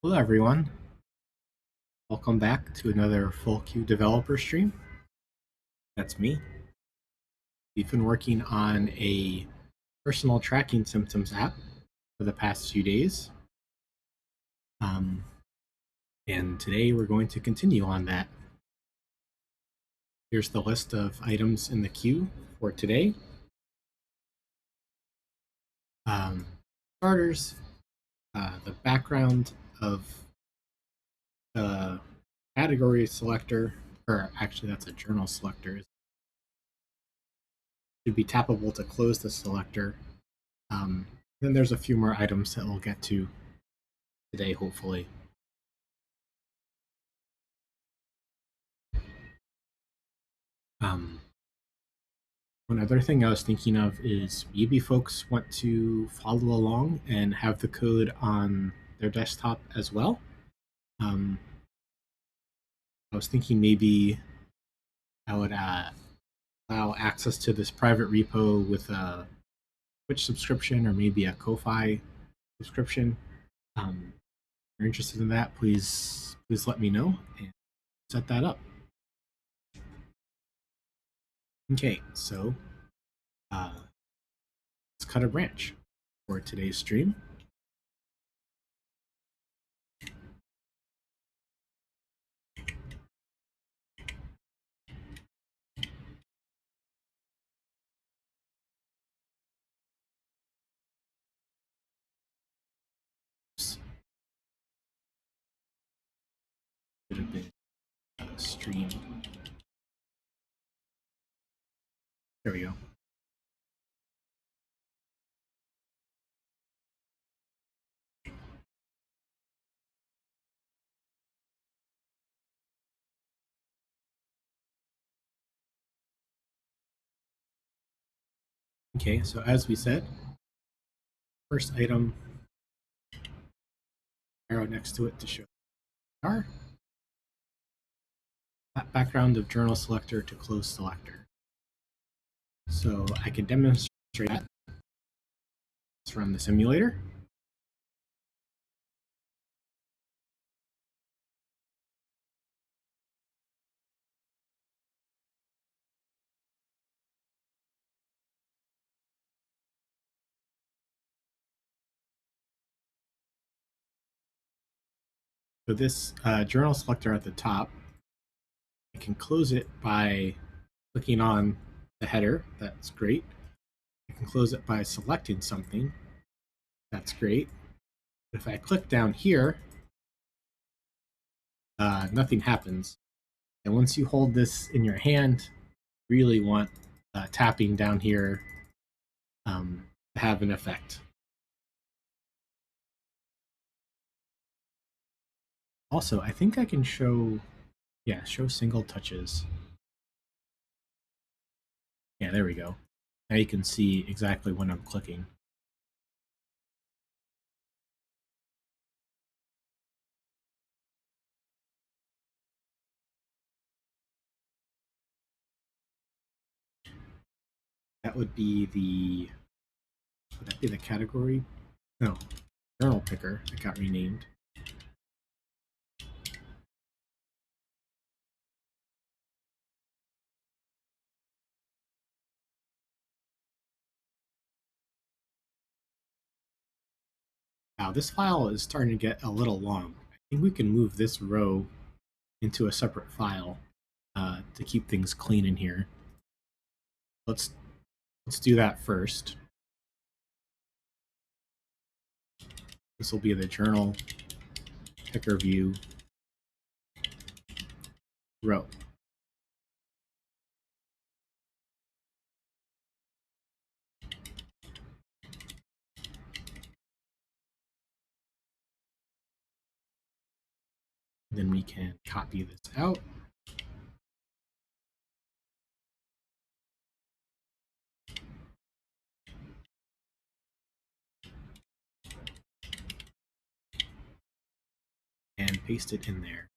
Hello everyone, welcome back to another Full Queue developer stream. That's me. We've been working on a personal tracking symptoms app for the past few days. And today we're going to continue on that. Here's the list of items in the queue for today. Starters, the background of the category selector, or actually that's a journal selector, should be tappable to close the selector. Then there's a few more items that we'll get to today, hopefully. One other thing I was thinking of is maybe folks want to follow along and have the code on their desktop as well. I was thinking maybe I would allow access to this private repo with a Twitch subscription or maybe a Ko-Fi subscription. If you're interested in that, please let me know and set that up. Okay, so let's cut a branch for today's stream. Should have been stream. There we go. Okay, so as we said, first item, arrow next to it to show car. Background of journal selector to close selector. So I can demonstrate that. Let's run the simulator. So this journal selector at the top, I can close it by clicking on the header. That's great. I can close it by selecting something. That's great. But if I click down here, nothing happens. And once you hold this in your hand, you really want tapping down here to have an effect. Also, I think I can show single touches. Yeah, there we go. Now you can see exactly when I'm clicking. That would be the category? No, journal picker that got renamed. Now this file is starting to get a little long. I think we can move this row into a separate file to keep things clean in here. Let's do that first. This will be the journal picker view row. Then we can copy this out. And paste it in there.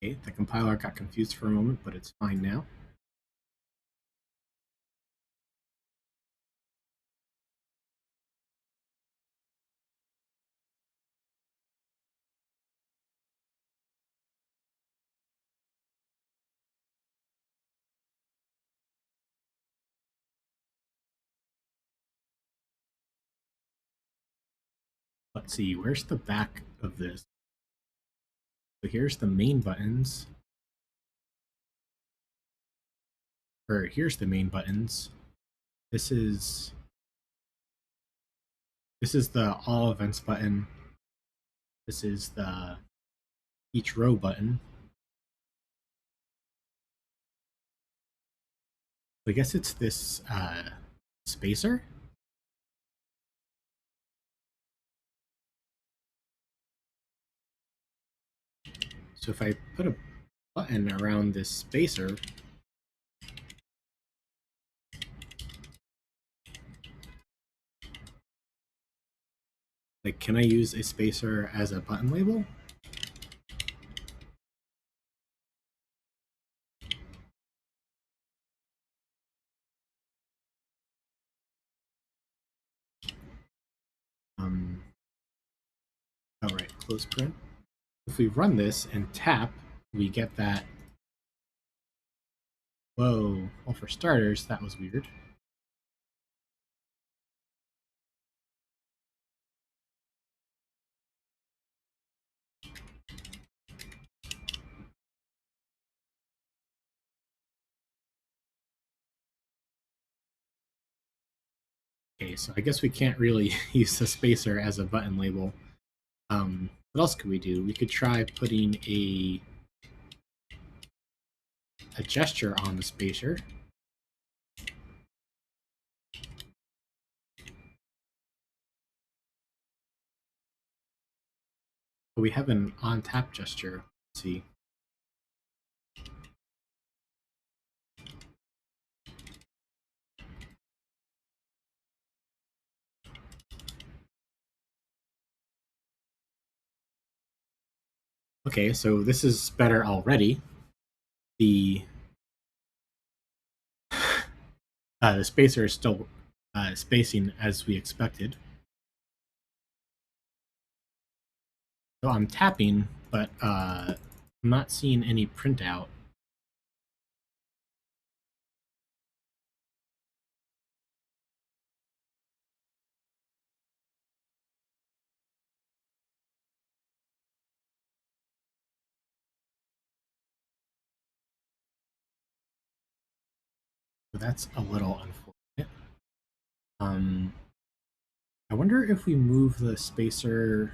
Okay, the compiler got confused for a moment, but it's fine now. Let's see, where's the back of this? So here's the main buttons. Or here's the main buttons. This is the all events button. This is the each row button. I guess it's this spacer. So if I put a button around this spacer, like, can I use a spacer as a button label? All right, close print. If we run this and tap, we get that. Whoa, well, for starters, that was weird. Okay, so I guess we can't really use the spacer as a button label. What else could we do? We could try putting a gesture on the spacer. But we have an on tap gesture. Let's see. Okay, so this is better already. The the spacer is still spacing as we expected. So I'm tapping, but I'm not seeing any printout. So that's a little unfortunate. I wonder if we move the spacer,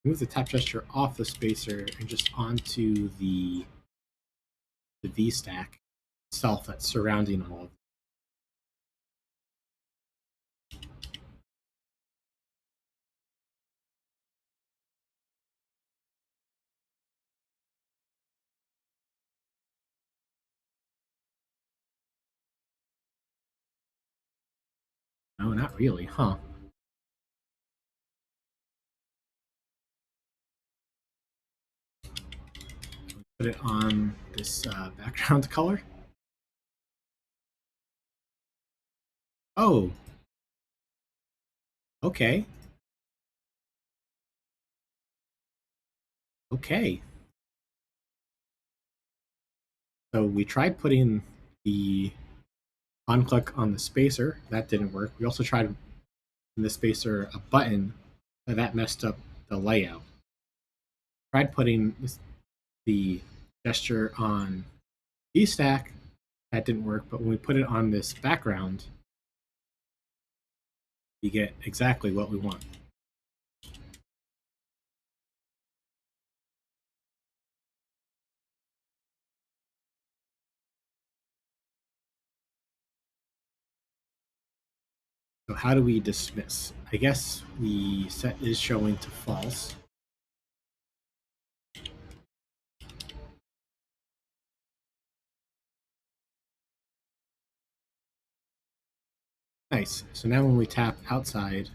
move the tap gesture off the spacer and just onto the V stack itself that's surrounding all of it. No, not really, huh? Put it on this background color. Oh, okay. Okay. So we tried putting the on click on the spacer. That didn't work. We also tried in the spacer a button, but that messed up the layout. Tried putting the gesture on VStack. That didn't work. But when we put it on this background, we get exactly what we want. So how do we dismiss? I guess we set is showing to false. Nice. So now when we tap outside,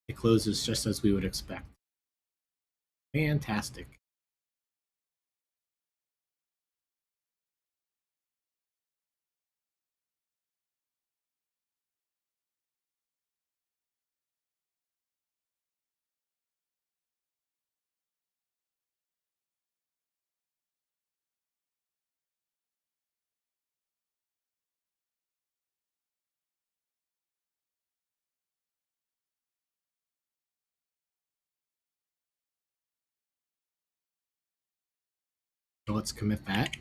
It closes just as we would expect. Fantastic. So let's commit that.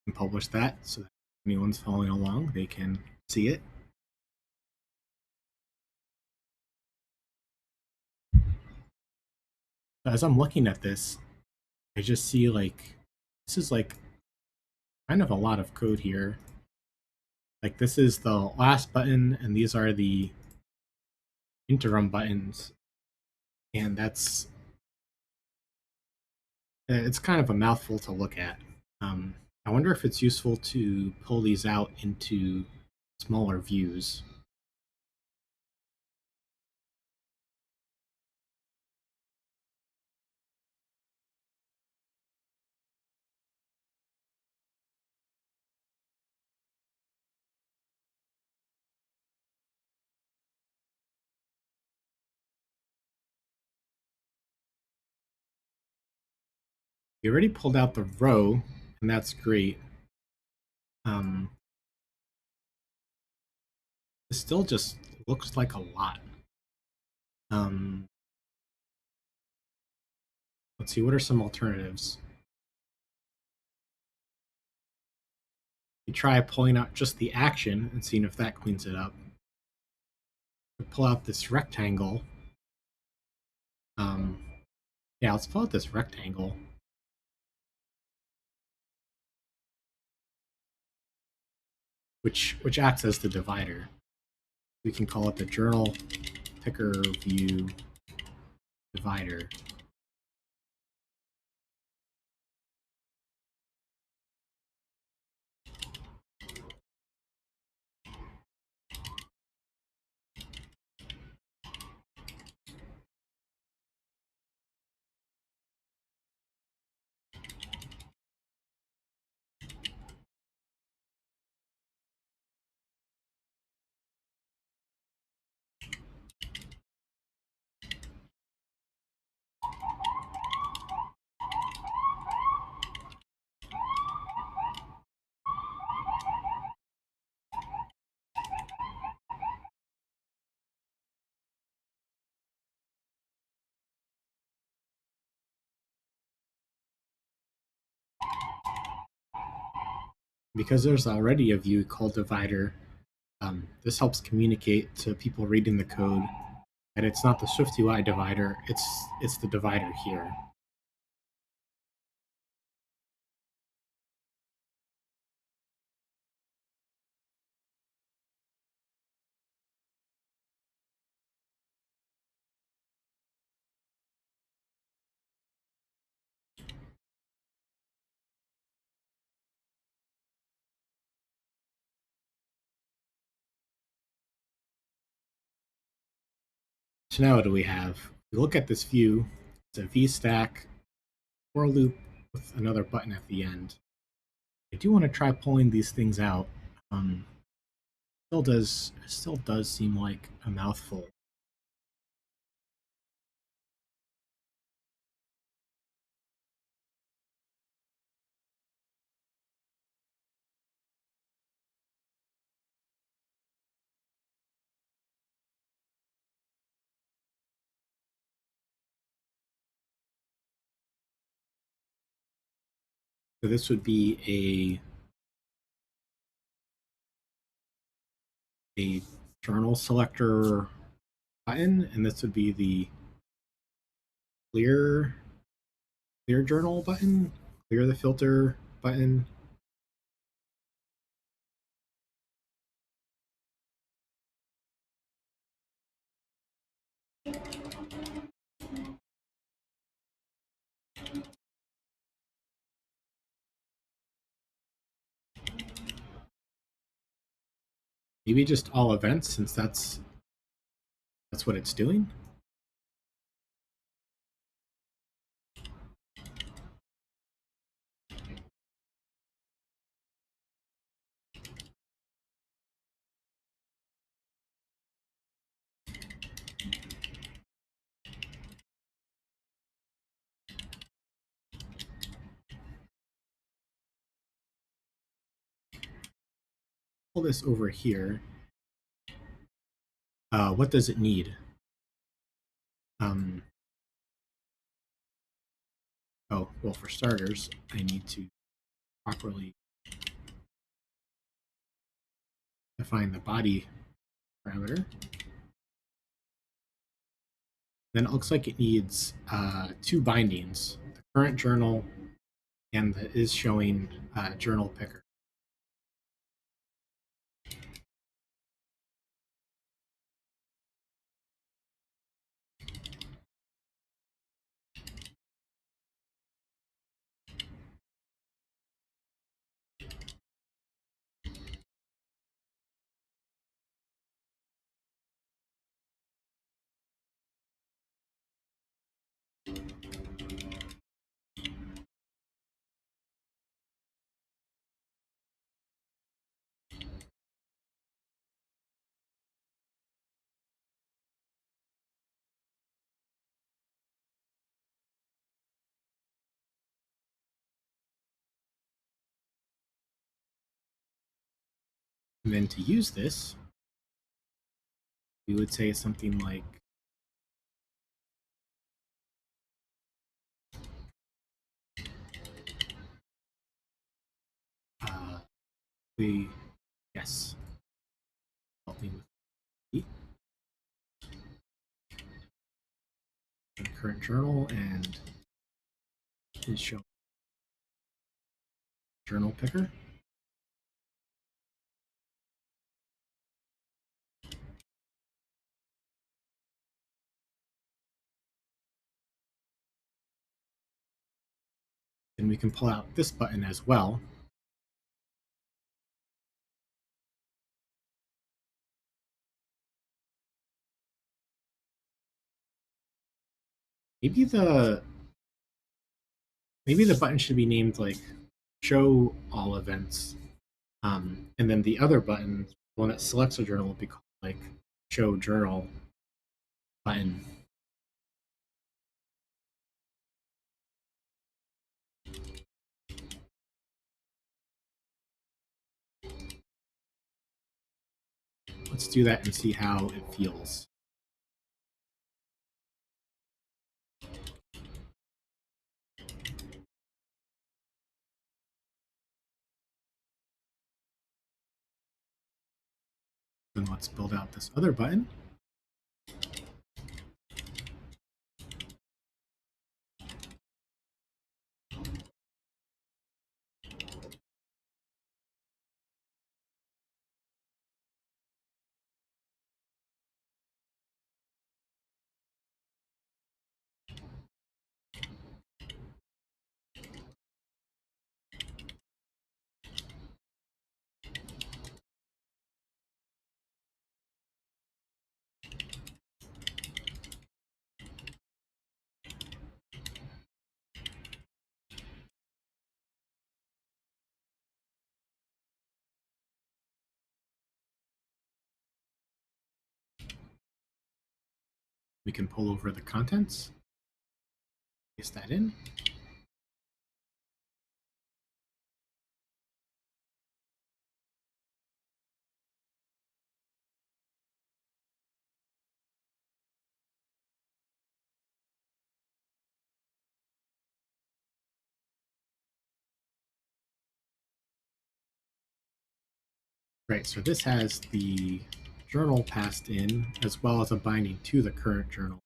And publish that so that if anyone's following along, they can see it. As I'm looking at this, I just see like this is like kind of a lot of code here. Like this is the last button, and these are the interim buttons, and that's it's kind of a mouthful to look at. I wonder if it's useful to pull these out into smaller views. We already pulled out the row, and that's great. Um, it still just looks like a lot. Um, let's see, what are some alternatives? You try pulling out just the action and seeing if that cleans it up. We pull out this rectangle. Um, yeah, let's pull out this rectangle. Which acts as the divider. We can call it the journal picker view divider. Because there's already a view called divider, this helps communicate to people reading the code that it's not the SwiftUI divider, it's the divider here. So now what do we have? We look at this view, it's a VStack for loop with another button at the end. I do want to try pulling these things out. Um, still does seem like a mouthful. So this would be a journal selector button, and this would be the clear clear journal button, clear the filter button. Maybe just all events, since that's what it's doing. Pull this over here. What does it need? Um, oh, well, for starters, I need to properly define the body parameter. Then it looks like it needs two bindings, the current journal and the is showing journal picker. And then to use this, we would say something like we yes, help me with the current journal and is showing journal picker. And we can pull out this button as well. Maybe the button should be named like show all events. And then the other button, the one that selects a journal, will be called like show journal button. Let's do that and see how it feels. Then let's build out this other button. We can pull over the contents, paste that in. Right, so this has the journal passed in as well as a binding to the current journal.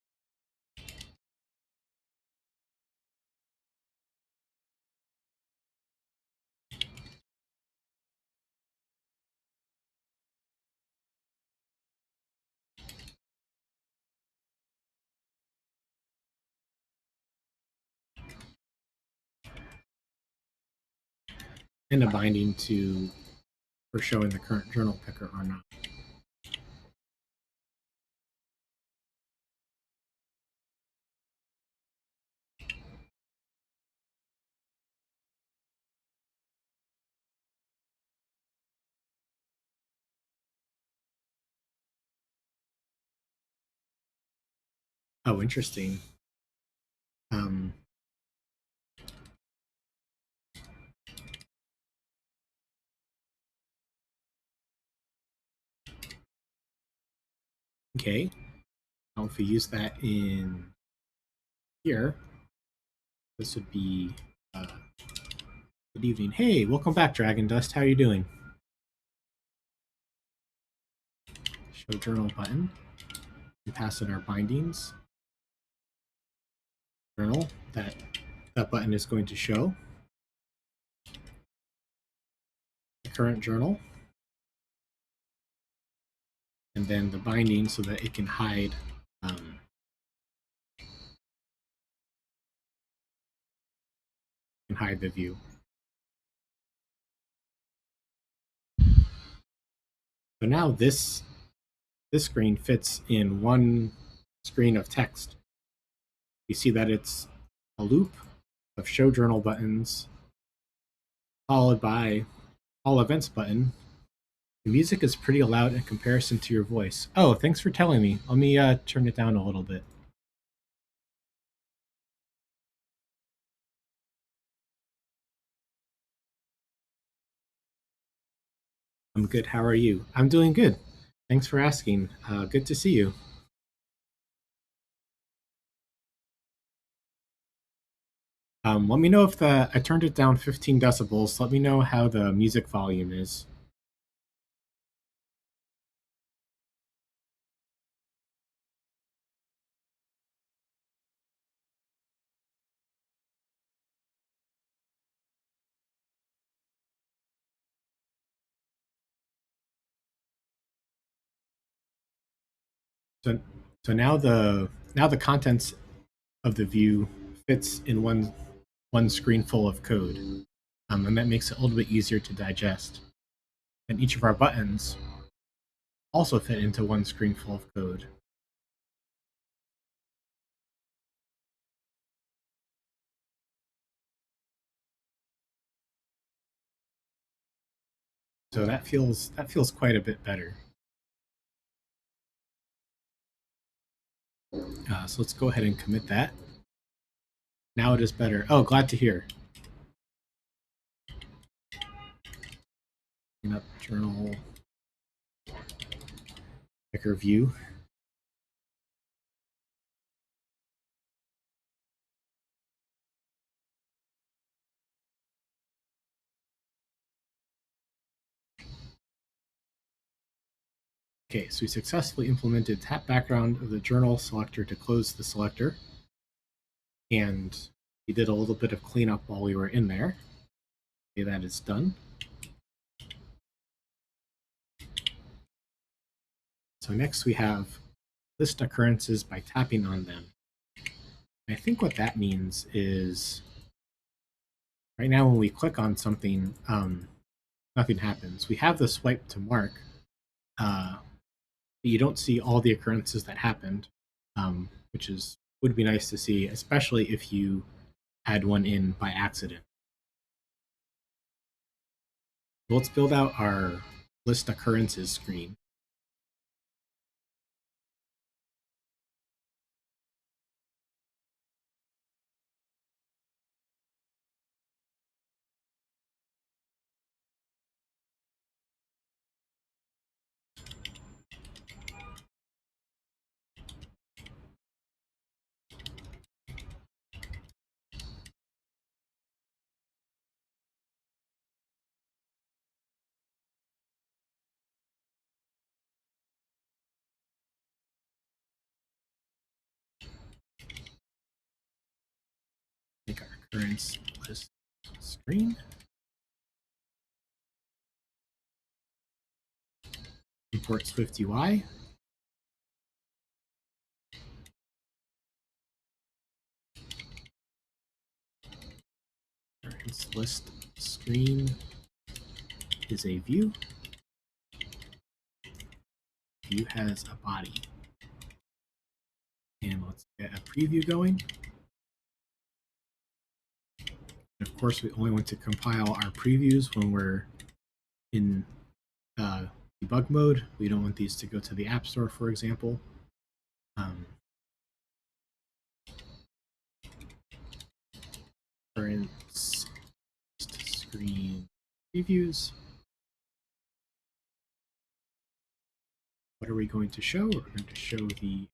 and a binding for showing the current journal picker or not. Oh, interesting. Um, okay. Now if we use that in here, this would be good evening. Hey, welcome back, Dragon Dust. How are you doing? Show journal button. We pass in our bindings. Journal that button is going to show. The current journal. And then the binding so that it can hide the view. So now this screen fits in one screen of text. You see that it's a loop of show journal buttons followed by all events button. The music is pretty loud in comparison to your voice. Oh, thanks for telling me. Let me turn it down a little bit. I'm good. How are you? I'm doing good. Thanks for asking. Good to see you. Let me know if I turned it down 15 decibels. Let me know how the music volume is. So, so now the contents of the view fits in one screen full of code, and that makes it a little bit easier to digest. And each of our buttons also fit into one screen full of code. So that feels quite a bit better. So let's go ahead and commit that. Now it is better. Oh, glad to hear. Up journal picker view. Okay, so we successfully implemented tap background of the journal selector to close the selector. And we did a little bit of cleanup while we were in there. Okay, that is done. So next we have list occurrences by tapping on them. And I think what that means is right now when we click on something, nothing happens. We have the swipe to mark, but you don't see all the occurrences that happened, which would be nice to see, especially if you had one in by accident. So let's build out our list occurrences screen. Make our occurrence list screen. Import SwiftUI. Occurrence list screen is a view. View has a body. And let's get a preview going. And of course, we only want to compile our previews when we're in debug mode. We don't want these to go to the App Store, for example. Current screen previews. What are we going to show? We're going to show the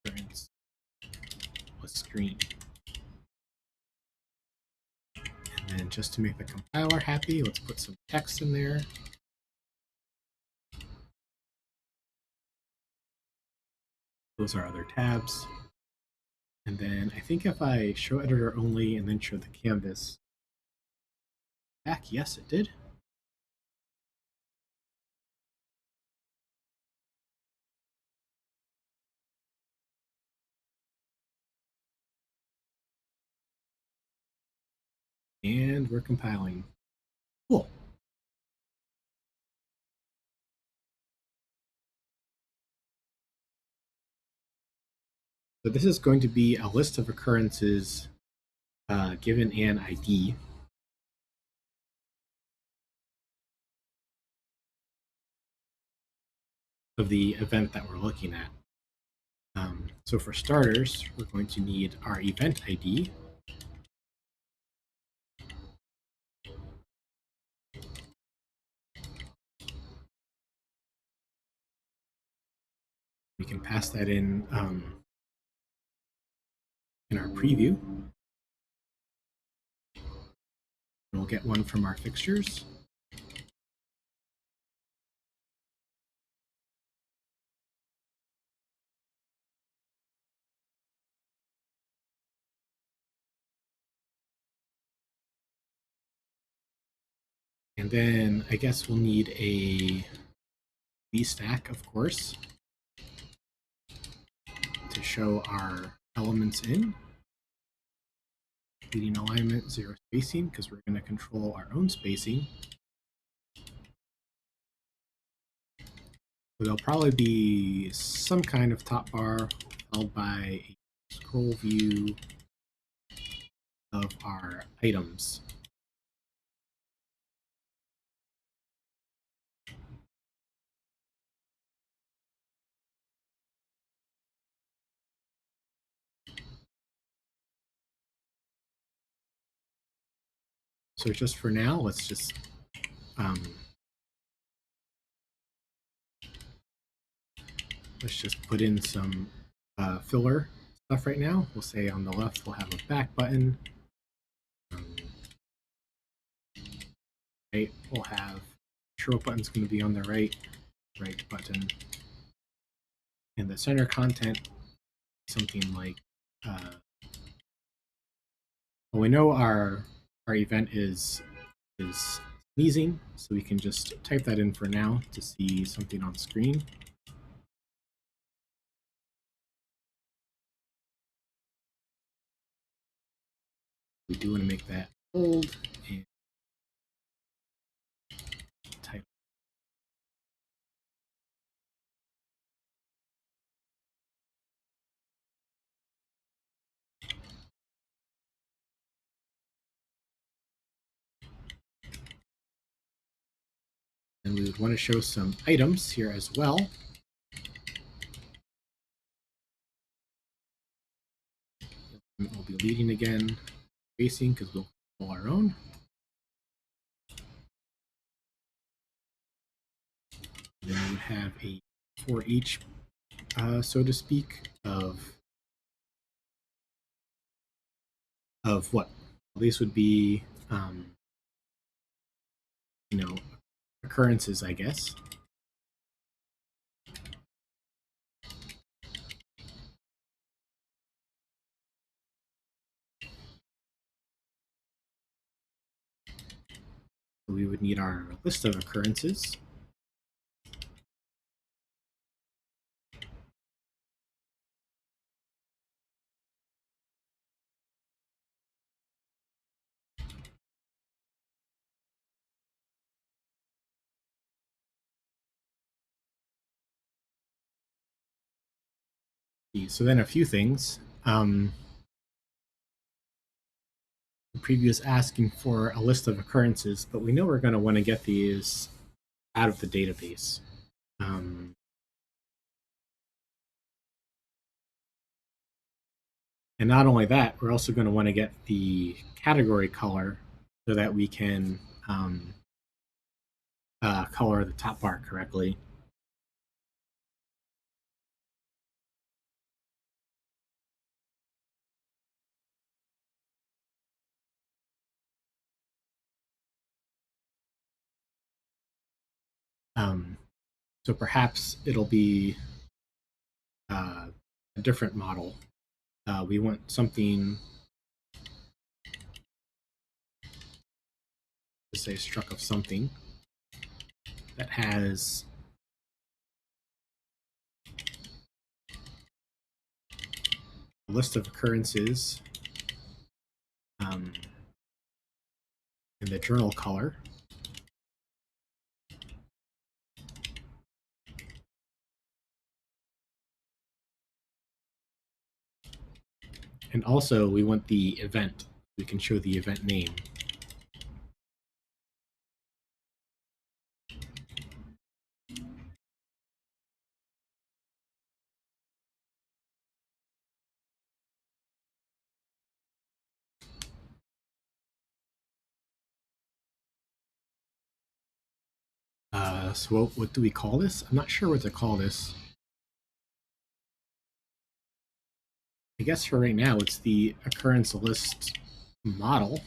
current screen. And then just to make the compiler happy, let's put some text in there. Those are other tabs. And then I think if I show editor only and then show the canvas back, yes, it did. And we're compiling. Cool. So this is going to be a list of occurrences given an ID. Of the event that we're looking at. So for starters, we're going to need our event ID. We can pass that in our preview. And we'll get one from our fixtures. And then I guess we'll need a VStack, of course, to show our elements in. Leading alignment, 0 spacing, because we're going to control our own spacing. So there'll probably be some kind of top bar held by a scroll view of our items. So just for now, let's just put in some filler stuff right now. We'll say on the left we'll have a back button. Right, we'll have control button's going to be on the right button, and the center content something like. Well, we know our event is sneezing, so we can just type that in for now to see something on screen. We do want to make that bold and type. And we would want to show some items here as well. We'll be leading again, spacing, because we'll control our own. Then we would have a for each, so to speak, of what? These would be, occurrences, I guess. So we would need our list of occurrences. So then a few things. The preview is asking for a list of occurrences, but we know we're going to want to get these out of the database. Um, and not only that, we're also going to want to get the category color so that we can color the top bar correctly. So perhaps it'll be a different model. We want something to say struct of something that has a list of occurrences in the journal color. And also we want the event. We can show the event name. So what do we call this? I'm not sure what to call this. I guess for right now, it's the occurrence list model.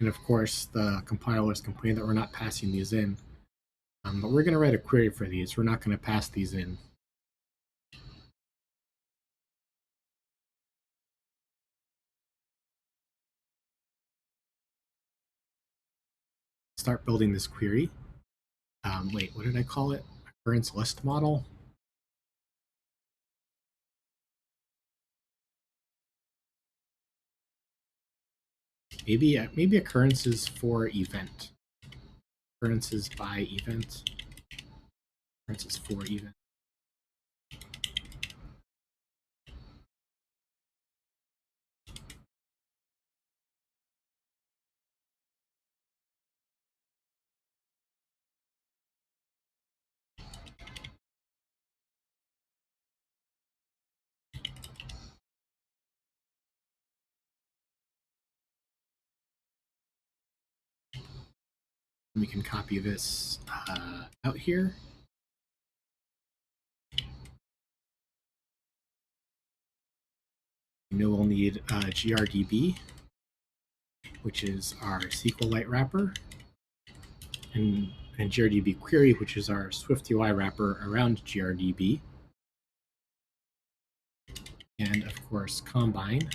And of course, the compilers complain that we're not passing these in. But we're going to write a query for these. We're not going to pass these in. Start building this query. Wait, what did I call it? Occurrence list model? Maybe occurrences for event. Occurrences by event. Occurrences for event. We can copy this out here. We know we'll need GRDB, which is our SQLite wrapper, and GRDB query, which is our SwiftUI wrapper around GRDB. And of course, combine.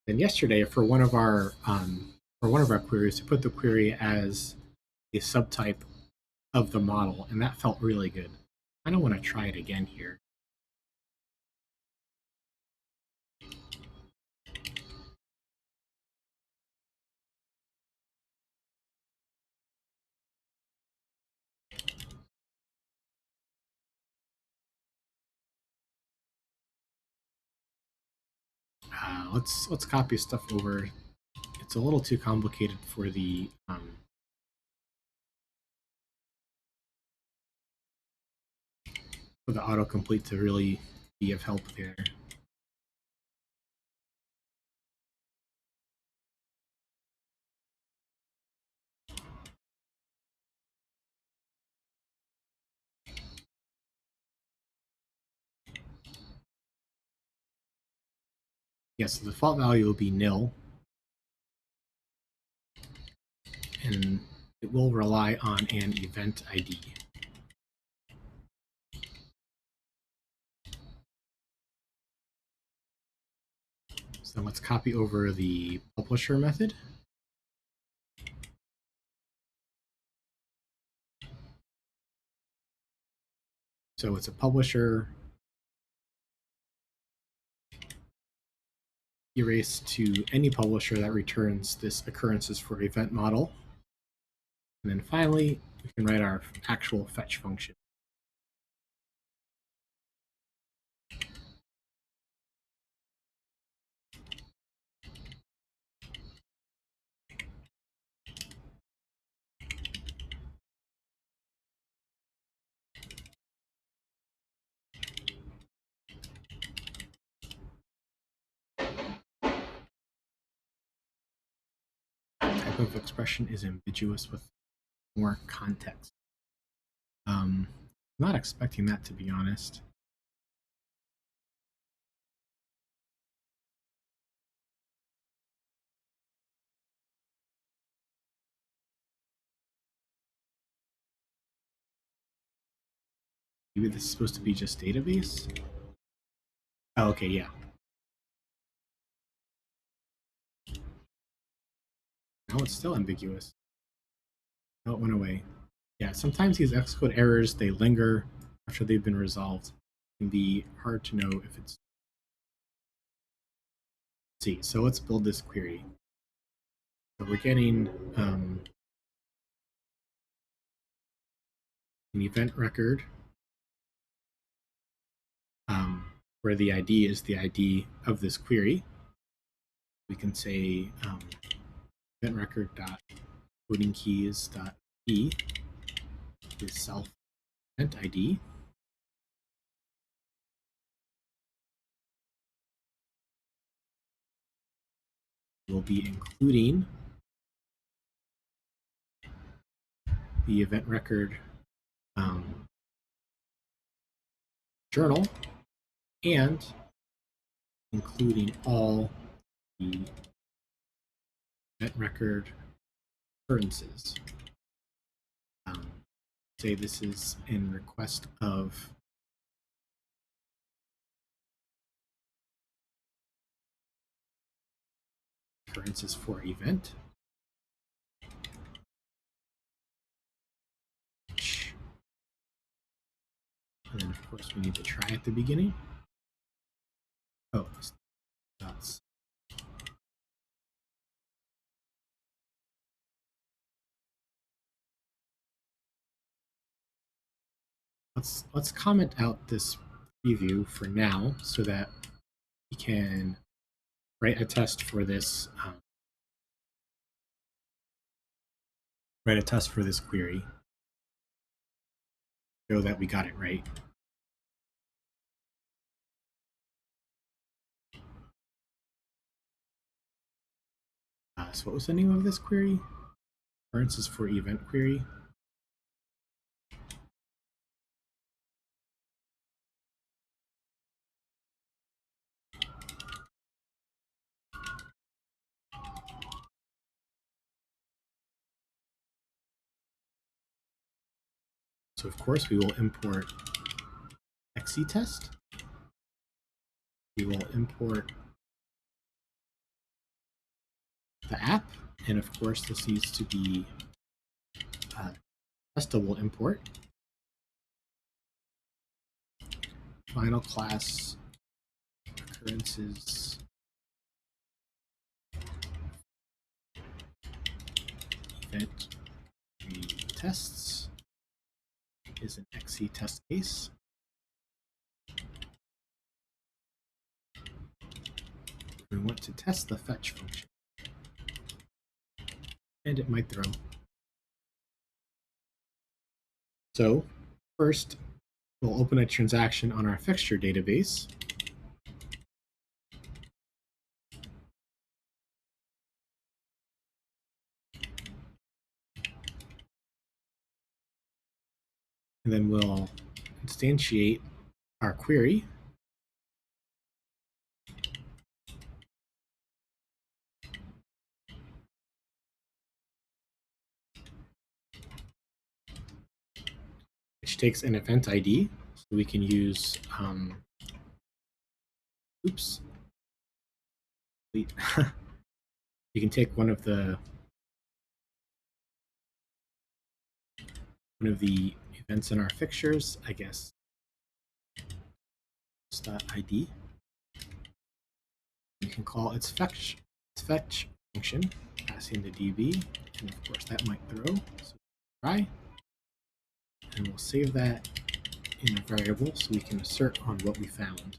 And yesterday, for one of our queries, to put the query as a subtype of the model, and that felt really good. I don't want to try it again here. Let's copy stuff over. It's a little too complicated for the autocomplete to really be of help there. Yes, the default value will be nil. And it will rely on an event ID. So let's copy over the publisher method. So it's a publisher erase to any publisher that returns this occurrences for event model. And then finally, we can write our actual fetch function. Type of expression is ambiguous with more context. I'm not expecting that, to be honest. Maybe this is supposed to be just database? Oh, okay, yeah. Now it's still ambiguous. No, it went away. Yeah, sometimes these Xcode errors, they linger after they've been resolved. It can be hard to know if it's... Let's see, so let's build this query. So we're getting an event record where the ID is the ID of this query. We can say event record dot coding keys dot e is self event ID. We'll be including the event record journal and including all the event record occurrences. Say this is in request of occurrences for event. And then of course we need to try at the beginning. Oh, that's let's comment out this preview for now so that we can write a test for this query, show that we got it right. So what was the name of this query? Occurrences for event query. So of course we will import XCTest. We will import the app, and of course this needs to be testable import. Final class occurrences event tests is an XCTest case. We want to test the fetch function, and it might throw. So first, we'll open a transaction on our fixture database. And then we'll instantiate our query. which takes an event ID. So we can use, oops, you can take one of the events in our fixtures, I guess, .id. You can call its fetch function, passing the db, and of course that might throw. So try, and we'll save that in a variable so we can assert on what we found.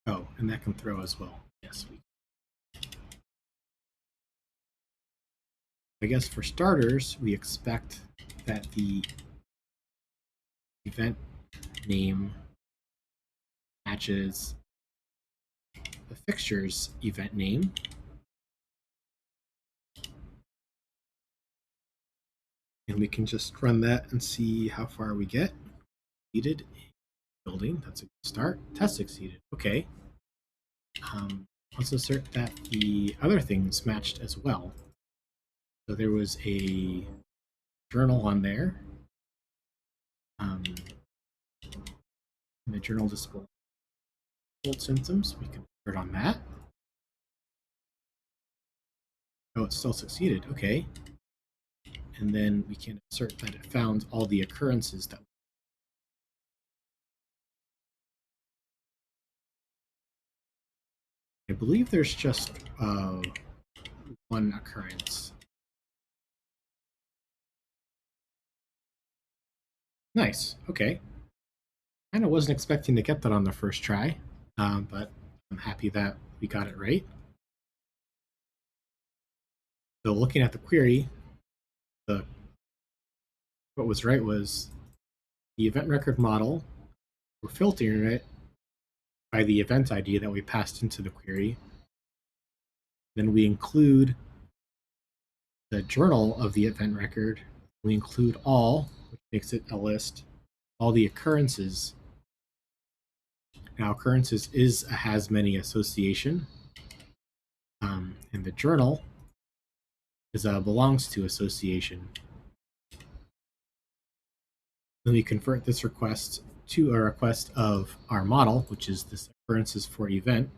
Oh, and that can throw as well. Yes. I guess for starters, we expect that the event name matches the fixture's event name. And we can just run that and see how far we get. Succeeded building. That's a good start. Test succeeded. Okay. Let's assert that the other things matched as well. So there was a journal on there. The journal displayed cold symptoms. We can assert on that. Oh, it still succeeded. Okay. And then we can assert that it found all the occurrences that I believe there's just one occurrence. Nice. Okay. Kind of wasn't expecting to get that on the first try, but I'm happy that we got it right. So looking at the query, what was right was the event record model. We're filtering it by the event ID that we passed into the query. Then we include the journal of the event record. We include all, which makes it a list, all the occurrences. Now, occurrences is a has many association, and the journal is belongs to association. Then we convert this request to a request of our model, which is this occurrences for event,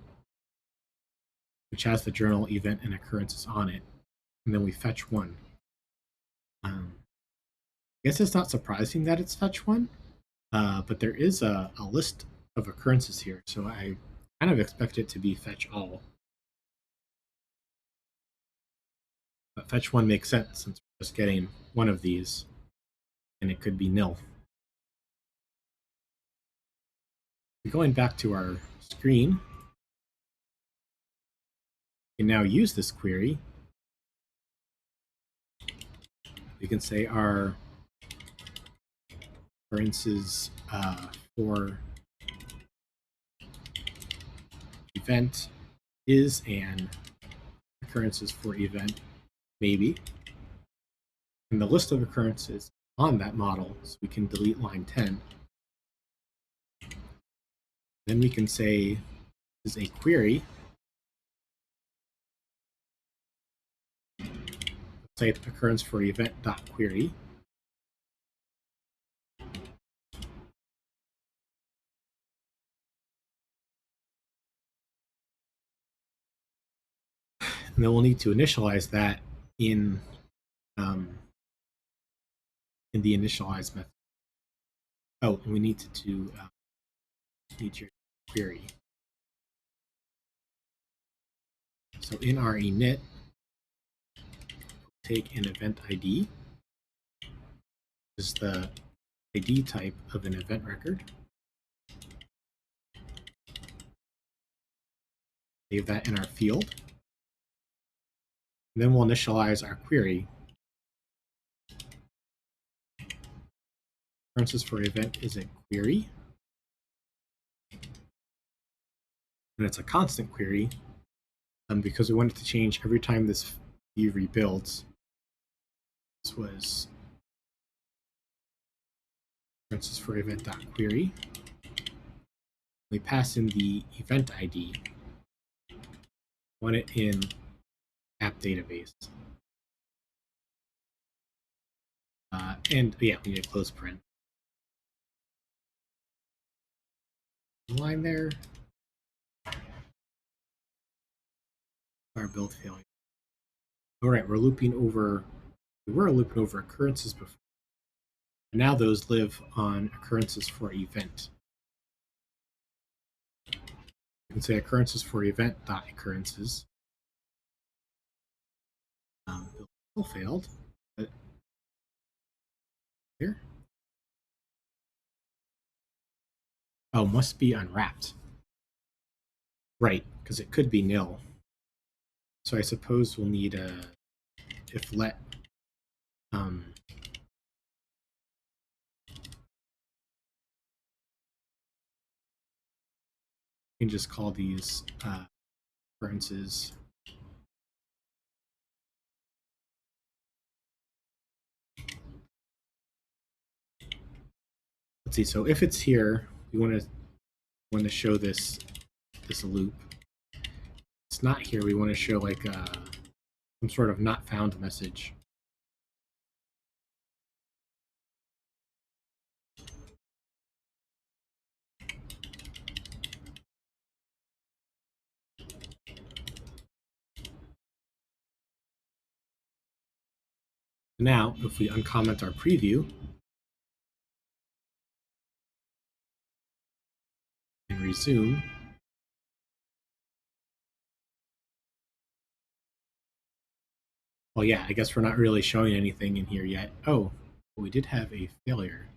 which has the journal event and occurrences on it. And then we fetch one. I guess it's not surprising that it's fetch one, but there is a list of occurrences here, so I kind of expect it to be fetch all. But fetch one makes sense since we're just getting one of these, and it could be nil. Going back to our screen, we can now use this query. We can say our occurrences for event is an occurrences for event maybe, and the list of occurrences on that model, so we can delete line 10. Then we can say this is a query. Type occurrence for event.query. And then we'll need to initialize that in the initialize method. Oh, and we need to need your query. So in our init, take an event ID. This is the ID type of an event record. Save that in our field. And then we'll initialize our query. Occurrences for event is a query. And it's a constant query because we want it to change every time this view rebuilds. This was occurrences for event.query. We pass in the event ID. Want it in app database. And yeah, we need a close print. Line there. Our build failure. All right, we were looping over occurrences before. And now those live on occurrences for event. You can say occurrences for event dot occurrences. Build failed. But here. Oh, must be unwrapped. Right, because it could be nil. So I suppose we'll need a if let you can just call these occurrences. Let's see. So if it's here, we want to show this loop. It's not here. We want to show like some sort of not found message. Now, if we uncomment our preview and resume, well, yeah, I guess we're not really showing anything in here yet. Oh, but we did have a failure.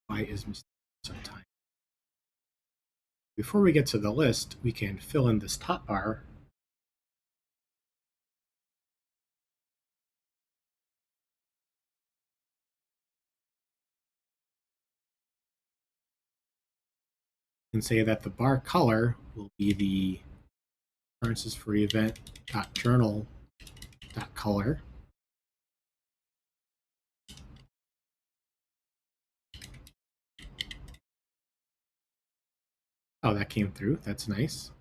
Why is mistake sometimes? Before we get to the list, we can fill in this top bar. And say that the bar color will be the occurrences for event.journal.color. Oh, that came through. That's nice.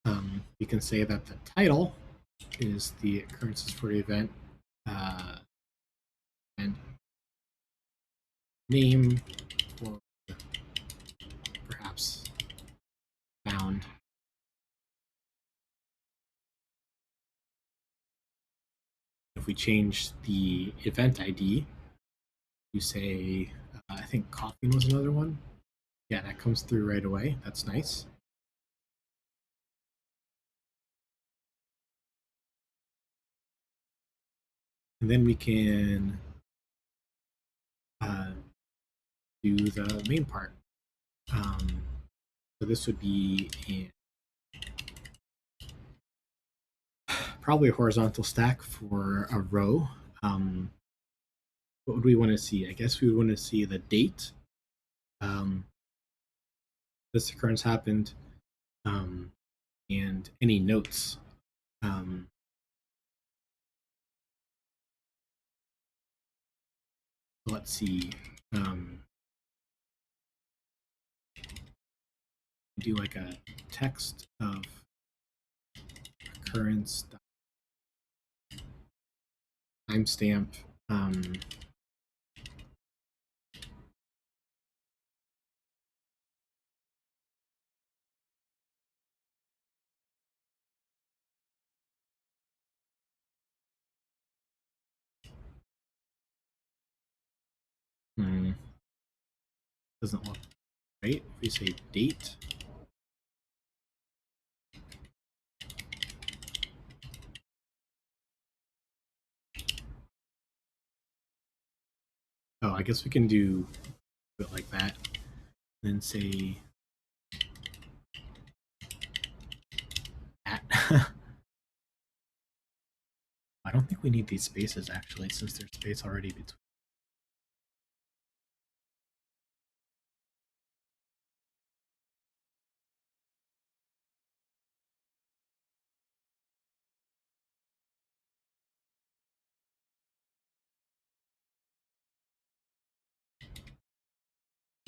You can say that the title is the occurrences for event and name, or perhaps found. If we change the event ID, you say, I think coughing was another one. Yeah, that comes through right away. That's nice. And then we can do the main part. So this would be probably a horizontal stack for a row. What would we want to see? I guess we would want to see the date. This occurrence happened, and any notes. Let's see. Do like a text of occurrence timestamp. Doesn't look right. If we say date, oh, I guess we can do it like that. And then say at. I don't think we need these spaces actually, since there's space already between.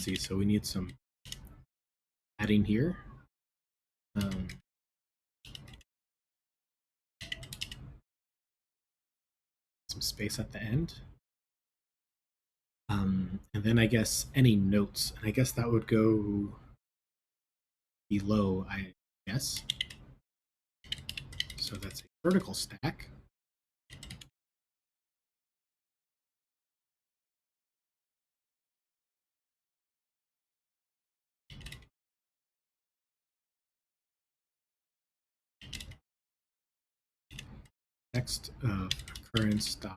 see. So we need some padding here. Some space at the end. And then I guess any notes, and I guess that would go below, I guess. So that's a vertical stack. Text of occurrence dot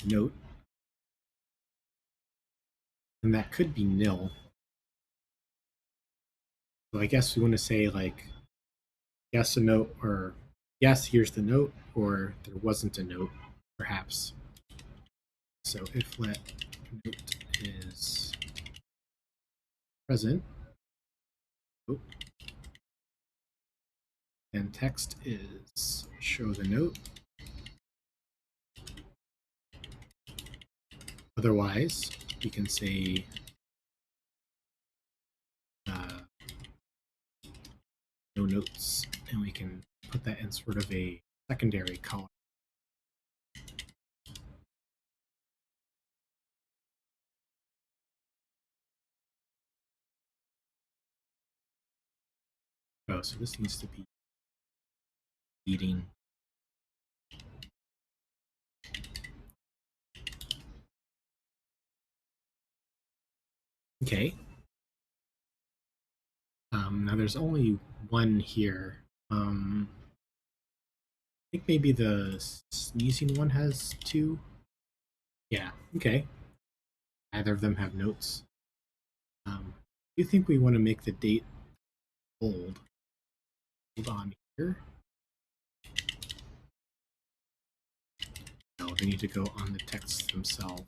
note, and that could be nil. So I guess we want to say like yes a note, or yes here's the note, or there wasn't a note, perhaps. So if let note is present, and text is show the note. Otherwise, we can say no notes, and we can put that in sort of a secondary color. Oh, so this needs to be eating. Okay. Now there's only one here. I think maybe the sneezing one has two. Yeah, okay. Either of them have notes. Do you think we want to make the date bold? Hold on here. No, they need to go on the text themselves.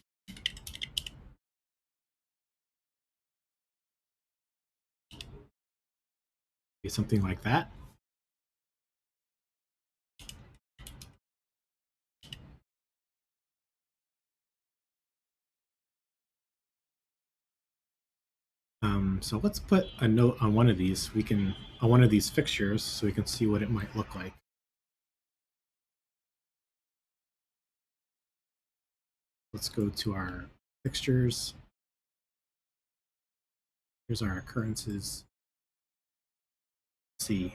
Something like that. So let's put a note on one of these. We can on one of these fixtures so we can see what it might look like. Let's go to our fixtures. Here's our occurrences. Let's see.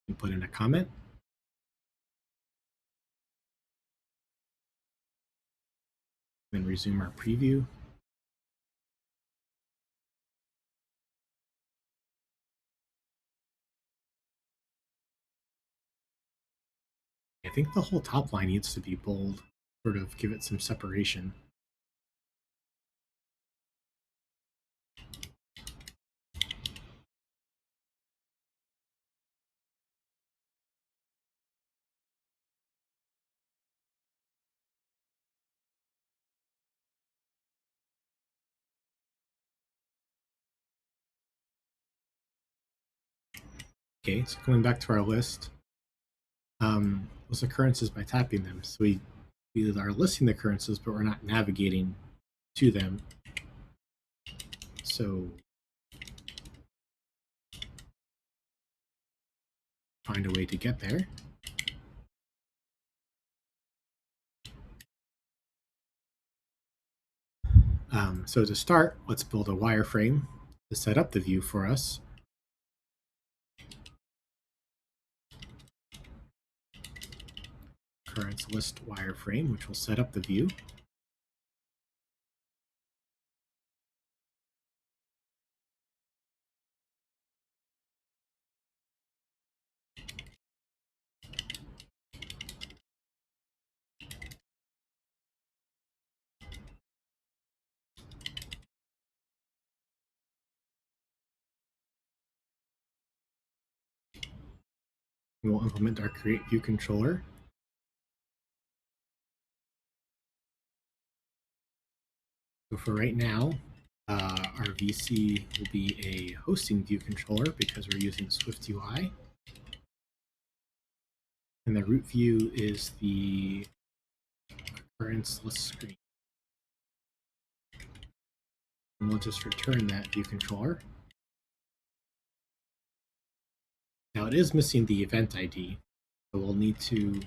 We put in a comment. Then resume our preview. I think the whole top line needs to be bold, sort of give it some separation. Okay, so going back to our list, those occurrences by tapping them. So we are listing the occurrences, but we're not navigating to them. So find a way to get there. So to start, let's build a wireframe to set up the view for us. Occurrence list wireframe, which will set up the view. We will implement our create view controller. So for right now, our VC will be a hosting view controller because we're using SwiftUI. And the root view is the occurrence list screen. And we'll just return that view controller. Now it is missing the event ID, so we'll need to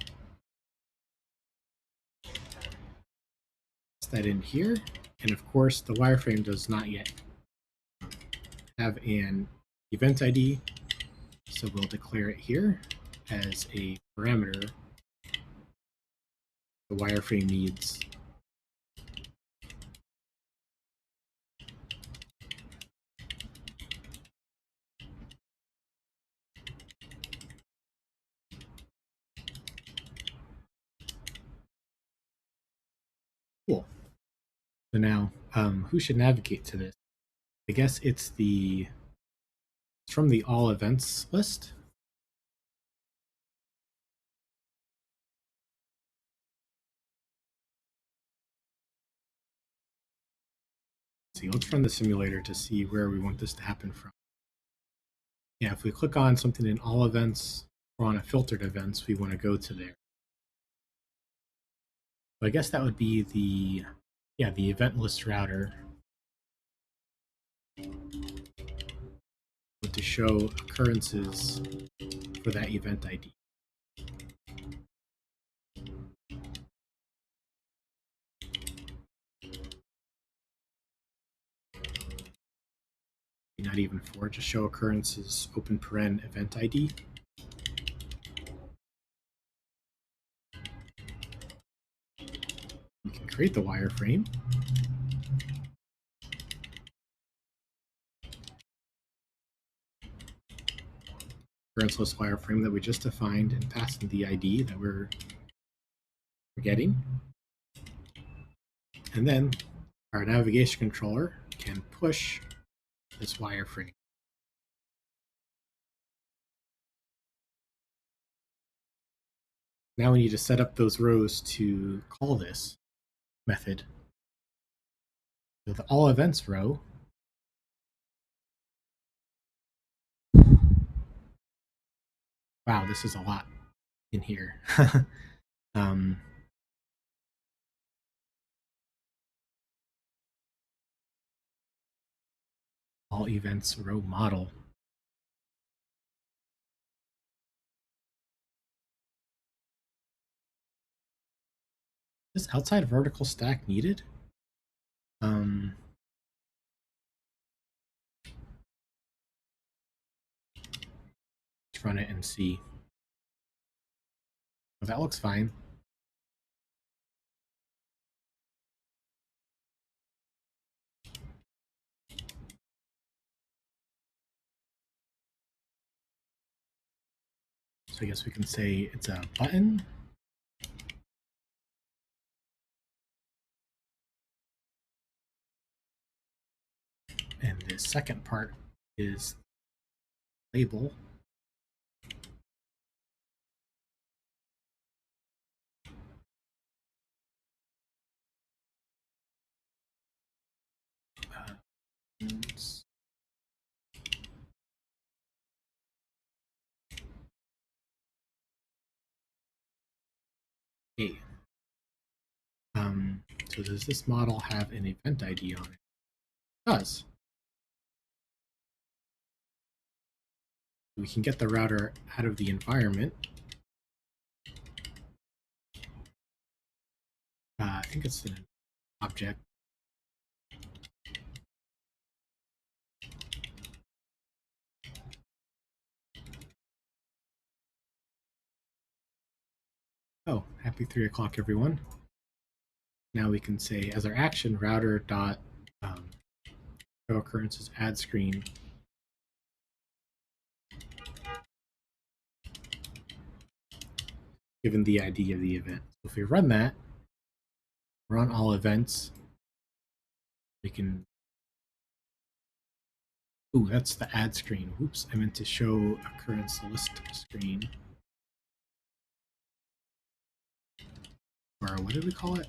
paste that in here. And of course, the wireframe does not yet have an event ID, so we'll declare it here as a parameter the wireframe needs. Cool. So now, who should navigate to this? I guess it's from the all events list. See, let's run the simulator to see where we want this to happen from. Yeah, if we click on something in all events or on a filtered events, we want to go to there. So I guess that would be the event list router to show occurrences for that event ID. Not even for, just show occurrences, open paren event ID. We can create the wireframe. Occurrence list wireframe that we just defined and passed in the ID that we're getting. And then our navigation controller can push this wireframe. Now we need to set up those rows to call this method. So the all events row wow, this is a lot in here. All events row model. Is outside vertical stack needed? Let's run it and see. Oh, that looks fine. So I guess we can say it's a button. And the second part is label. Okay. So does this model have an event ID on it? It does. We can get the router out of the environment. I think it's an object. Oh, happy 3 o'clock, everyone. Now we can say as our action router dot show occurrences add screen. Given the ID of the event. So if we run that, run all events, we can. Ooh, that's the add screen. Whoops, I meant to show occurrence list screen. Or what did we call it?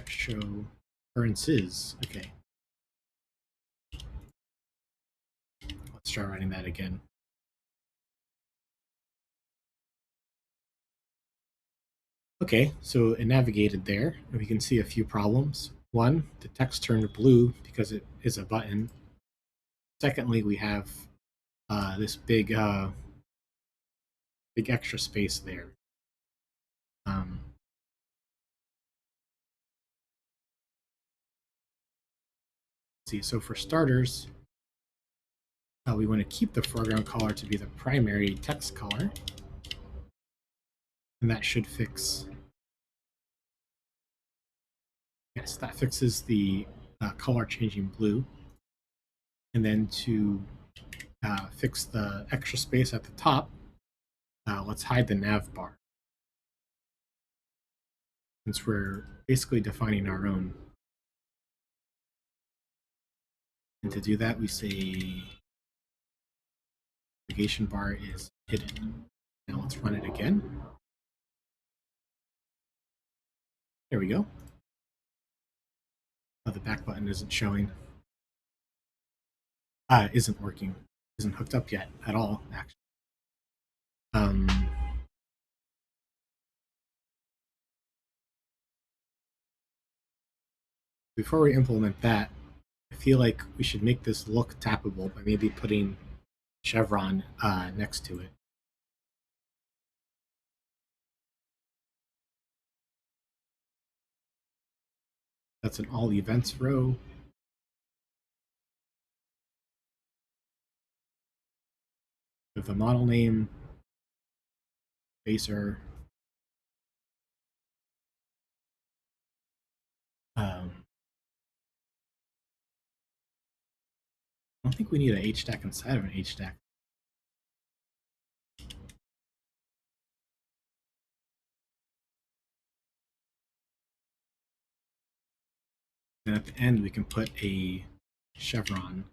show occurrences. Okay, let's try writing that again. Okay, so it navigated there, and we can see a few problems. One, the text turned blue because it is a button. Secondly, we have this big extra space there. Um, see, so for starters, we want to keep the foreground color to be the primary text color, and that should fix. Yes, that fixes the color changing blue. And then to fix the extra space at the top, let's hide the nav bar, since we're basically defining our own. And to do that, we say navigation bar is hidden. Now let's run it again. There we go. Oh, the back button isn't showing. Isn't working. Isn't hooked up yet at all, actually. Before we implement that, I feel like we should make this look tappable by maybe putting chevron next to it. That's an all events row. With the model name, spacer. I don't think we need an H stack inside of an H stack. And at the end, we can put a chevron.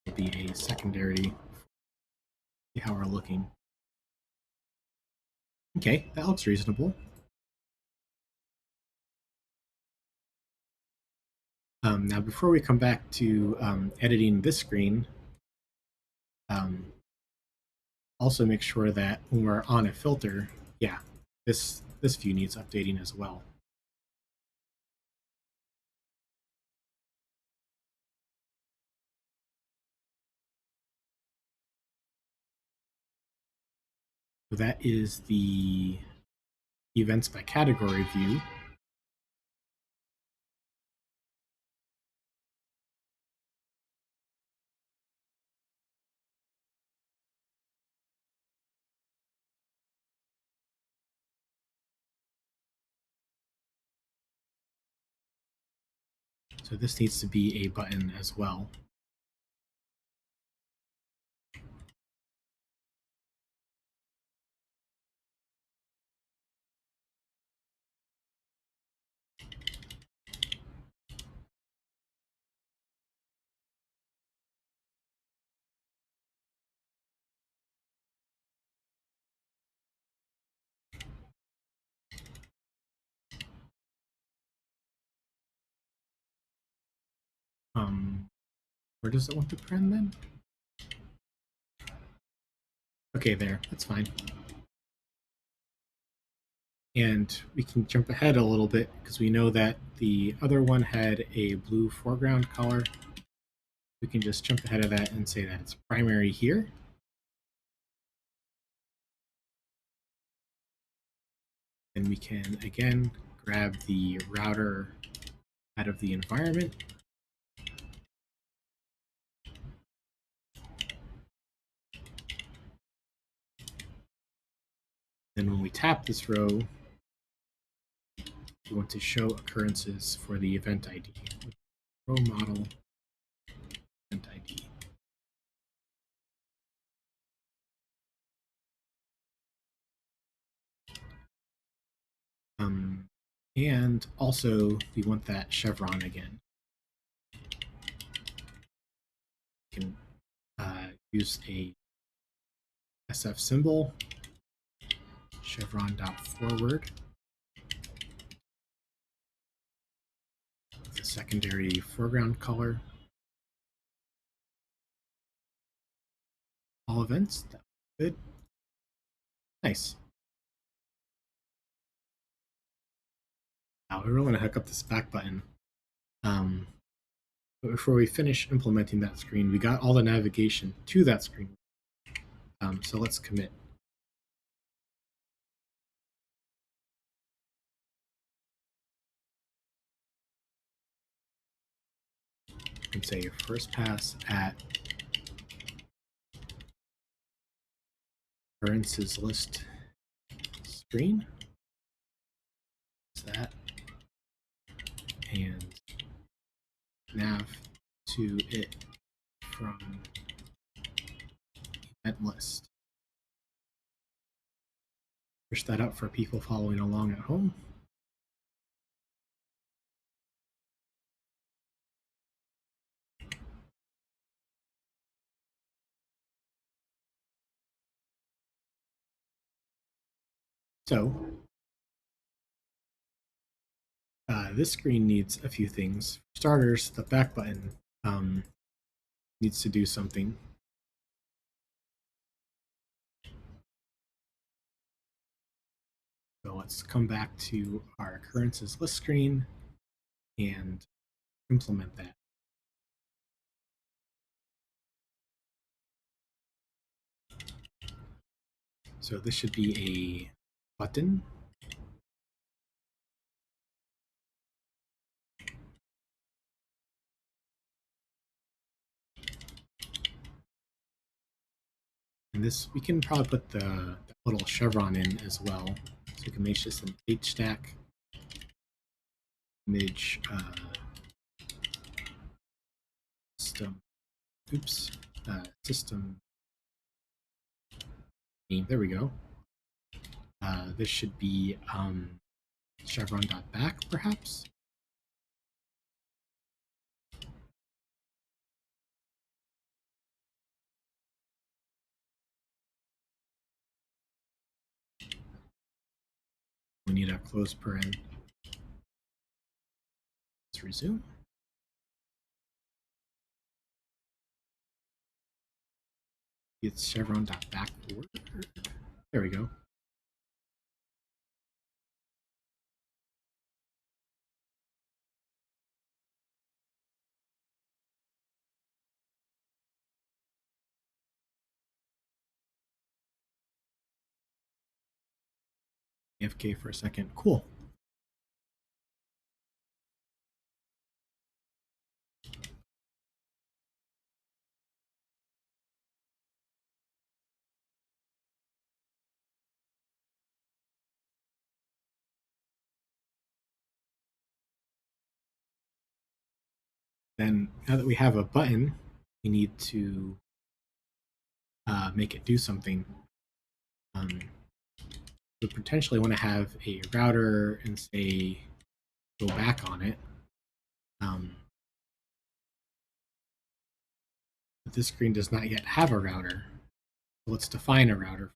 It'll be a secondary. See how we're looking. Okay, that looks reasonable. Now, before we come back to editing this screen, also make sure that when we're on a filter, yeah, this view needs updating as well. So that is the events by category view. So this needs to be a button as well. Where does it want to print then? Okay, there, that's fine. And we can jump ahead a little bit because we know that the other one had a blue foreground color. We can just jump ahead of that and say that it's primary here. And we can, again, grab the router out of the environment. Then when we tap this row, we want to show occurrences for the event ID. Row model event ID. And also we want that chevron again. You can use a SF symbol, chevron.forward, with a secondary foreground color. All events, that's good. Nice. Now we really want to hook up this back button. But before we finish implementing that screen, we got all the navigation to that screen. So let's commit. And say first pass at occurrences list screen. That's that. And nav to it from event list. Push that up for people following along at home. So this screen needs a few things. For starters, the back button needs to do something. So let's come back to our occurrences list screen and implement that. So this should be a button. And this, we can probably put the little chevron in as well. So we can make this an H stack image system. Oops, system name. There we go. This should be chevron.back, perhaps. We need a close paren. Let's resume. It's chevron.backward. There we go. AFK for a second. Cool. Then now that we have a button, we need to make it do something. We potentially want to have a router and say go back on it. But this screen does not yet have a router. So let's define a router.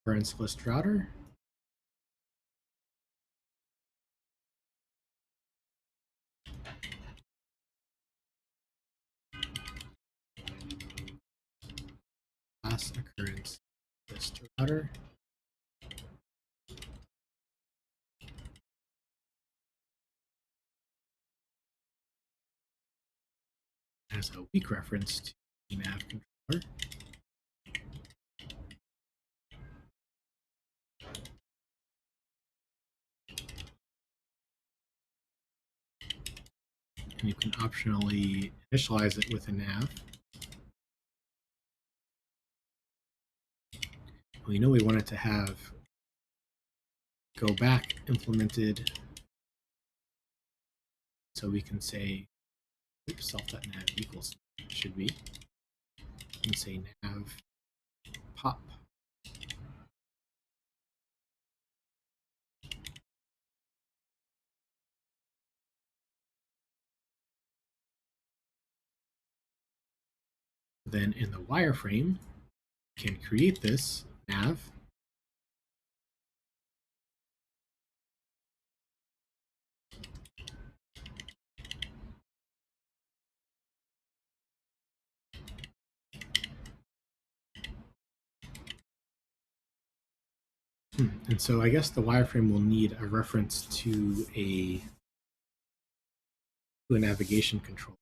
Occurrence list router. Class occurrence list router. As a weak reference to the nav controller. And you can optionally initialize it with a nav. We know we want it to have go back implemented. So we can say self.nav equals should be. And say nav pop. then in the wireframe, we can create this nav. And so I guess the wireframe will need a reference to a navigation control.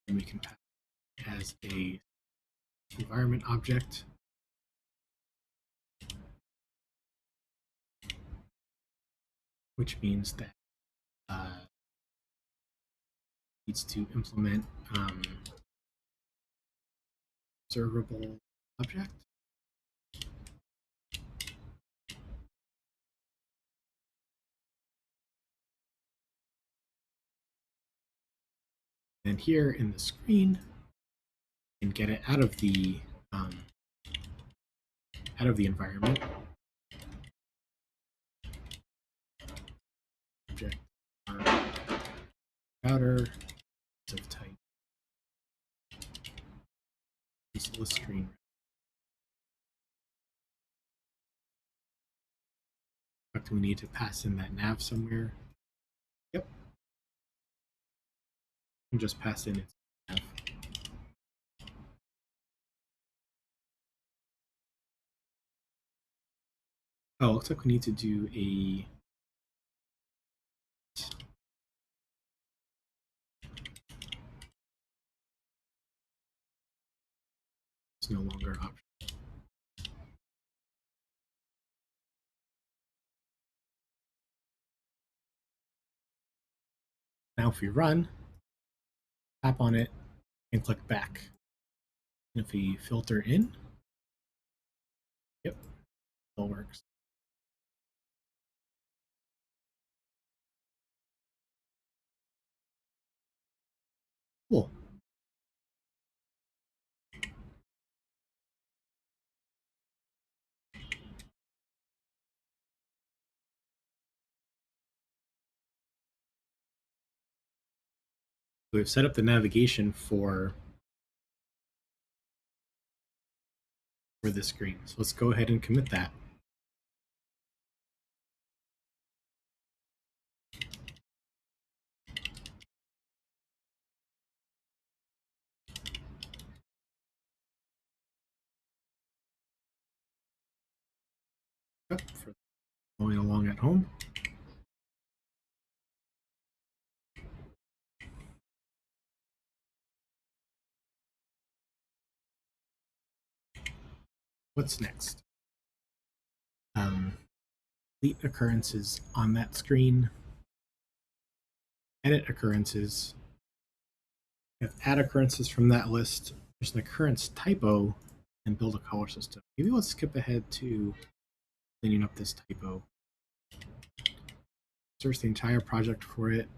And we can pass it as a environment object. Which means that needs to implement observable object. And here in the screen, and get it out of the environment. Object router of type useless screen. But we need to pass in that nav somewhere. Yep. And just pass in its nav. Oh, looks like we need to do a it's no longer an option. Now if we run, tap on it and click back. And if we filter in, yep, it all works. Cool. We've set up the navigation for this screen. So let's go ahead and commit that. Yep, for going along at home. What's next? Delete occurrences on that screen. Edit occurrences. We have add occurrences from that list. There's an occurrence typo and build a color system. Maybe let's skip ahead to cleaning up this typo. Search the entire project for it,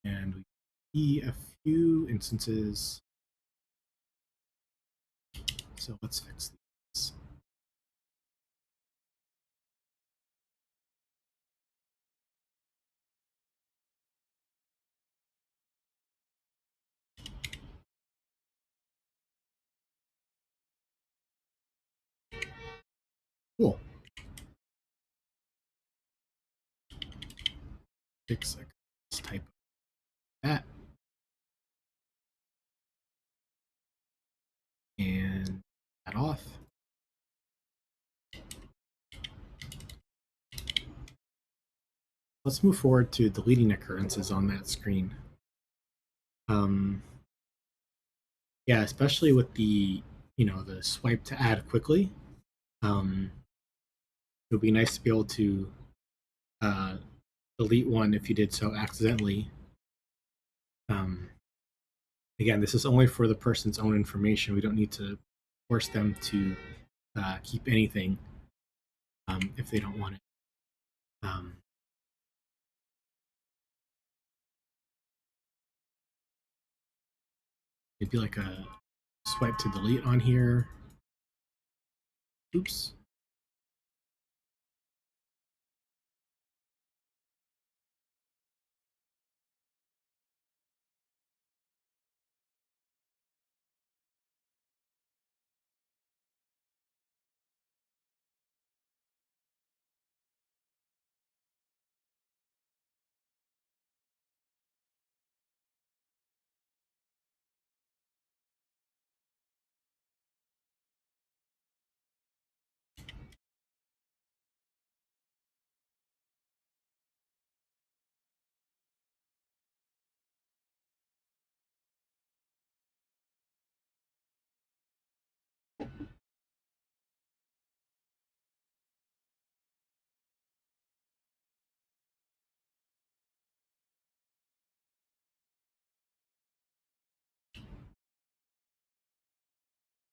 and we see a few instances. So let's fix these. Cool. Fix this typo. That. And that off. Let's move forward to deleting occurrences on that screen. Yeah, especially with the the swipe to add quickly. It would be nice to be able to delete one if you did so accidentally. Again, this is only for the person's own information. We don't need to force them to keep anything if they don't want it. Maybe like a swipe to delete on here. Oops.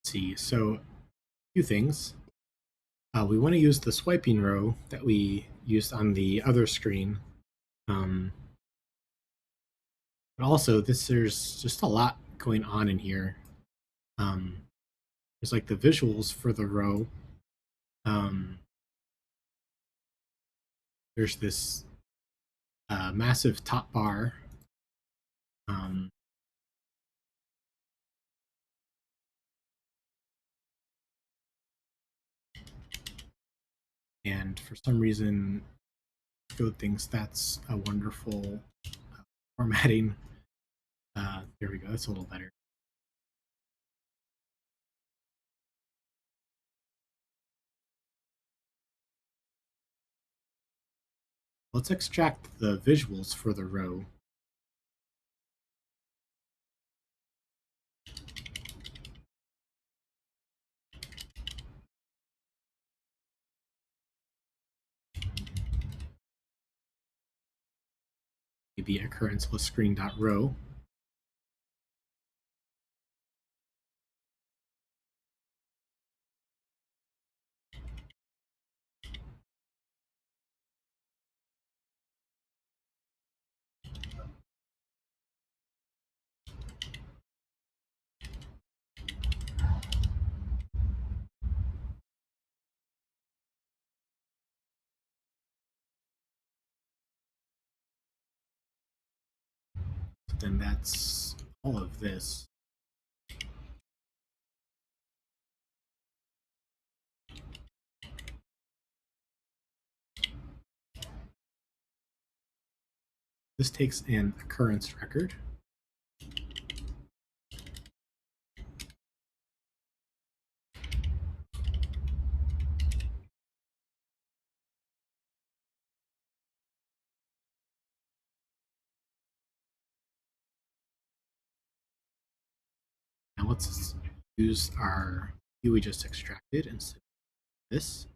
Let's see, so a few things. We want to use the swiping row that we used on the other screen. But also, there's just a lot going on in here. There's like the visuals for the row. There's this massive top bar. And for some reason, Code thinks that's a wonderful formatting. There we go. That's a little better. Let's extract the visuals for the row. Maybe occurrence plus screen.row. Then that's all of this. This takes an occurrence record. Now let's use our view we just extracted instead of this.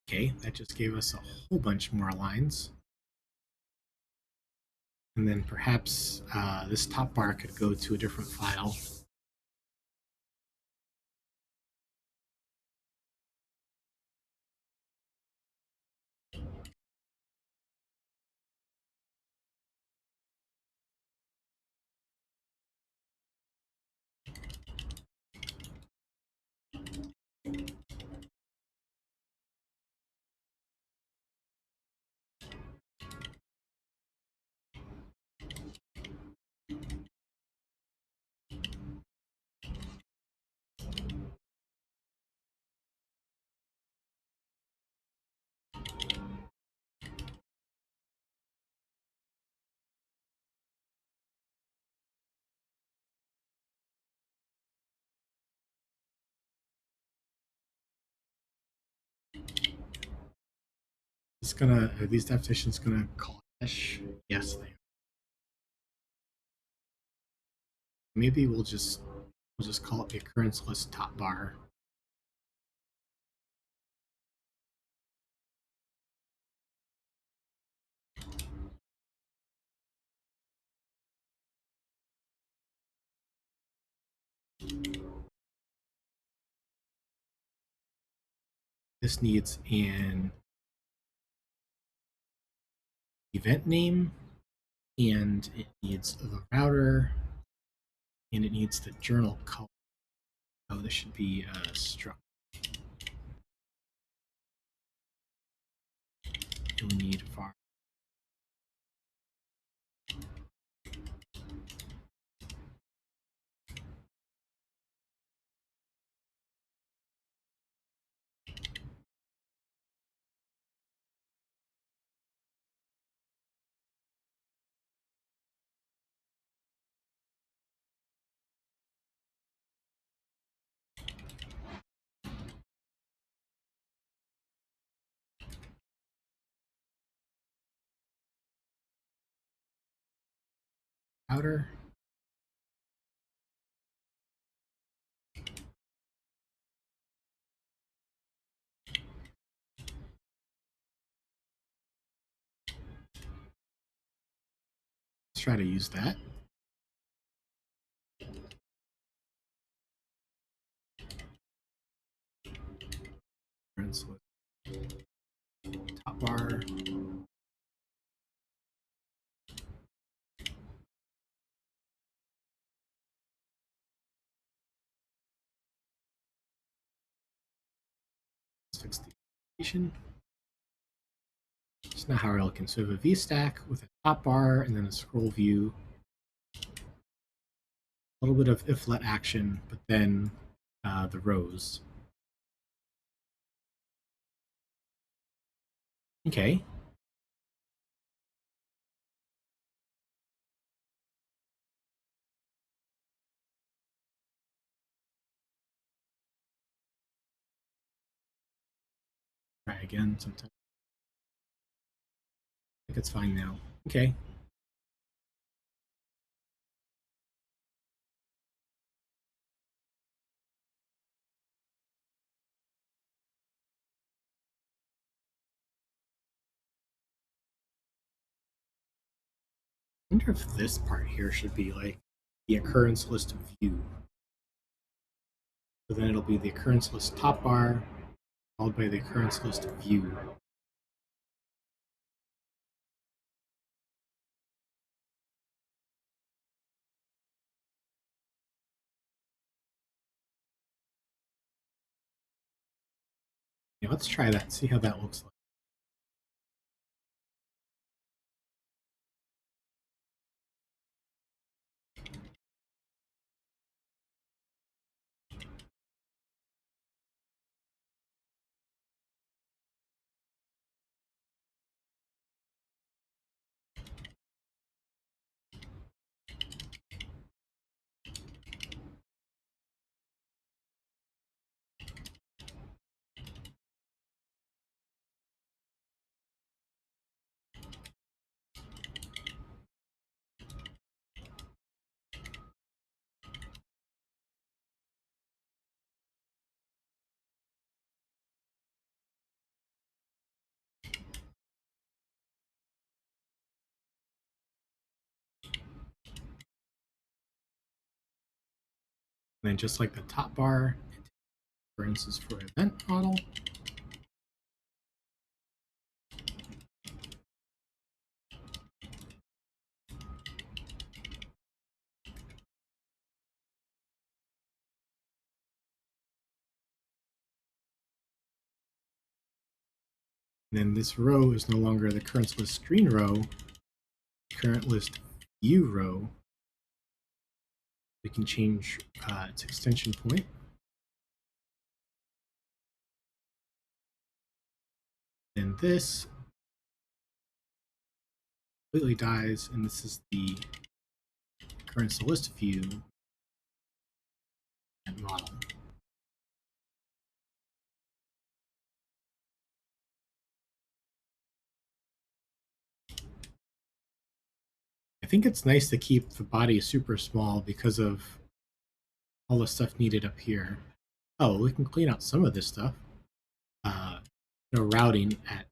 Okay, that just gave us a whole bunch more lines. And then perhaps this top bar could go to a different file. It's gonna, are these definitions gonna call hash? Yes, they are. Maybe we'll just call it the occurrence list top bar. This needs an event name, and it needs the router, and it needs the journal color. Oh, this should be a struct. We need var. Router. Let's try to use that. Top bar. Let's fix the application. So now how we're looking. So we have a VStack with a top bar and then a scroll view. A little bit of if let action, but then the rows. Okay. Try again sometime. I think it's fine now. Okay. I wonder if this part here should be like the occurrence list view. So then it'll be the occurrence list top bar, followed by the occurrence list view. Yeah, let's try that, see how that looks like. And then just like the top bar, for instance, for event model. And then this row is no longer the current list screen row, current list view row. We can change its extension point. Then this completely dies, and this is the current list view model. I think it's nice to keep the body super small because of all the stuff needed up here. Oh, we can clean out some of this stuff. Routing at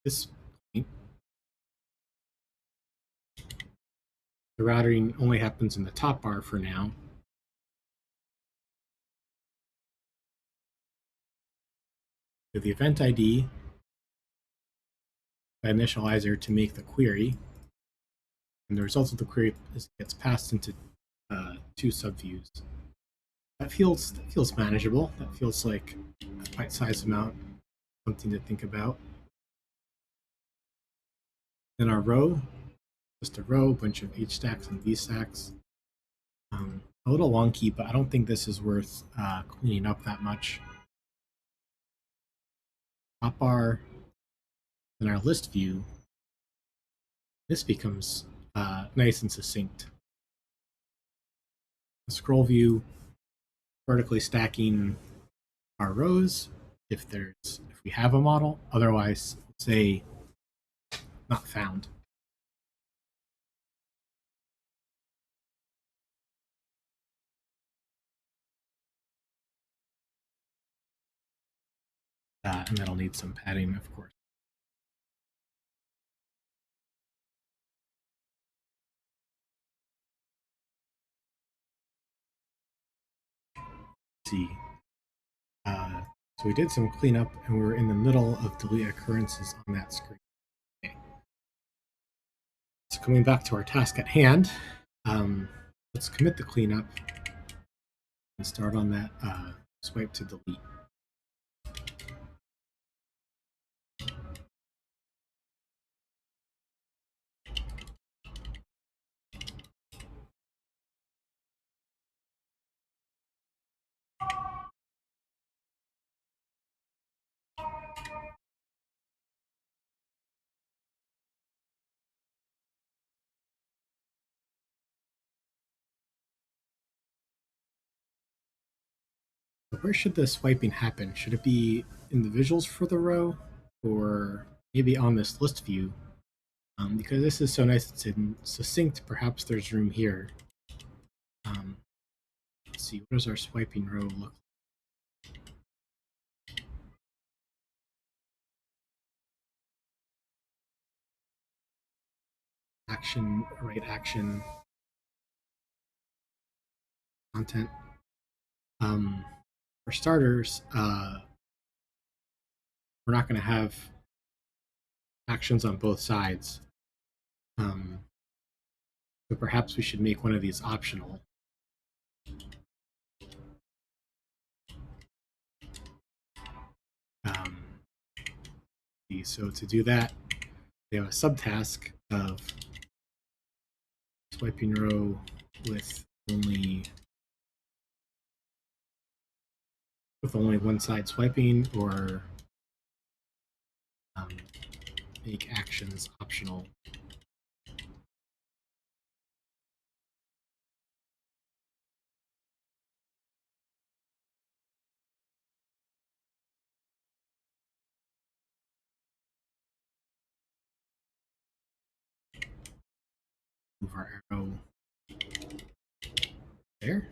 this point. The routing only happens in the top bar for now. with the event ID initializer to make the query, and the result of the query gets passed into two subviews. That feels manageable. That feels like a bite-sized amount, something to think about. Then our row, just a row, a bunch of H stacks and V stacks. A little wonky, but I don't think this is worth cleaning up that much. Top bar, then our list view. This becomes nice and succinct. The scroll view, vertically stacking our rows if we have a model. Otherwise, say not found. And that'll need some padding, of course. Let's see. So we did some cleanup, and we were in the middle of delete occurrences on that screen. Okay. So coming back to our task at hand, let's commit the cleanup and start on that swipe to delete. So where should the swiping happen? Should it be in the visuals for the row, or maybe on this list view? Because this is so nice and succinct, perhaps there's room here. Let's see, what does our swiping row look like? Action, right action, content. For starters, we're not going to have actions on both sides. So perhaps we should make one of these optional. So to do that, we have a subtask of swiping row with only one side swiping, or make actions optional. Move our arrow there.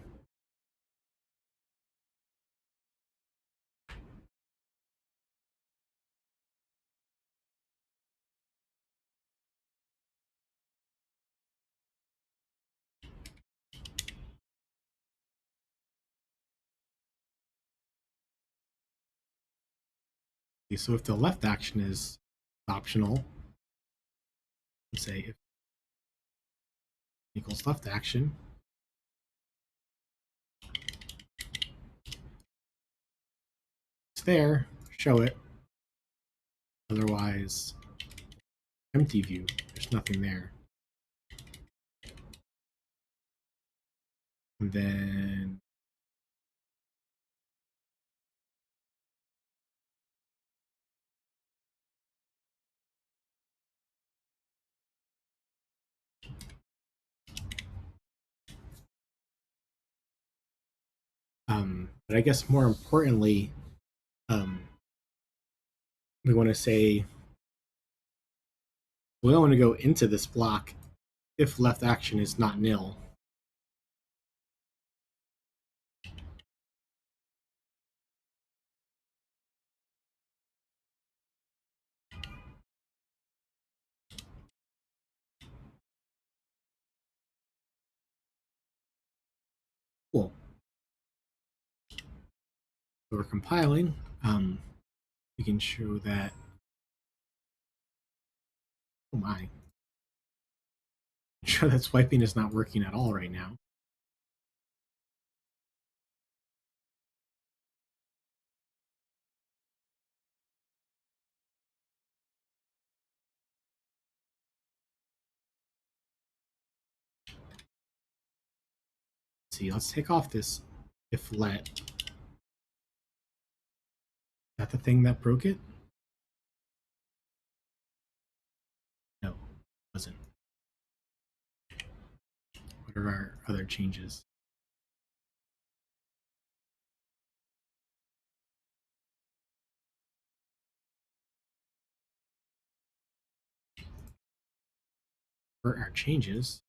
Okay, so if the left action is optional, let's say if equals left action, it's there, show it. Otherwise, empty view, there's nothing there. And then but I guess more importantly, we want to say we don't want to go into this block if left action is not nil. Cool. So we're compiling. we can show that, oh my, show that swiping is not working at all right now. Let's see, let's take off this if let. Is that the thing that broke it? No, it wasn't. What are our other changes? For our changes,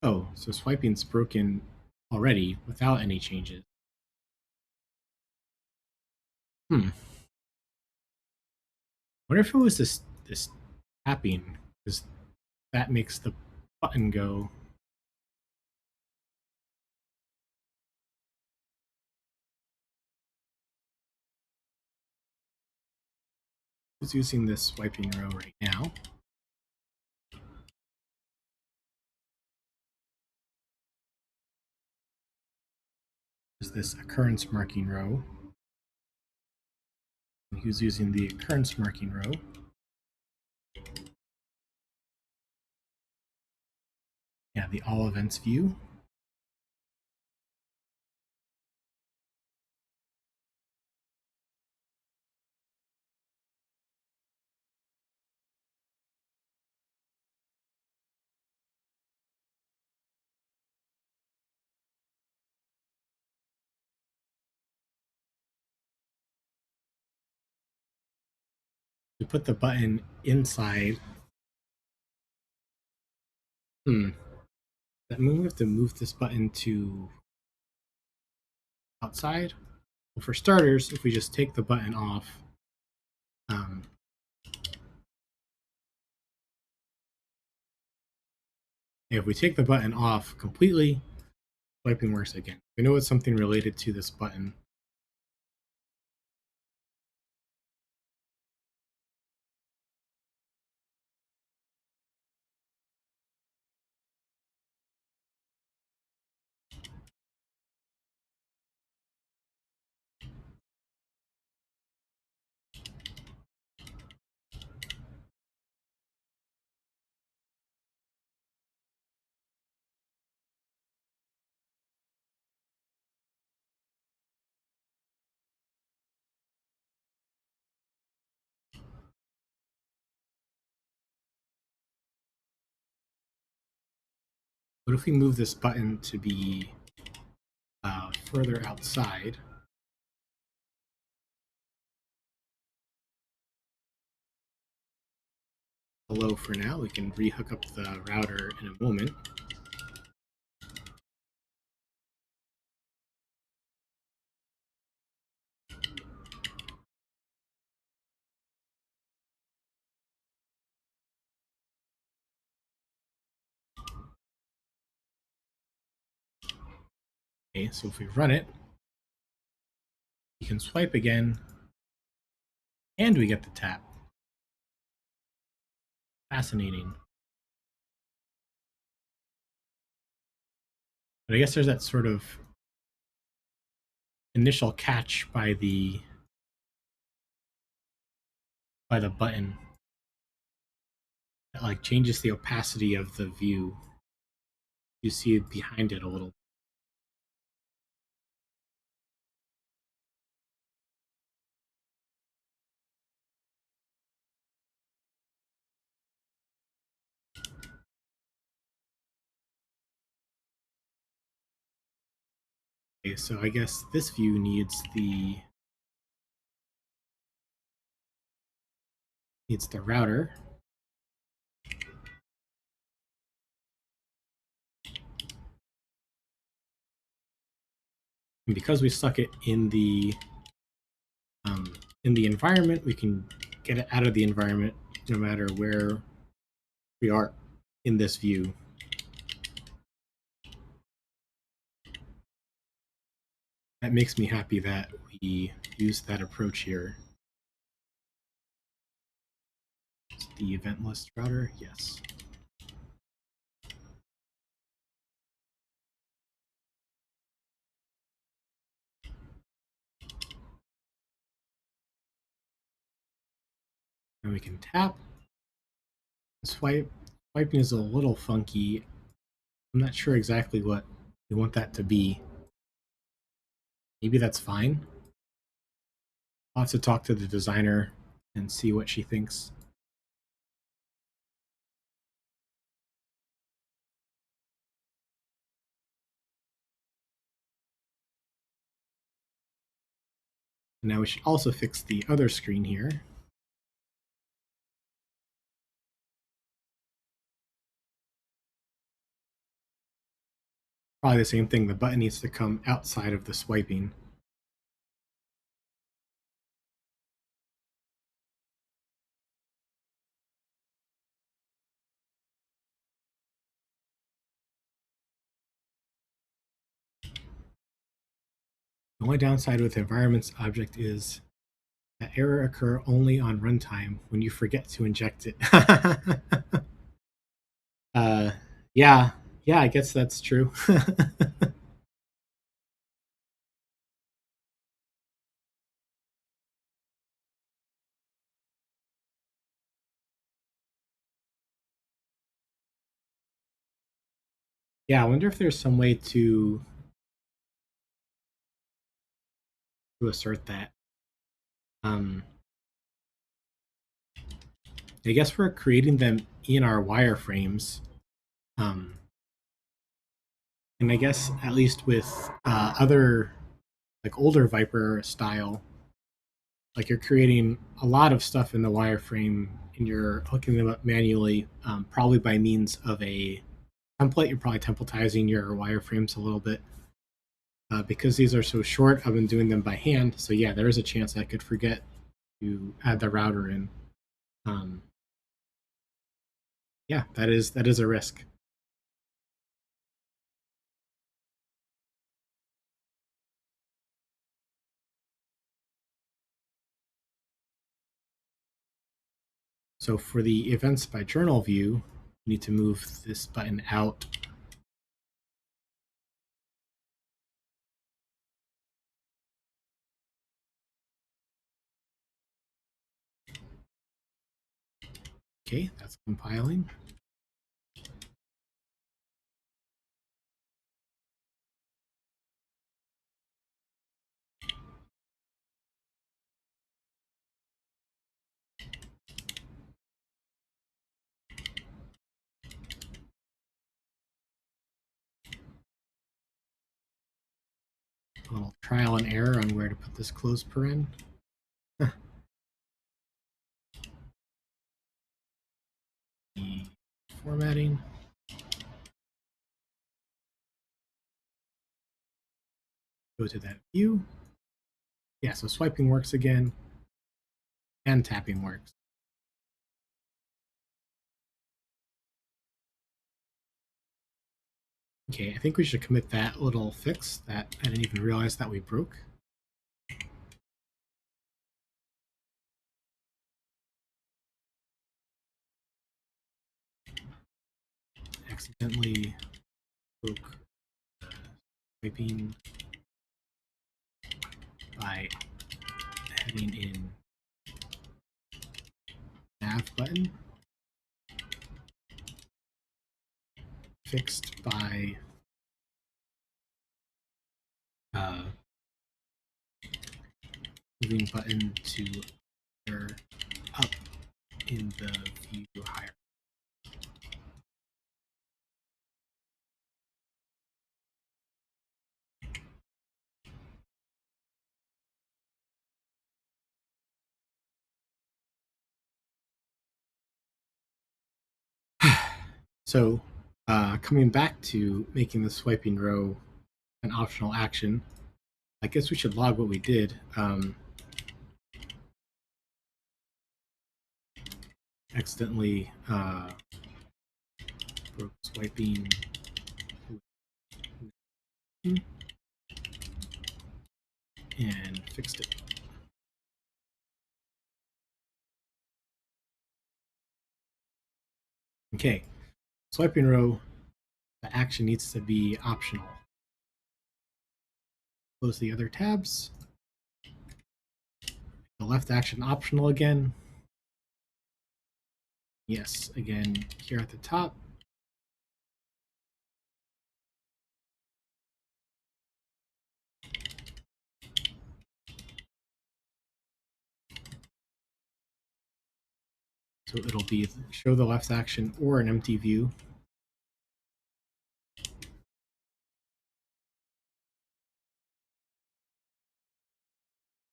oh, so swiping's broken already without any changes. What if it was this tapping? Because that makes the button go. Who's using this swiping row right now? Is this occurrence marking row? And who's using the occurrence marking row? Yeah, the all events view. We put the button inside. That mean we have to move this button to outside? Well, for starters, if we just take the button off, if we take the button off completely, swiping works again. We know it's something related to this button. What if we move this button to be further outside? Hello for now. We can rehook up the router in a moment. Okay, so if we run it, we can swipe again, and we get the tap. Fascinating. But I guess there's that sort of initial catch by the button that like changes the opacity of the view. You see behind it a little. Okay, so I guess this view needs the router. And because we stuck it in the environment, we can get it out of the environment no matter where we are in this view. That makes me happy that we used that approach here. The event list router, yes. And we can tap, swipe. Swiping is a little funky. I'm not sure exactly what we want that to be. Maybe that's fine. I'll have to talk to the designer and see what she thinks. Now we should also fix the other screen here. Probably the same thing. The button needs to come outside of the swiping. The only downside with environments object is that error occur only on runtime when you forget to inject it. uh, yeah, I guess that's true. Yeah, I wonder if there's some way to assert that. I guess we're creating them in our wireframes. Um, and I guess at least with other like older Viper style, like you're creating a lot of stuff in the wireframe and you're hooking them up manually, probably by means of a template. You're probably templatizing your wireframes a little bit. Because these are so short, I've been doing them by hand. So yeah, there is a chance I could forget to add the router in. Um, yeah, that is a risk. So for the events by journal view, we need to move this button out. Okay, that's compiling. A little trial and error on where to put this close paren. The formatting. Go to that view. Yeah, so swiping works again, and tapping works. Okay, I think we should commit that little fix that I didn't even realize that we broke. Accidentally broke swiping by heading in nav button. Fixed by moving button to up in the view hierarchy. So coming back to making the swiping row an optional action, I guess we should log what we did. Accidentally broke swiping. and fixed it. Okay, swiping row, the action needs to be optional. Close the other tabs. The left action optional again. Yes, again, here at the top. So it'll be show the left action or an empty view.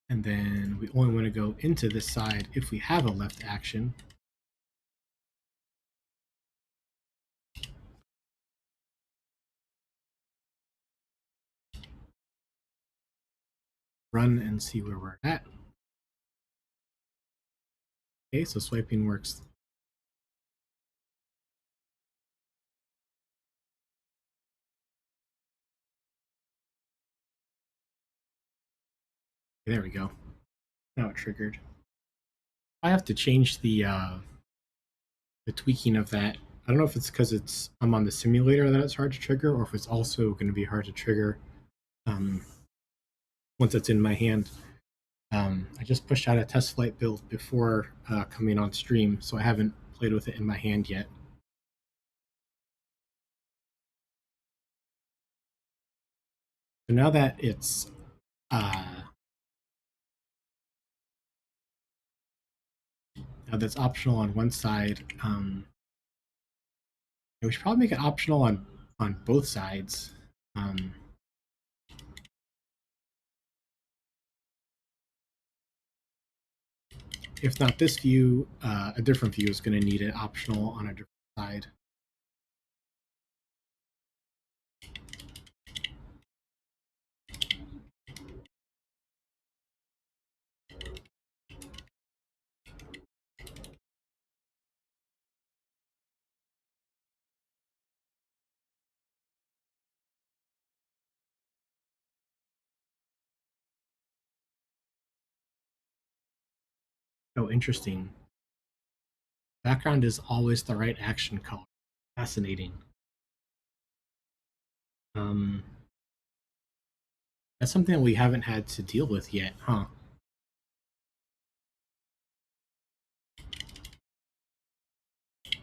And then we only want to go into this side if we have a left action. Run and see where we're at. Okay, so swiping works. There we go. Now it triggered. I have to change the tweaking of that. I don't know if it's because I'm on the simulator that it's hard to trigger, or if it's also going to be hard to trigger once it's in my hand. I just pushed out a test flight build before coming on stream, so I haven't played with it in my hand yet. So now that it's now that's optional on one side, we should probably make it optional on both sides. If not this view, a different view is going to need it optional on a different side. Oh, interesting. Background is always the right action color. Fascinating. That's something that we haven't had to deal with yet, huh? Let's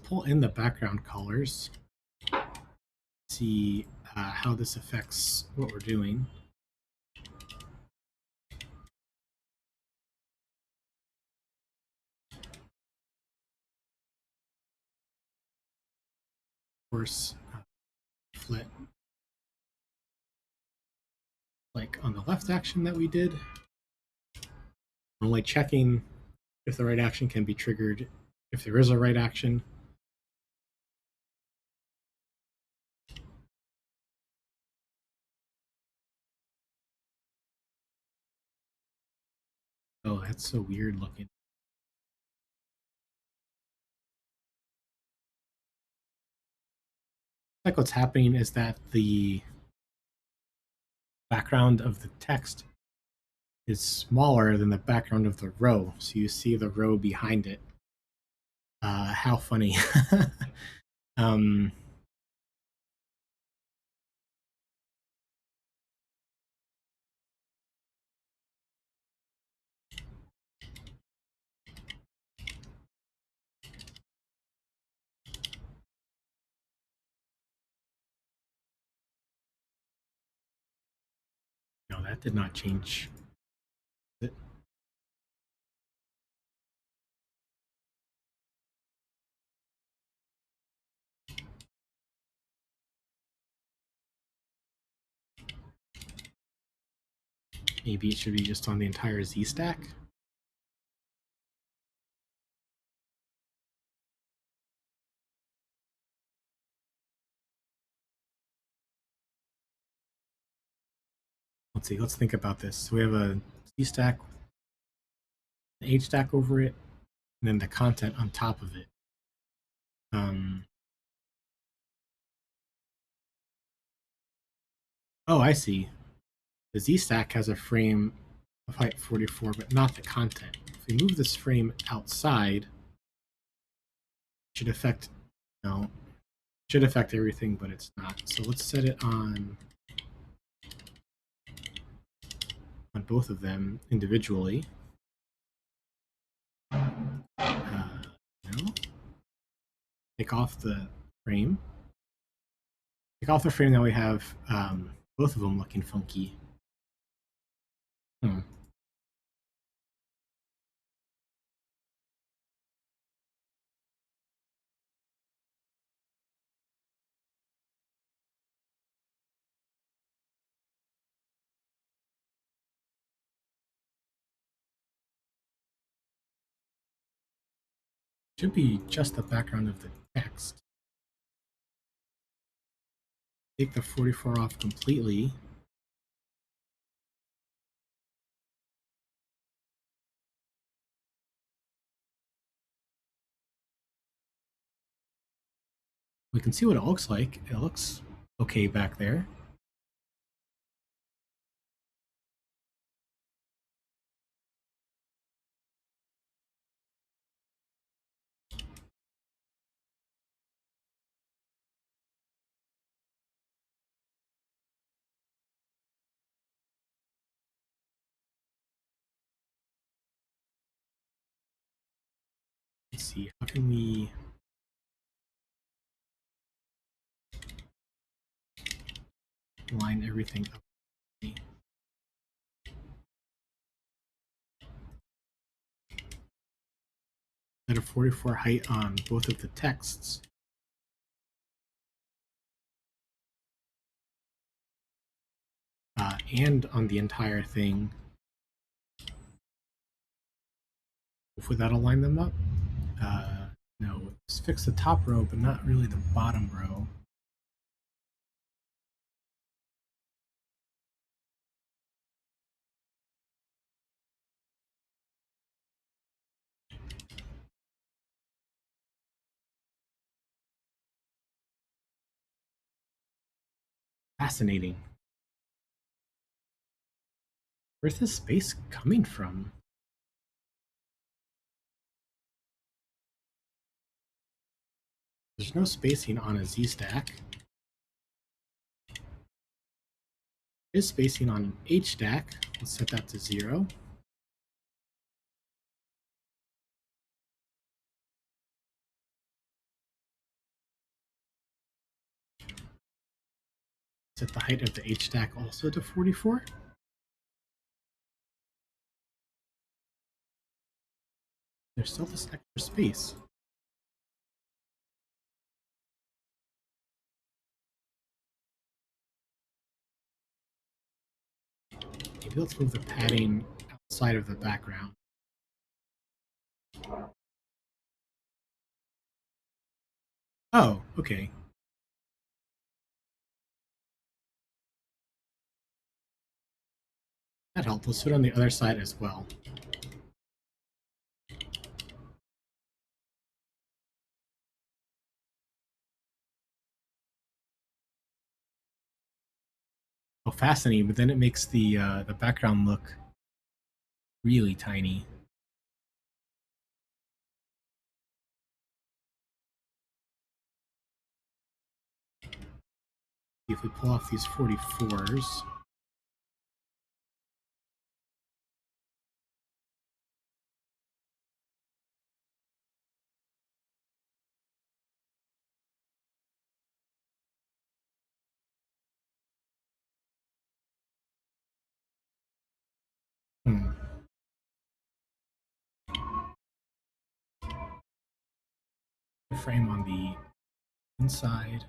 pull in the background colors. See how this affects what we're doing. Of course, flip like on the left action that we did. I'm only checking if the right action can be triggered, if there is a right action. Oh, that's so weird looking. Like what's happening is that the background of the text is smaller than the background of the row, so you see the row behind it. How funny. um, no, that did not change. Maybe it should be just on the entire Z stack. Let's see, let's think about this. So we have a Z stack, an H stack over it, and then the content on top of it. Oh, I see. The Z stack has a frame of height 44, but not the content. If we move this frame outside, it should affect, no, it should affect everything, but it's not. So let's set it on both of them individually. No. Take off the frame. Take off the frame, now we have both of them looking funky. Should be just the background of the text. Take the 44 off completely. We can see what it looks like. It looks okay back there. Let's see, how can we line everything up? Set a 44 height on both of the texts. And on the entire thing. Hopefully that'll line them up. No, let's fix the top row, but not really the bottom row. Fascinating. Where's this space coming from? There's no spacing on a Z stack. There is spacing on an H stack. Let's set that to 0. Set the height of the H stack also to 44. There's still this extra space. Maybe let's move the padding outside of the background. Oh, okay. That helped. Let's do it on the other side as well. Oh, fascinating, but then it makes the background look really tiny. If we pull off these 44s, the frame on the inside.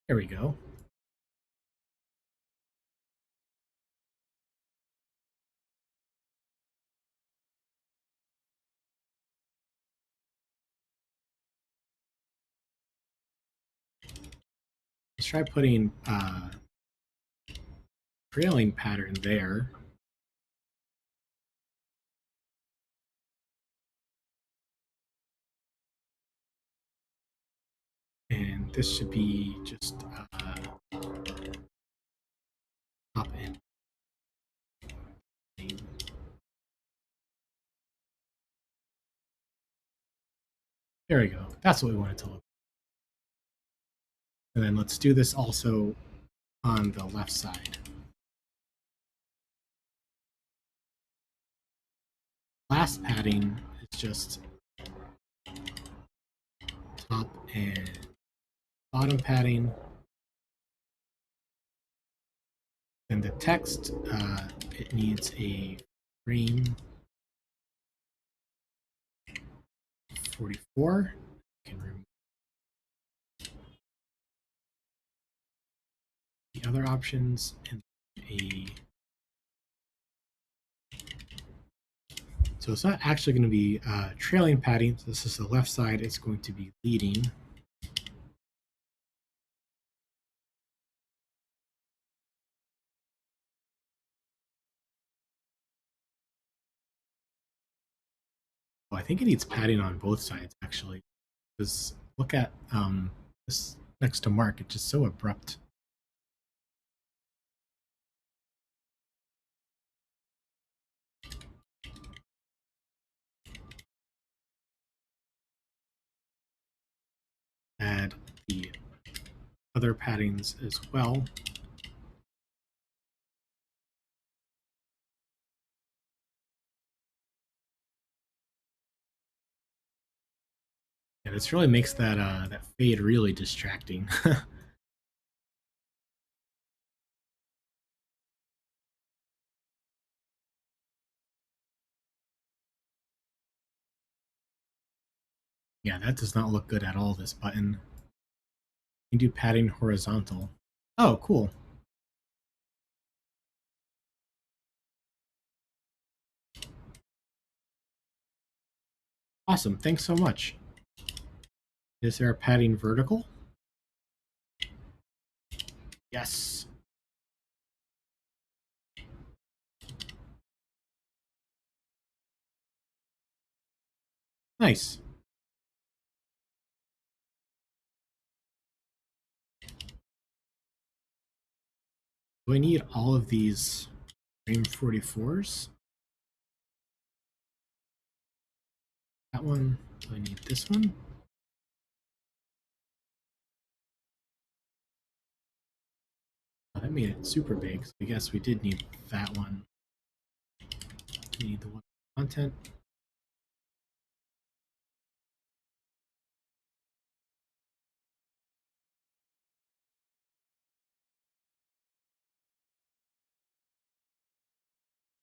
There we go. Let's try putting trailing pattern there. this should be just top in. There we go. That's what we wanted to look. And then let's do this also on the left side. Last padding is just top and bottom padding. And the text, it needs a frame 44. Can remove the other options and a. So it's not actually going to be trailing padding. So this is the left side. It's going to be leading. Oh, I think it needs padding on both sides actually. Because look at this next to Mark. It's just so abrupt. Add the other paddings as well. Yeah, this really makes that that fade really distracting. Yeah, that does not look good at all, this button. You can do padding horizontal. Oh, cool. Awesome, thanks so much. Is there a padding vertical? Yes. Nice. Do I need all of these frame 44s? That one? Do I need this one? Oh, that made it super big, so I guess we did need that one. We need the one content.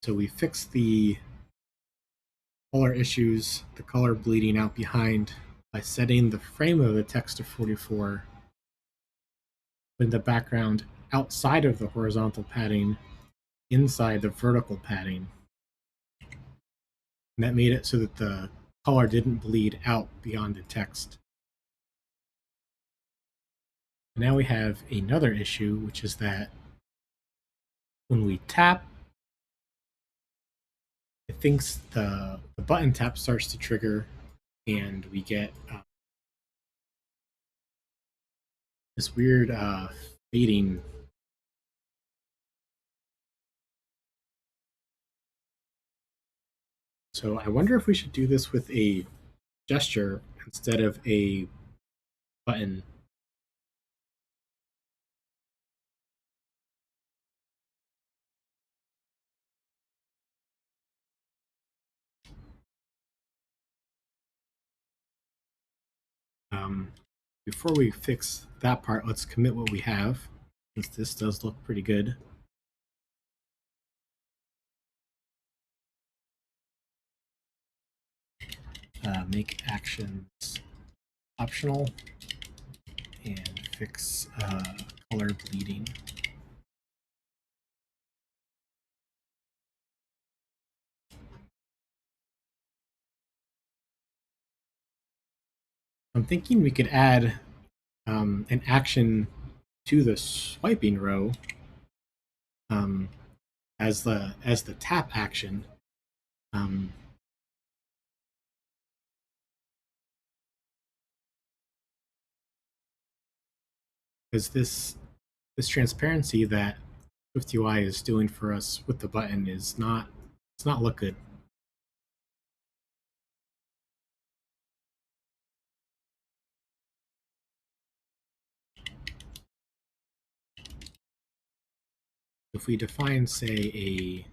So we fixed the color issues, the color bleeding out behind, by setting the frame of the text to 44 with the background outside of the horizontal padding, inside the vertical padding. And that made it so that the color didn't bleed out beyond the text. And now we have another issue, which is that when we tap, it thinks the button tap starts to trigger, and we get this weird fading. So I wonder if we should do this with a gesture instead of a button. Before we fix that part, let's commit what we have, since this does look pretty good. Make actions optional and fix color bleeding. I'm thinking we could add an action to the swiping row as the tap action. because this transparency that SwiftUI is doing for us with the button is not it's not look good. If we define, say, a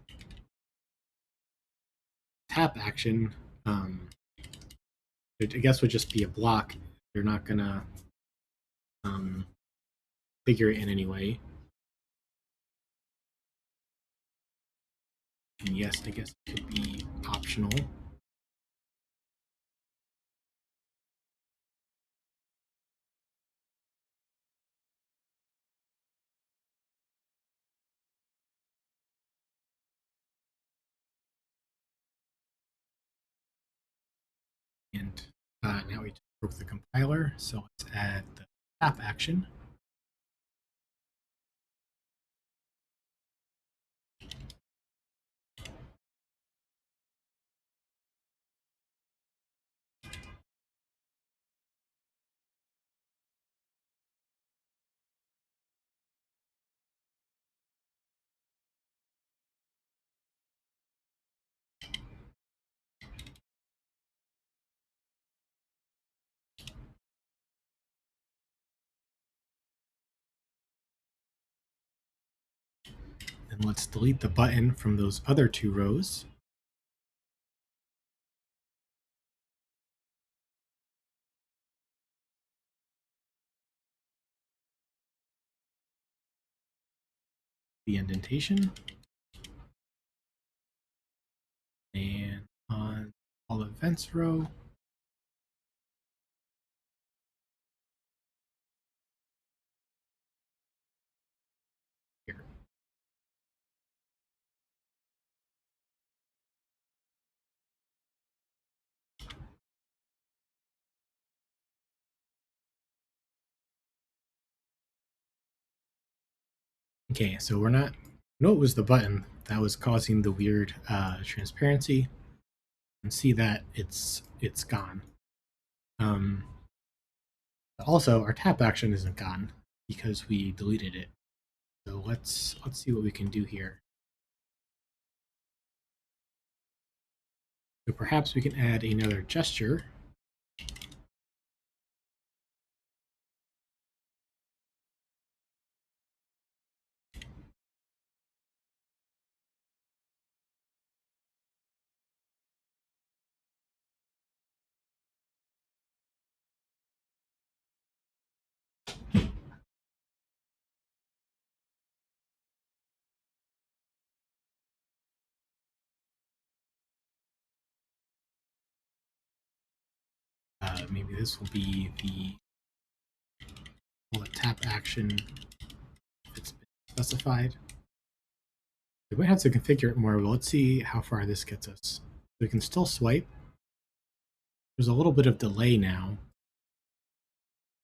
tap action, I guess would just be a block. You're not gonna um, figure it in any way. And yes, I guess it could be optional. And now we broke the compiler, so let's add the tap action. And let's delete the button from those other two rows. The indentation. And on all events row, here. Okay, so we're not, no, it was the button that was causing the weird transparency. And see that it's gone. Um, Also, our tap action isn't gone because we deleted it. So let's see what we can do here. So perhaps we can add another gesture. Maybe this will be the tap action if it's been specified. We might have to configure it more, but let's see how far this gets us. We can still swipe. There's a little bit of delay now.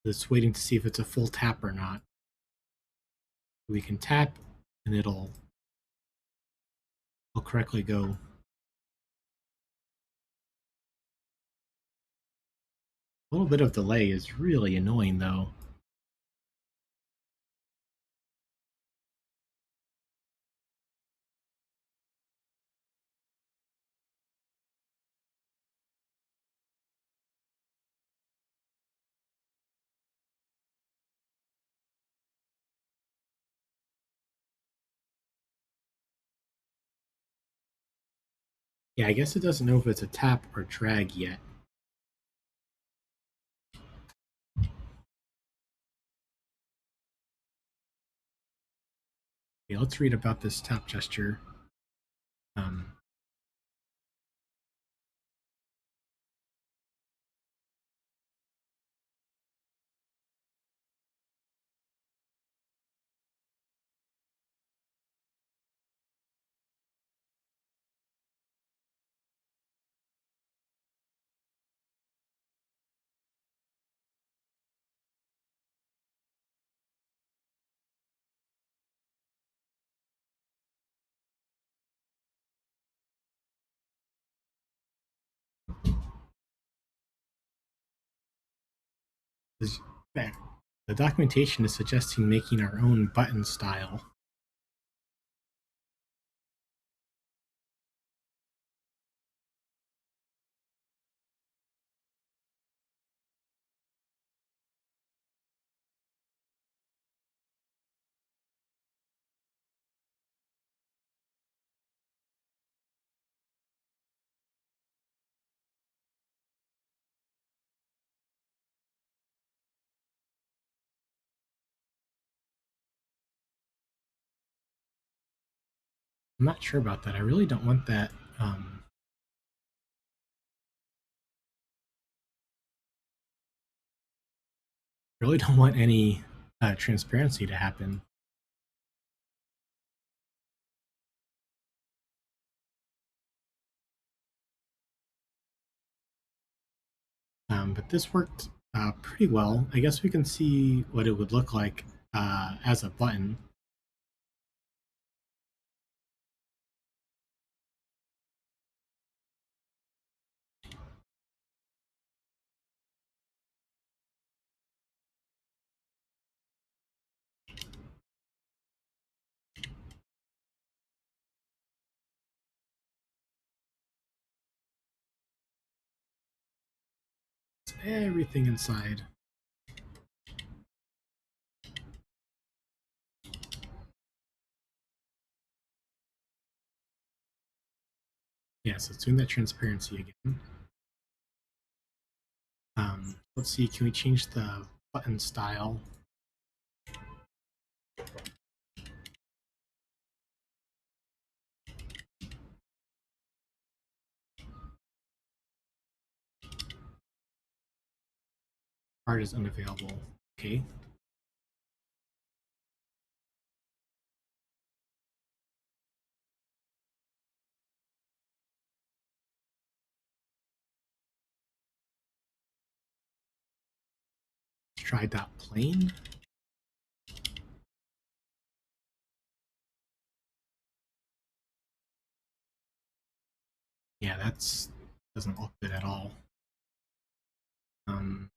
It's waiting to see if it's a full tap or not. We can tap and it'll correctly go. A little bit of delay is really annoying though. Yeah, I guess it doesn't know if it's a tap or drag yet. Okay, let's read about this tap gesture. Um, there. The documentation is suggesting making our own button style. I'm not sure about that. I really don't want that. Really don't want any transparency to happen. But this worked pretty well. I guess we can see what it would look like as a button. It's everything inside. Yeah, so it's doing that transparency again. Let's see, can we change the button style? Art is unavailable. Okay. Let's try dot plain. Yeah, that's doesn't look good at all. Um,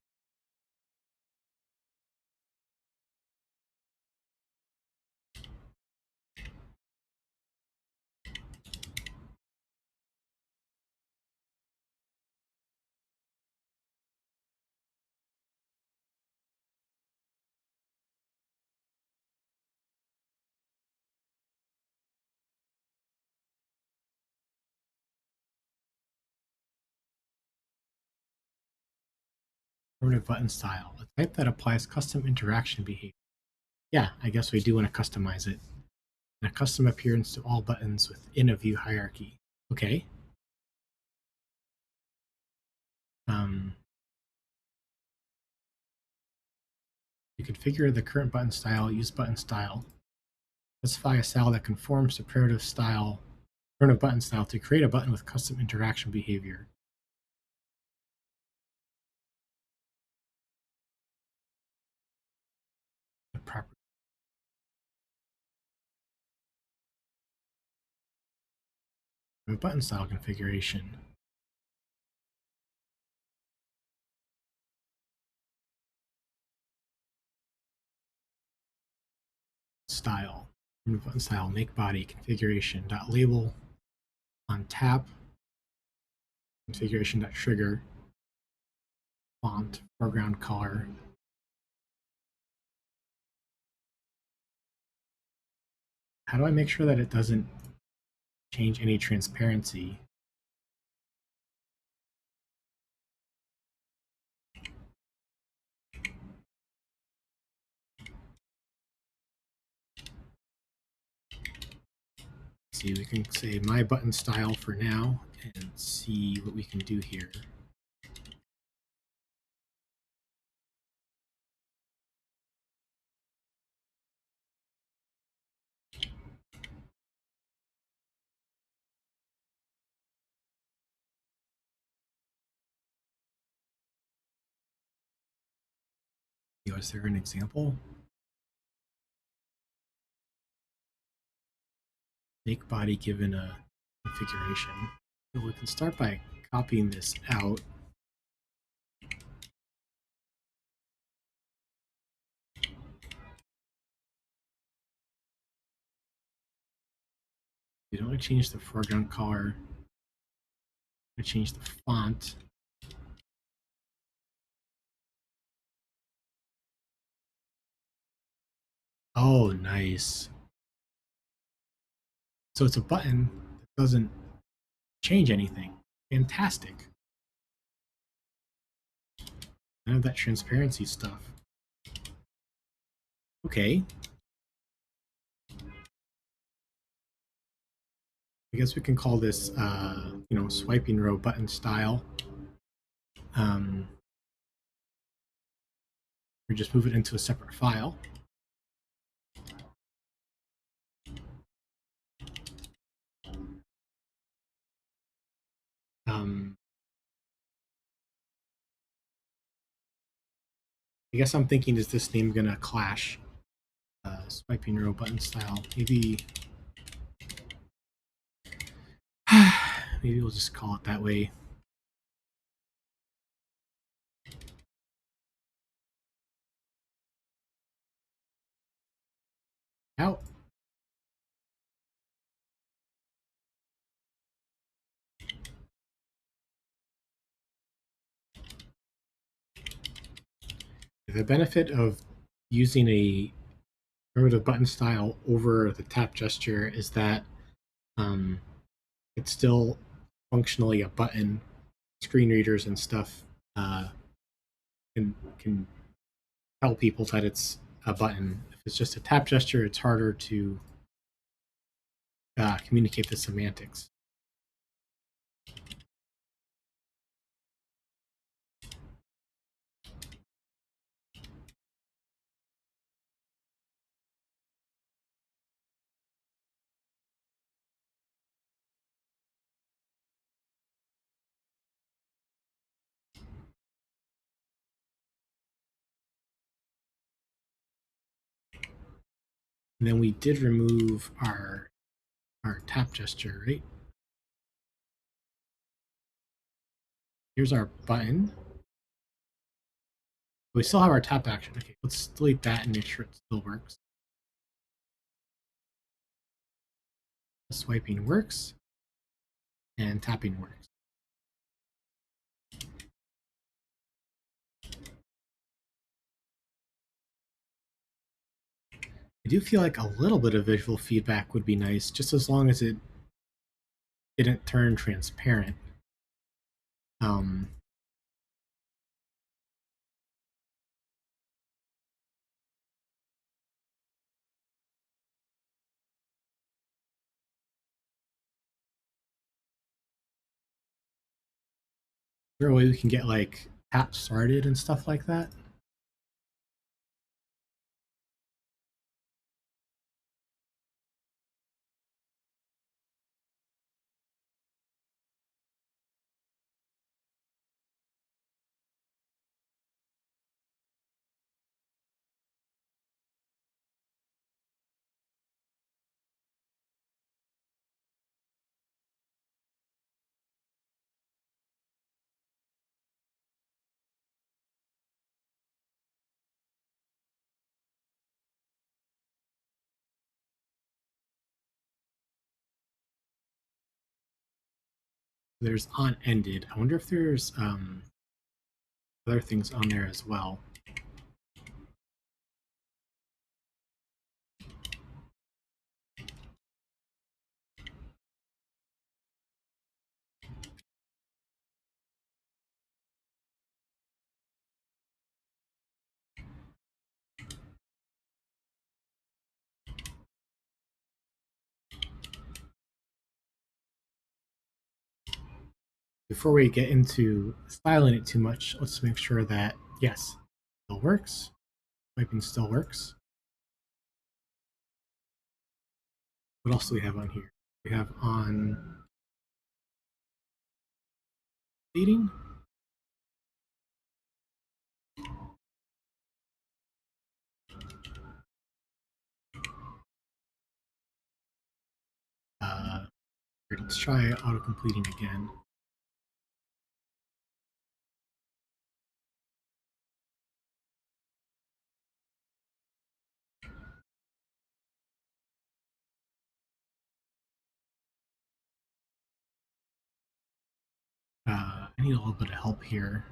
Primitive button style, a type that applies custom interaction behavior. Yeah, I guess we do want to customize it. And a custom appearance to all buttons within a view hierarchy. Okay. Um, you configure the current button style, use button style. Specify a style that conforms to primitive button style to create a button with custom interaction behavior. The proper button style configuration. Style. Primitive button style, make body, configuration, dot label, on tap, configuration dot trigger, font, foreground color. How do I make sure that it doesn't change any transparency? See, we can say my button style for now and see what we can do here. Is there an example? Make body given a configuration. So we can start by copying this out. You don't want to change the foreground color. I change the font. Oh, nice. So it's a button that doesn't change anything. Fantastic. I have that transparency stuff. Okay. I guess we can call this, swiping row button style. Um, or just move it into a separate file. Um, I guess I'm thinking, is this name gonna clash? Swiping row button style. Maybe maybe we'll just call it that way. Out. The benefit of using a primitive button style over the tap gesture is that um, it's still functionally a button. Screen readers and stuff can tell people that it's a button. If it's just a tap gesture, it's harder to communicate the semantics. And then we did remove our tap gesture, right? Here's our button. We still have our tap action. Okay, let's delete that and make sure it still works. Swiping works and tapping works. I do feel like a little bit of visual feedback would be nice, just as long as it didn't turn transparent. Um, is there a way we can get like tap started and stuff like that? There's on ended. I wonder if there's other things on there as well. Before we get into styling it too much, let's make sure that, yes, it still works. Swiping still works. What else do we have on here? We have on dating. Uh, let's try auto completing again. I need a little bit of help here.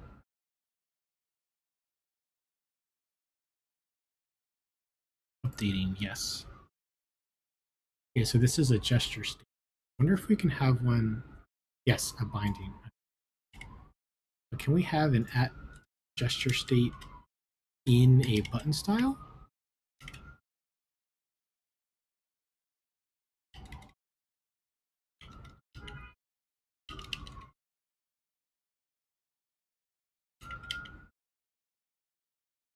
Updating, yes. Okay, so this is a gesture state. I wonder if we can have one. Yes, a binding. But can we have an at gesture state in a button style?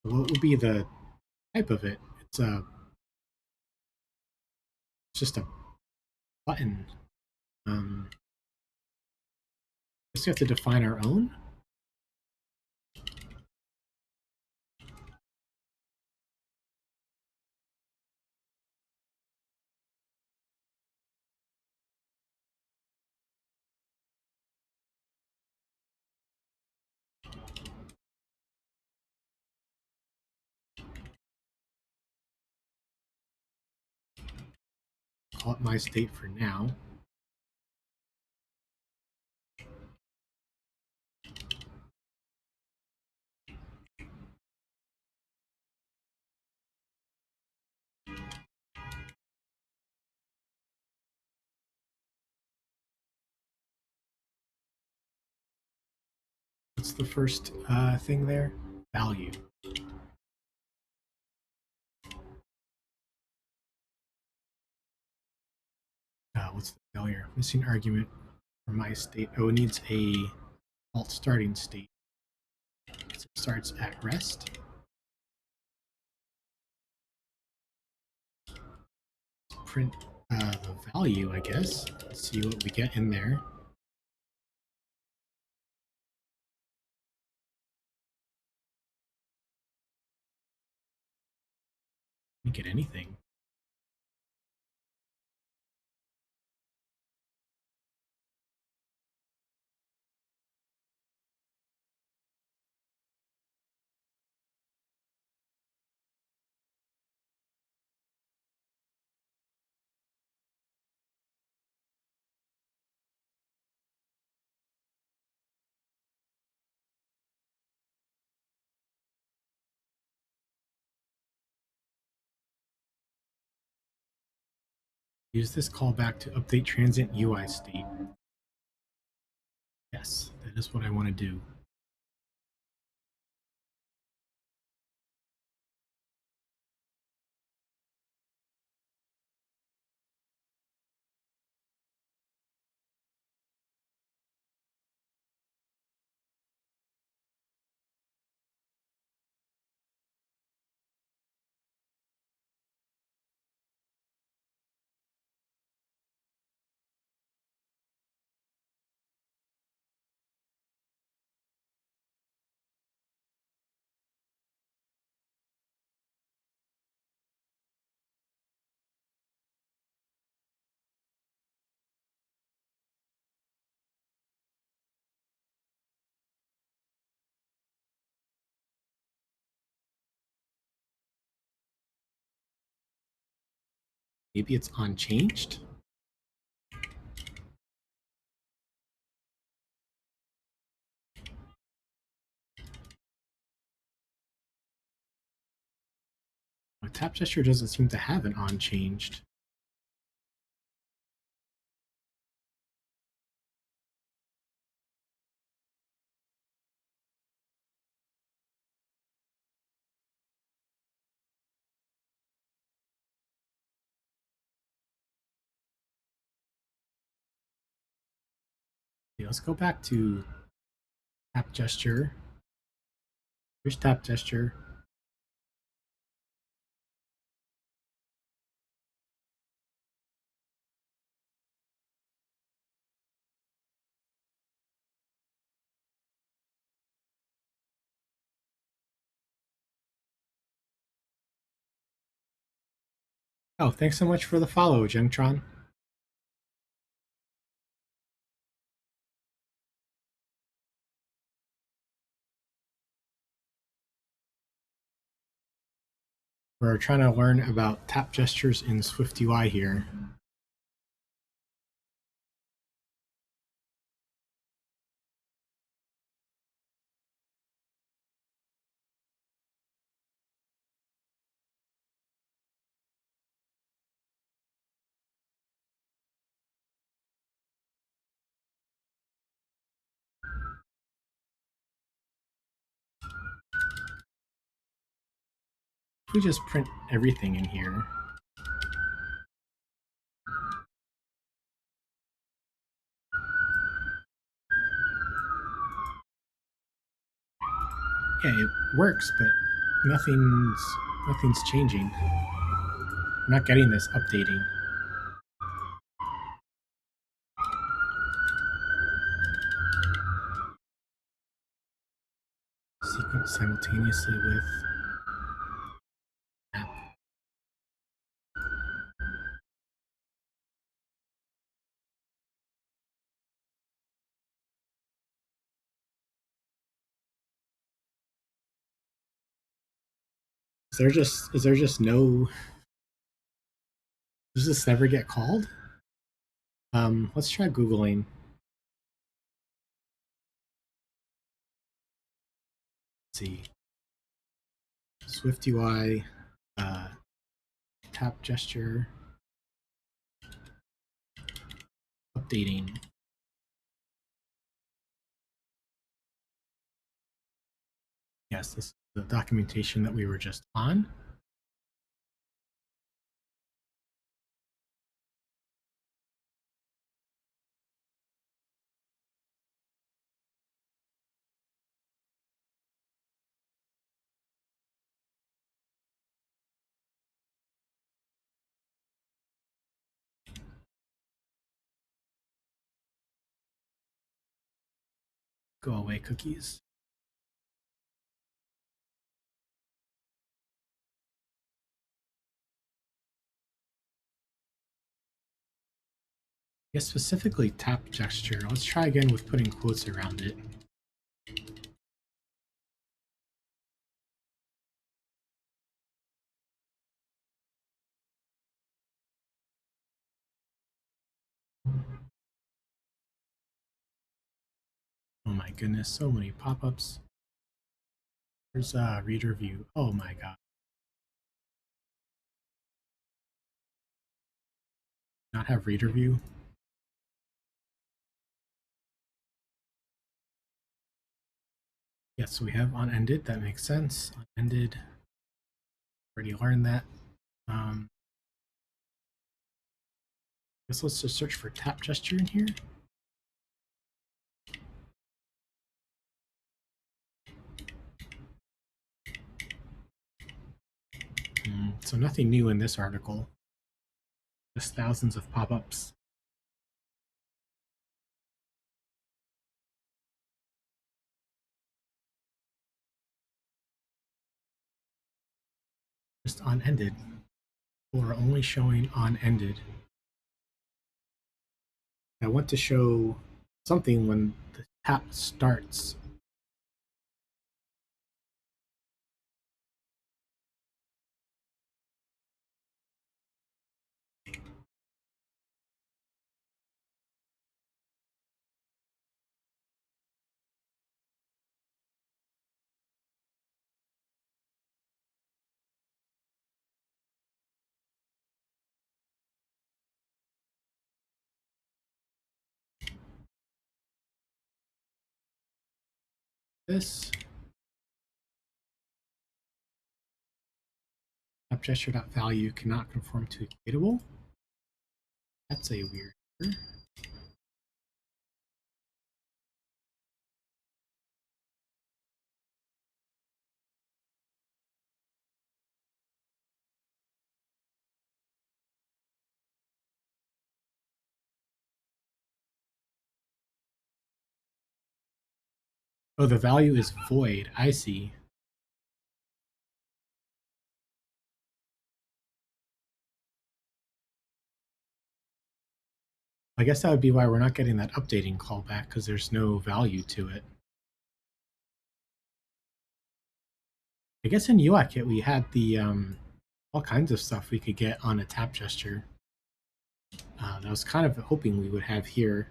What would be the type of it? It's just a button. I guess we have to define our own. Call it my state for now. What's the first thing there? Value. What's the failure? Missing argument for my state. Oh, it needs a alt starting state. So it starts at rest. Print the value, I guess. Let's see what we get in there. Didn't get anything. Use this callback to update transient UI state. Yes, that is what I want to do. Maybe it's unchanged. A tap gesture doesn't seem to have an unchanged. Okay, let's go back to tap gesture. Here's tap gesture. Oh, thanks so much for the follow, Jungtron. We're trying to learn about tap gestures in SwiftUI here. If we just print everything in here, yeah, it works, but nothing's changing. I'm not getting this updating. Sequence simultaneously with app. Is there just no, does this never get called? Let's try Googling. Let's see. SwiftUI, tap gesture, updating. Yes, this is the documentation that we were just on. Go away cookies. Yes, specifically tap gesture. Let's try again with putting quotes around it. Oh my goodness, so many pop-ups. There's a reader view. Oh my god. Not have reader view. Yes, we have unended. That makes sense. Unended. Already learned that. Guess let's just search for tap gesture in here. So nothing new in this article. Just thousands of pop-ups. Just unended. Or only showing unended. I want to show something when the tap starts. This tap gesture.value cannot conform to equatable. That's a weird error. Oh, the value is void. I see. I guess that would be why we're not getting that updating callback, because there's no value to it. I guess in UIKit we had the all kinds of stuff we could get on a tap gesture. That I was kind of hoping we would have here.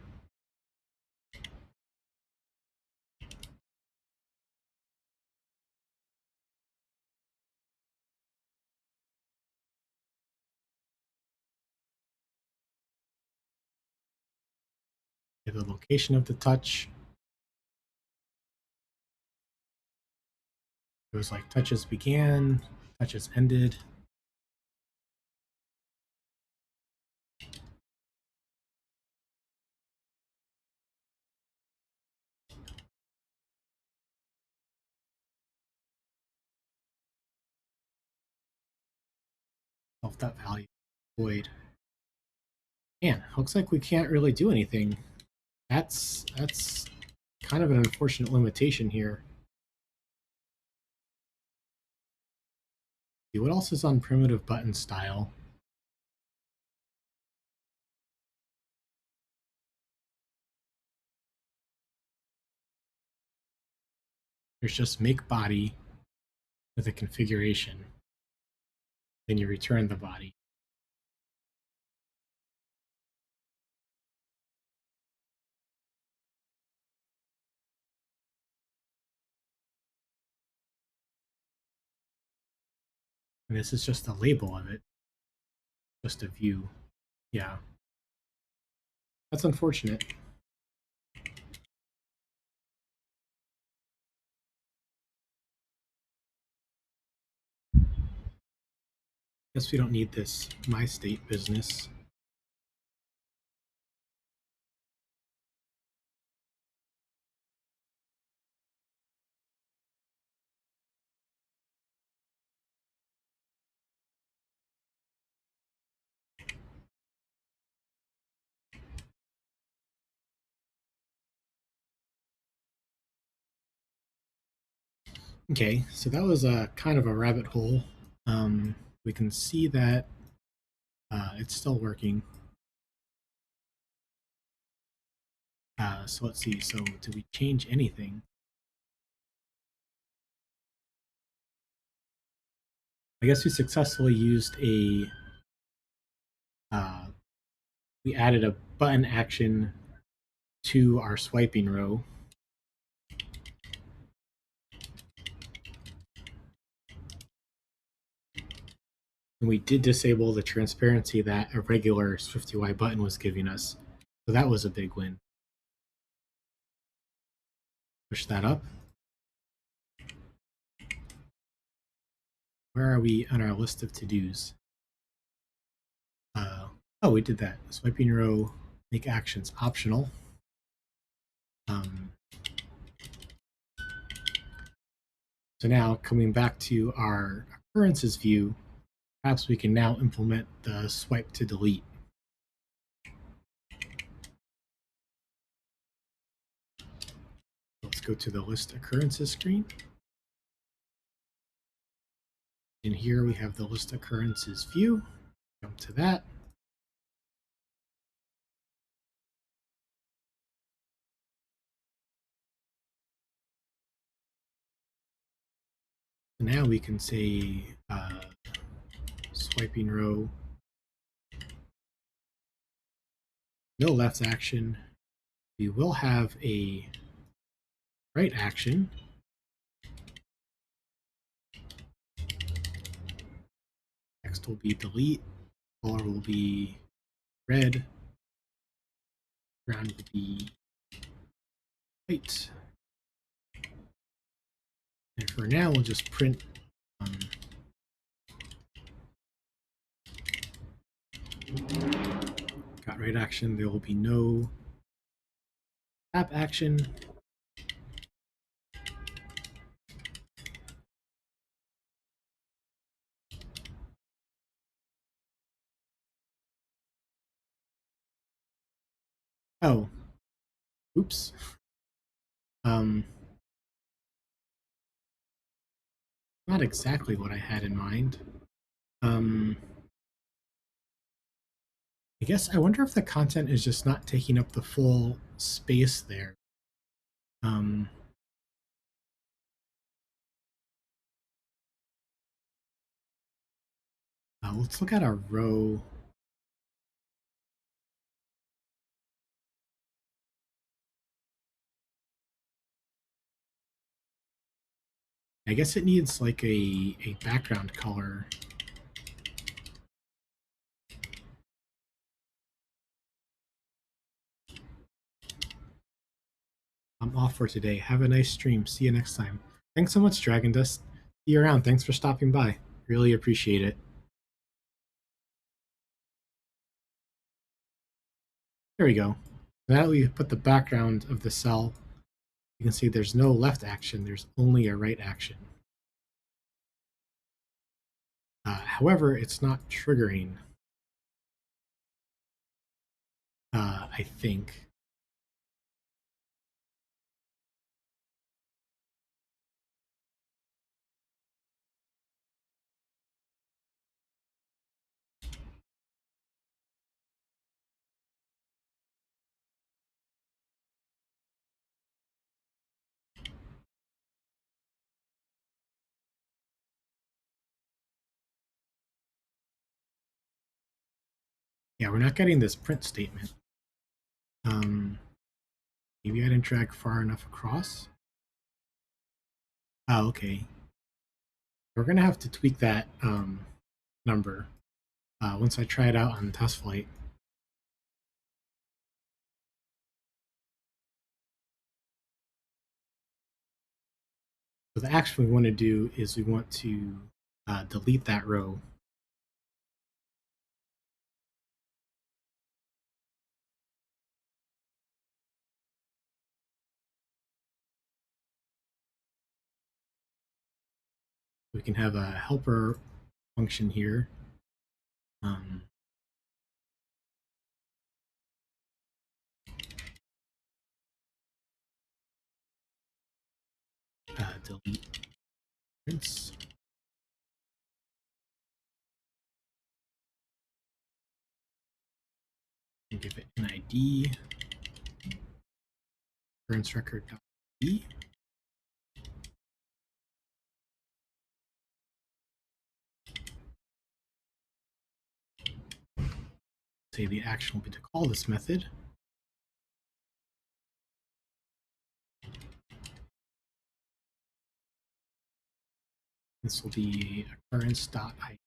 The location of the touch. It was like touches began, Touch is ended. Self dot value void. Man, looks like we can't really do anything. That's kind of an unfortunate limitation here. What else is on primitive button style? There's just make body with a configuration. Then you return the body. And this is just the label of it. Just a view. Yeah. That's unfortunate. Guess we don't need this my state business. Okay, so that was a kind of a rabbit hole. We can see that it's still working. So let's see. So did we change anything? I guess we successfully used a. We added a button action to our swiping row. And we did disable the transparency that a regular SwiftUI button was giving us. So that was a big win. Push that up. Where are we on our list of to-dos? Oh, we did that. Swiping row, make actions optional. So now coming back to our occurrences view, perhaps we can now implement the swipe to delete. Let's go to the list occurrences screen. And here we have the list occurrences view. Jump to that. And now we can say swiping row, no left action. We will have a right action. Text will be delete, color will be red, ground will be white. And for now, we'll just print got right action. There will be no tap action. Oh, oops. Not exactly what I had in mind. I guess I wonder if the content is just not taking up the full space there. Let's look at our row. I guess it needs like a background color. I'm off for today. Have a nice stream. See you next time. Thanks so much, Dragon Dust. See you around. Thanks for stopping by. Really appreciate it. There we go. Now that we put the background of the cell, you can see there's no left action, there's only a right action. However, it's not triggering, I think. Yeah, we're not getting this print statement. Maybe I didn't drag far enough across. Oh, okay. We're gonna have to tweak that number once I try it out on test flight. So the action we want to do is we want to delete that row. We can have a helper function here. Delete prints. And give it an ID. Occurrence record.id. Say the action will be to call this method. This will be occurrence.id.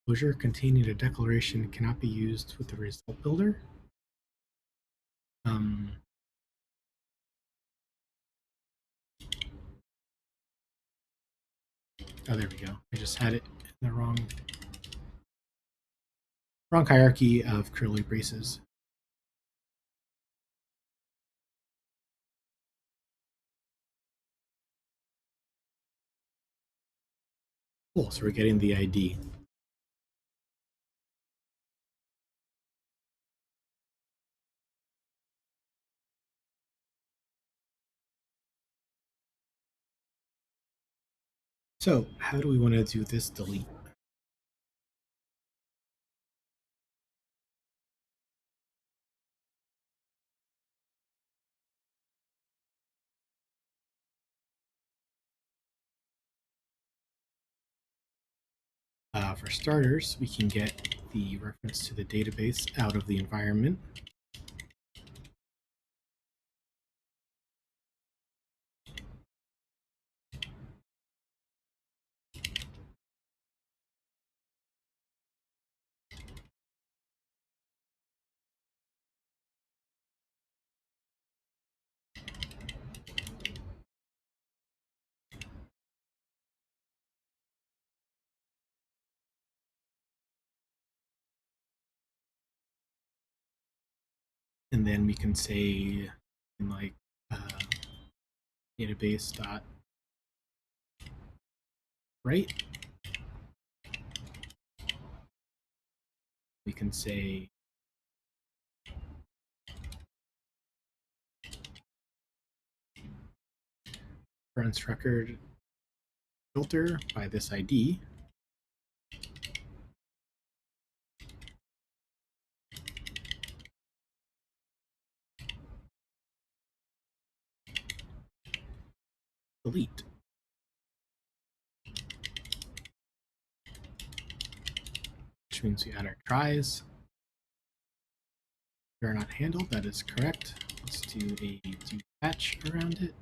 Closure containing a declaration cannot be used with the result builder. Oh, there we go. I just had it in the wrong hierarchy of curly braces. Cool, so we're getting the ID. So how do we want to do this delete? For starters, we can get the reference to the database out of the environment. And then we can say in like database dot write. We can say reference record filter by this ID. Delete. Which means we add our tries. They are not handled, that is correct. Let's do a do patch around it.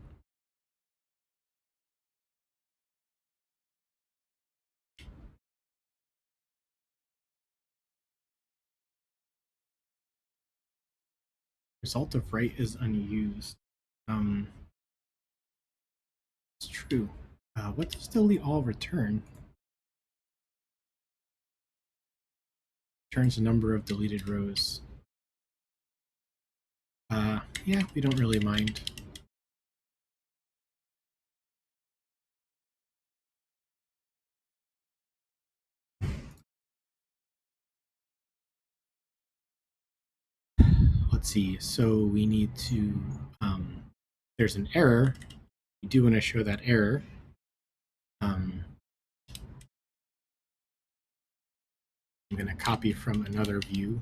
Result of write is unused. It's true. What does delete all return? Returns the number of deleted rows. Yeah, we don't really mind. Let's see. So we need to, there's an error. We do want to show that error. I'm going to copy from another view.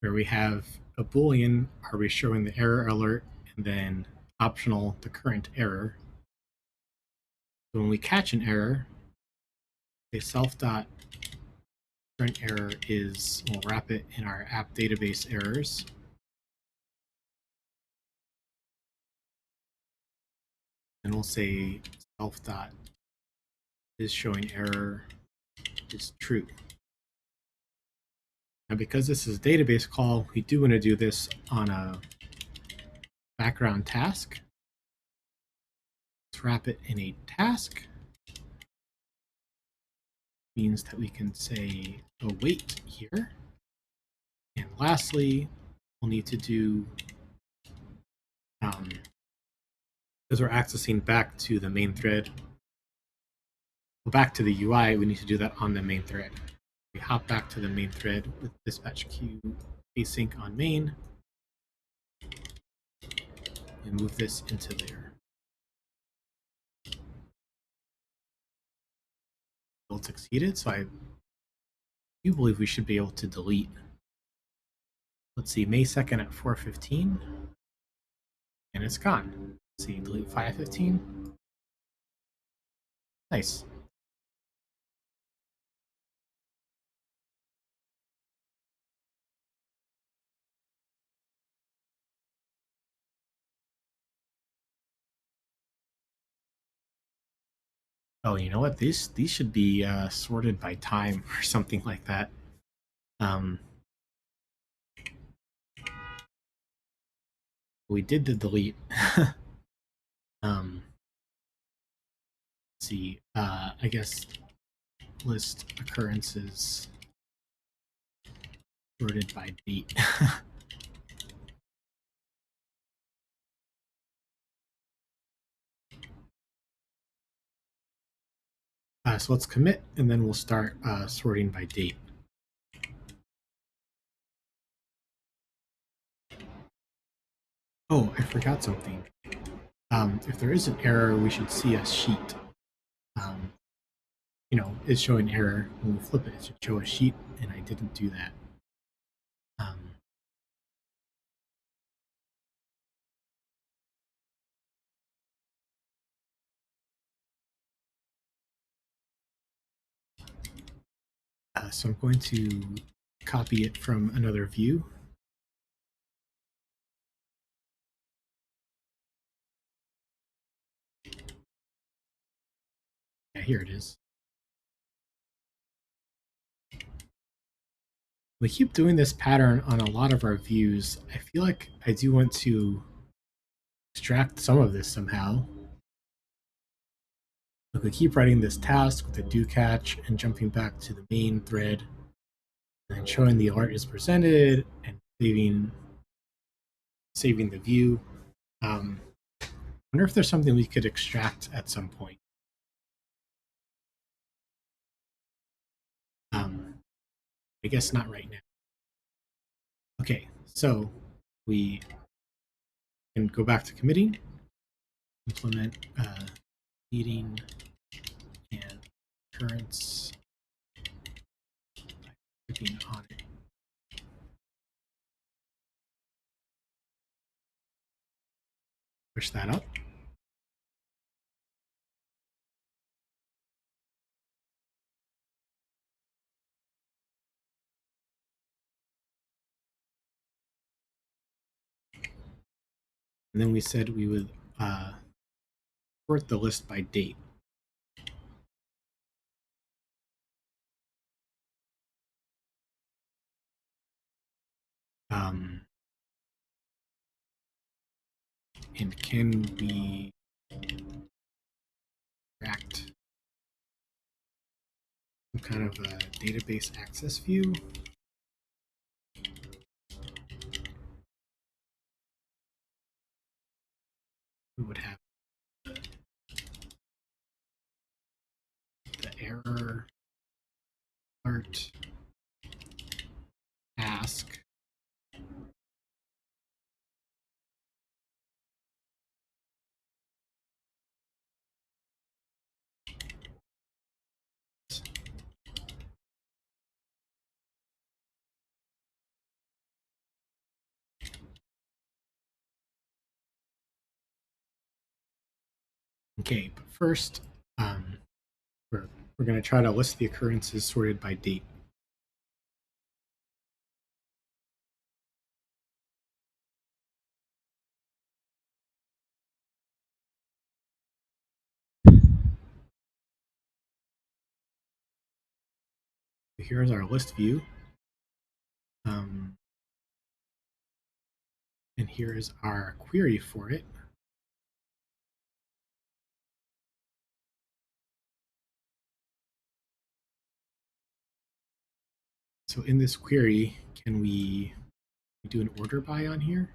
Where we have a Boolean, are we showing the error alert, and then optional, the current error. So when we catch an error, a self.current error is, we'll wrap it in our app database errors. And we'll say self dot is showing error is true. Now, because this is a database call, we do want to do this on a background task. Let's wrap it in a task. Means that we can say await here. And lastly, we'll need to do, because we're accessing back to the main thread, well, back to the UI, we need to do that on the main thread. We hop back to the main thread with dispatch queue async on main and move this into there. Build succeeded, so I do believe we should be able to delete. Let's see, May 2nd at 4:15, and it's gone. Let's see, delete 5:15. Nice. Oh, you know what? These should be sorted by time or something like that. We did the delete. Let's see. I guess list occurrences sorted by date. So let's commit, and then we'll start sorting by date. Oh, I forgot something. If there is an error, we should see a sheet. It's showing error. When we flip it, it should show a sheet, and I didn't do that. So I'm going to copy it from another view. Yeah, here it is. We keep doing this pattern on a lot of our views. I feel like I do want to extract some of this somehow. Look, we keep writing this task with the do catch and jumping back to the main thread and then showing the alert is presented and saving the view. I wonder if there's something we could extract at some point. I guess not right now. Okay, so we can go back to committing, implement meeting and occurrence by clicking on it. Push that up. And then we said we would sort the list by date. And can we extract some kind of a database access view? We would have the error alert ask Okay, but first, we're going to try to list the occurrences sorted by date. Here's our list view. And here is our query for it. So in this query, can we do an order by on here?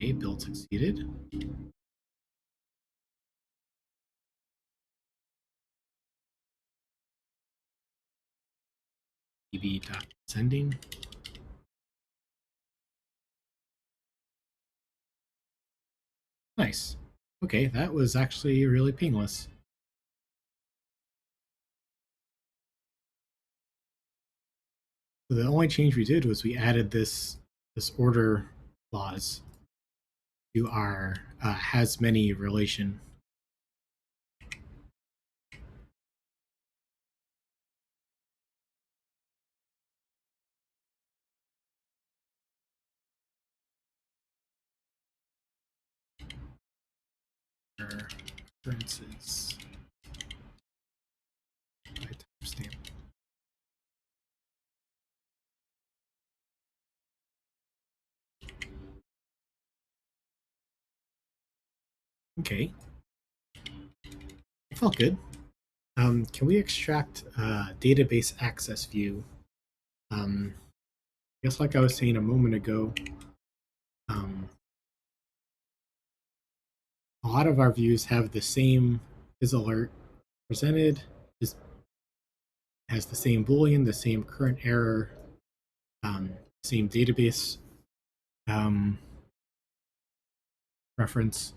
Okay, build succeeded. db.sending. Nice. Okay, that was actually really painless. So the only change we did was we added this order clause to our has many relation. Occurrences by timestamp. Okay, it felt good. Can we extract database access view? I guess like I was saying a moment ago, a lot of our views have the same is alert presented, has the same boolean, the same current error, same database reference.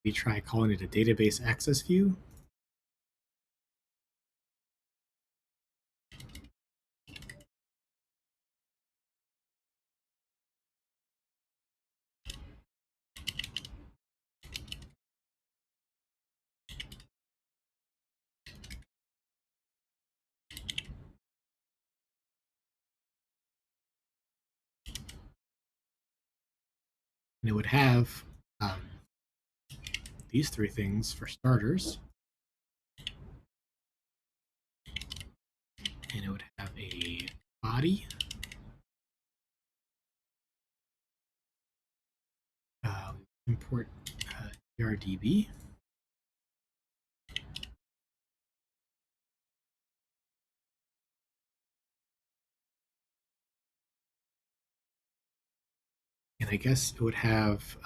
We try calling it a database access view. And it would have these three things for starters. And it would have a body, import ERDB, and I guess it would have,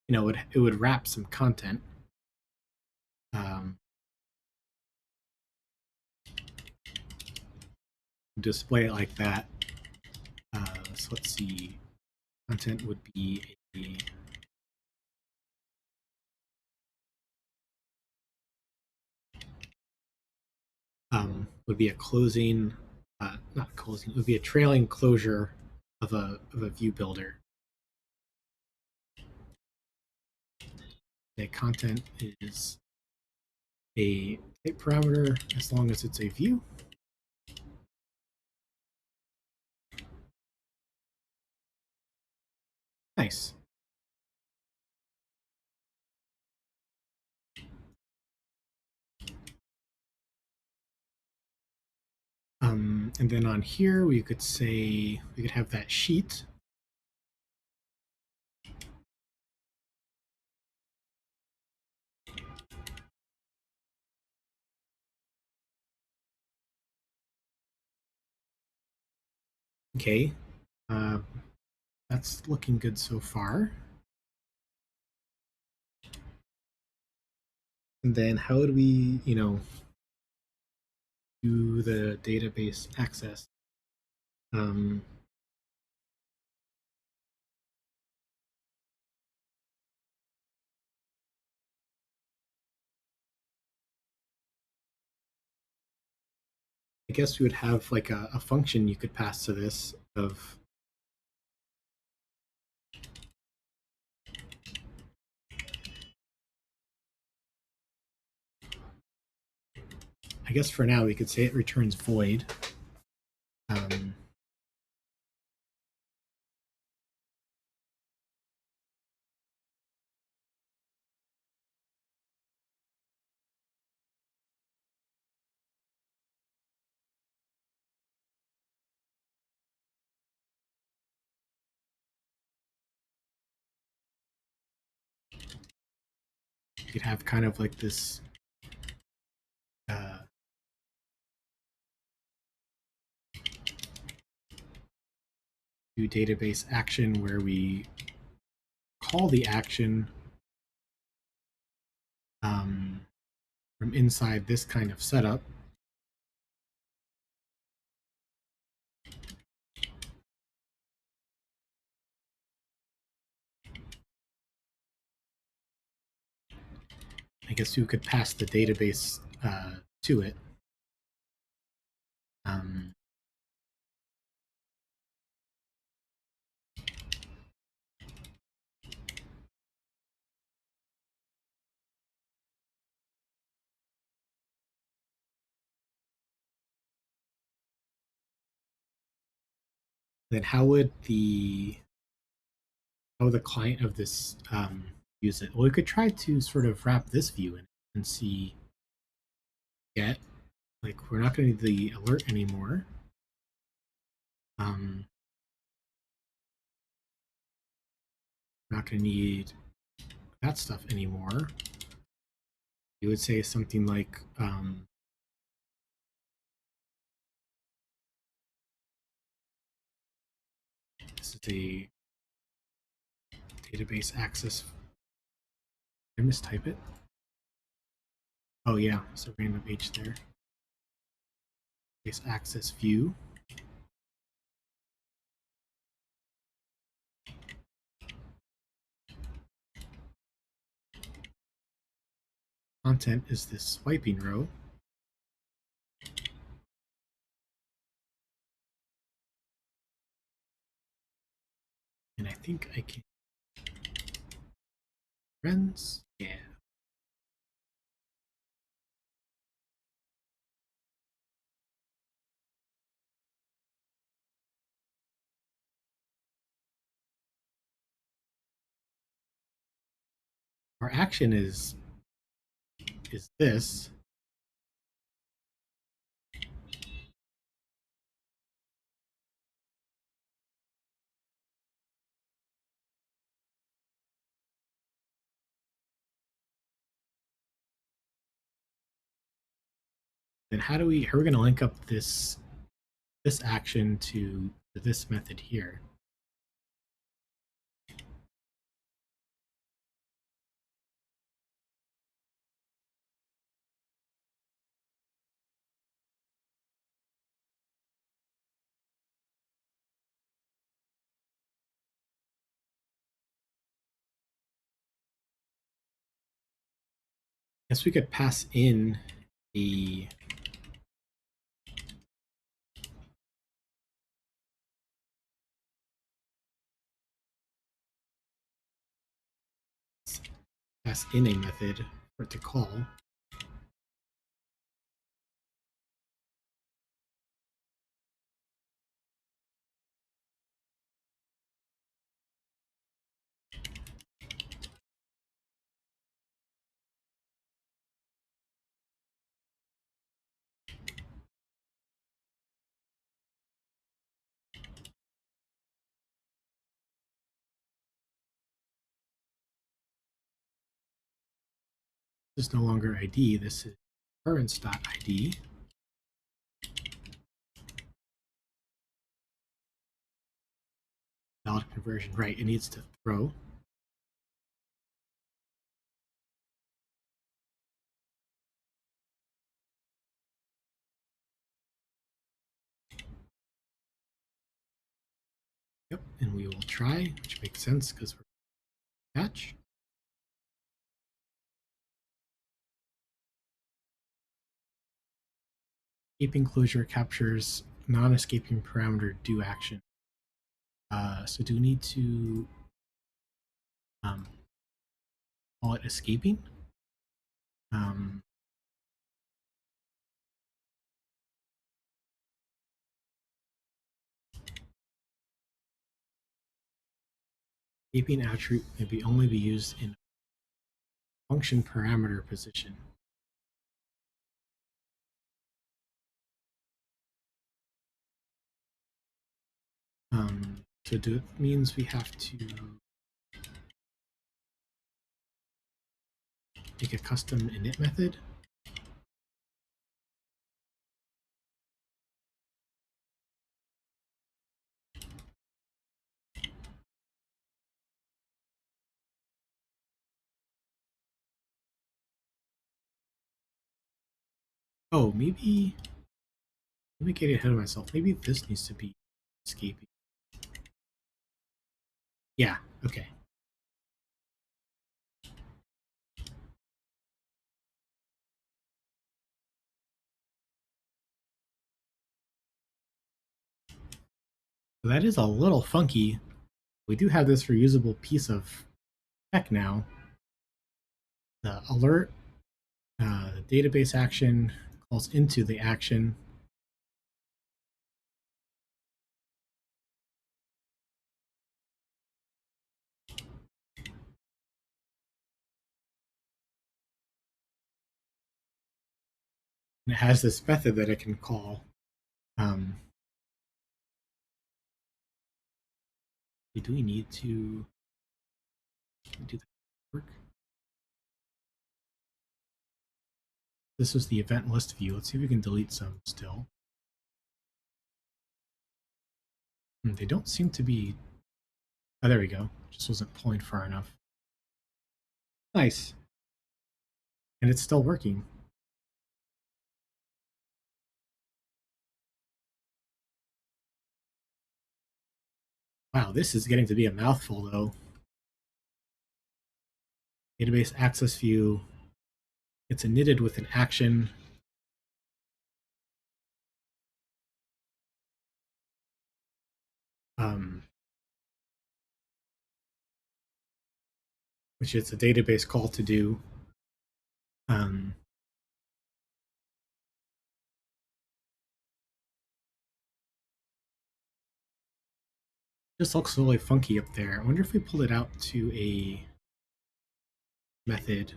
it would wrap some content. Display it like that. So let's see. Content would be a closing, not closing. It would be a trailing closure of a view builder. The content is a type parameter as long as it's a view. Nice. And then on here, we could say, we could have that sheet. Okay, that's looking good so far. And then how would we, do the database access? I guess we would have like a function you could pass to this of I guess for now we could say it returns void. You could have kind of like this do database action where we call the action from inside this kind of setup. I guess you could pass the database to it. Then how would the client of this use it? Well, we could try to sort of wrap this view in and see get like we're not going to need the alert anymore. Not going to need that stuff anymore. You would say something like this is a database access. Did I mistype it? Oh yeah, it's a random H there. Database access view. Content is this swiping row. And I think I can friends. Yeah. Our action is this. Then how are we going to link up this action to this method here? Guess we could pass in a method for it to call. This is no longer ID. This is currents.id. Valid conversion. Right, it needs to throw. Yep, and we will try, which makes sense because we're catch. Escaping closure captures non-escaping parameter do action. So do we need to call it escaping? Escaping attribute may only be used in function parameter position. So do it means we have to make a custom init method. Oh, maybe let me get ahead of myself. Maybe this needs to be escaping. Yeah, okay. So that is a little funky. We do have this reusable piece of tech now. The alert, the database action calls into the action. And it has this method that it can call. Do we need to do that work? This was the event list view. Let's see if we can delete some still. They don't seem to be. Oh, there we go. Just wasn't pulling far enough. Nice. And it's still working. Wow, this is getting to be a mouthful though. Database access view. It's initted with an action. Which is a database call to do. Just looks really funky up there. I wonder if we pull it out to a method.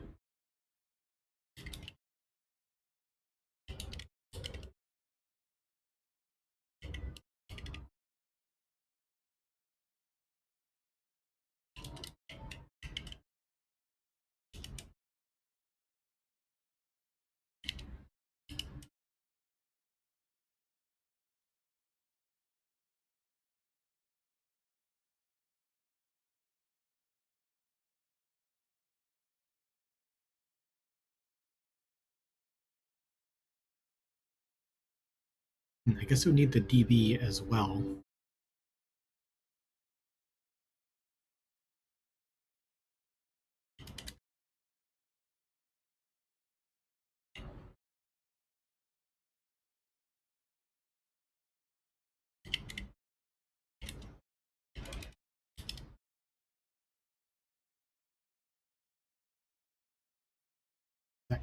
I guess we need the DB as well.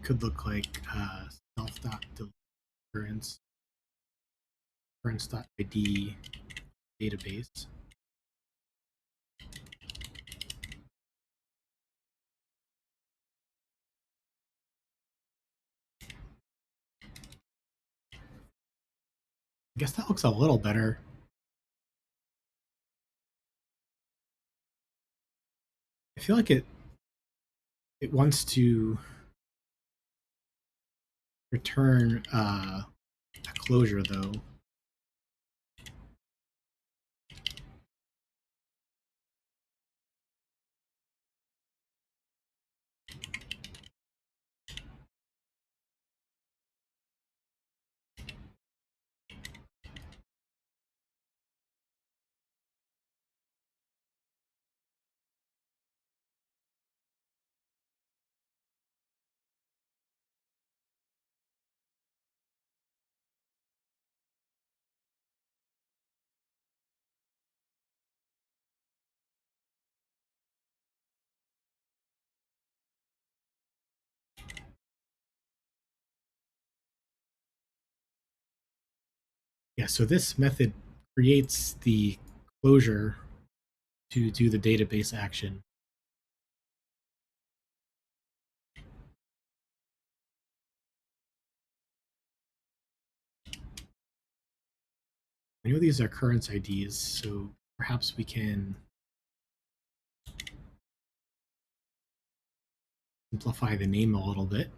could look like self.currents currents.id database. I guess that looks a little better. I feel like it wants to return a closure though. Yeah, so this method creates the closure to do the database action. I know these are currents IDs, so perhaps we can simplify the name a little bit.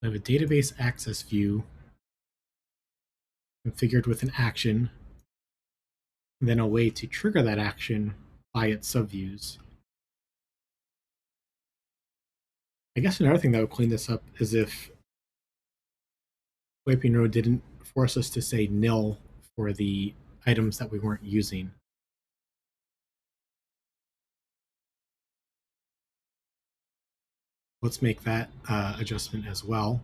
I have a database access view configured with an action, and then a way to trigger that action by its subviews. I guess another thing that would clean this up is if Wiping Road didn't force us to say nil for the items that we weren't using. Let's make that adjustment as well.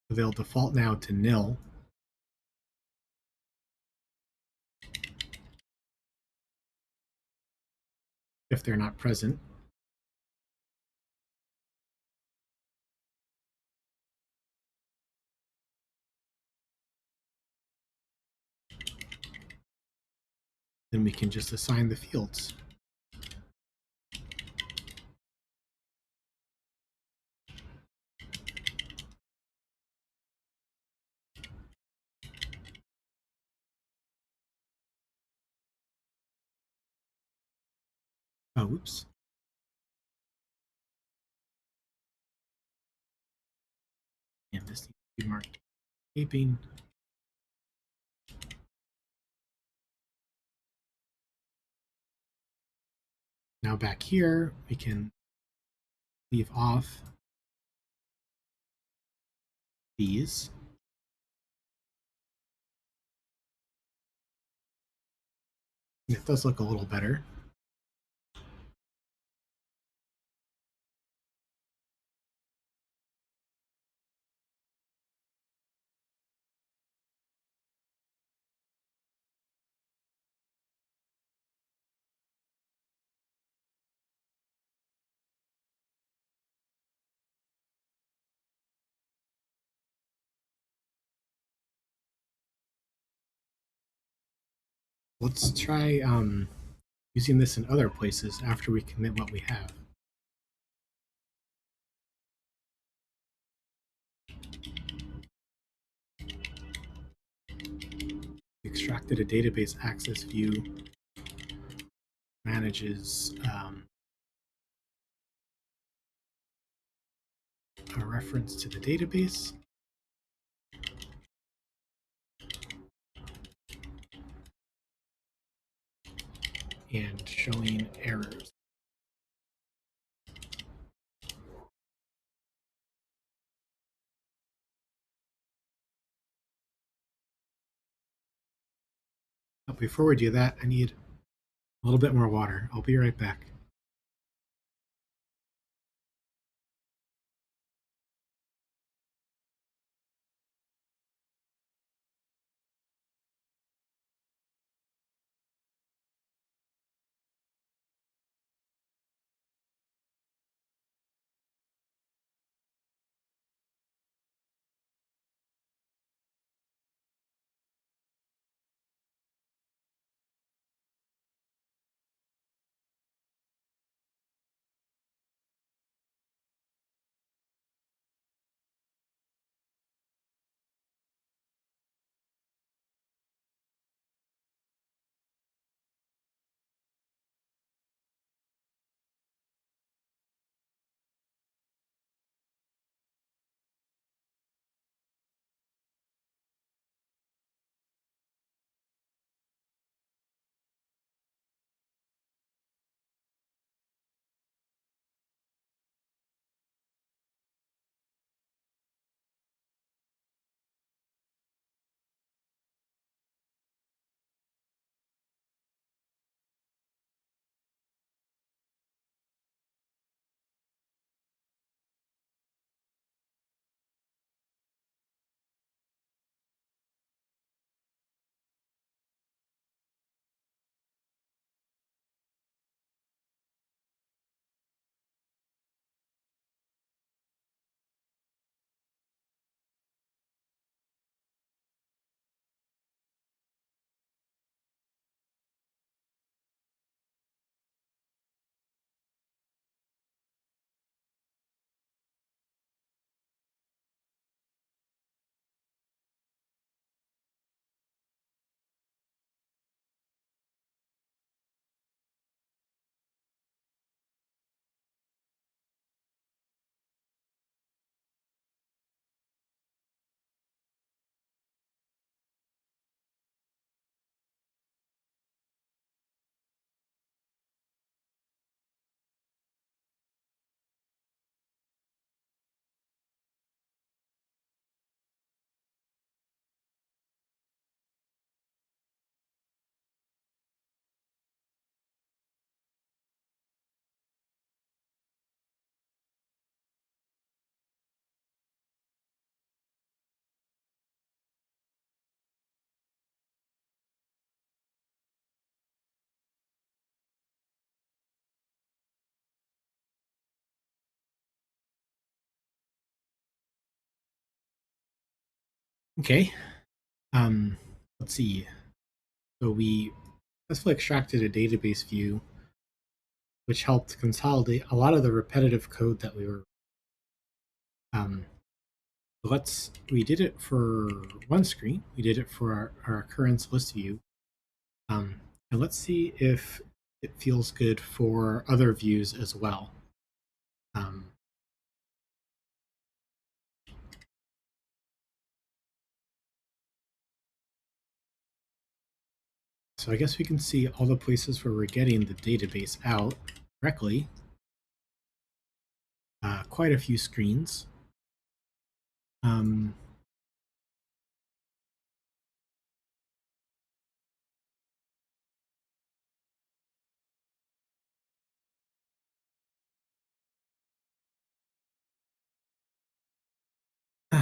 So they'll default now to nil. If they're not present. Then we can just assign the fields. Oh, oops. And this needs to be marked escaping. Now back here, we can leave off these. It does look a little better. Let's try using this in other places after we commit what we have. We extracted a database access view, manages a reference to the database. and showing errors. But before we do that, I need a little bit more water. I'll be right back. Okay. Um, let's see. So we successfully extracted a database view, which helped consolidate a lot of the repetitive code that we were. Um, we did it for one screen. We did it for our occurrence list view. And let's see if it feels good for other views as well. Um, so I guess we can see all the places where we're getting the database out correctly. Quite a few screens. Um,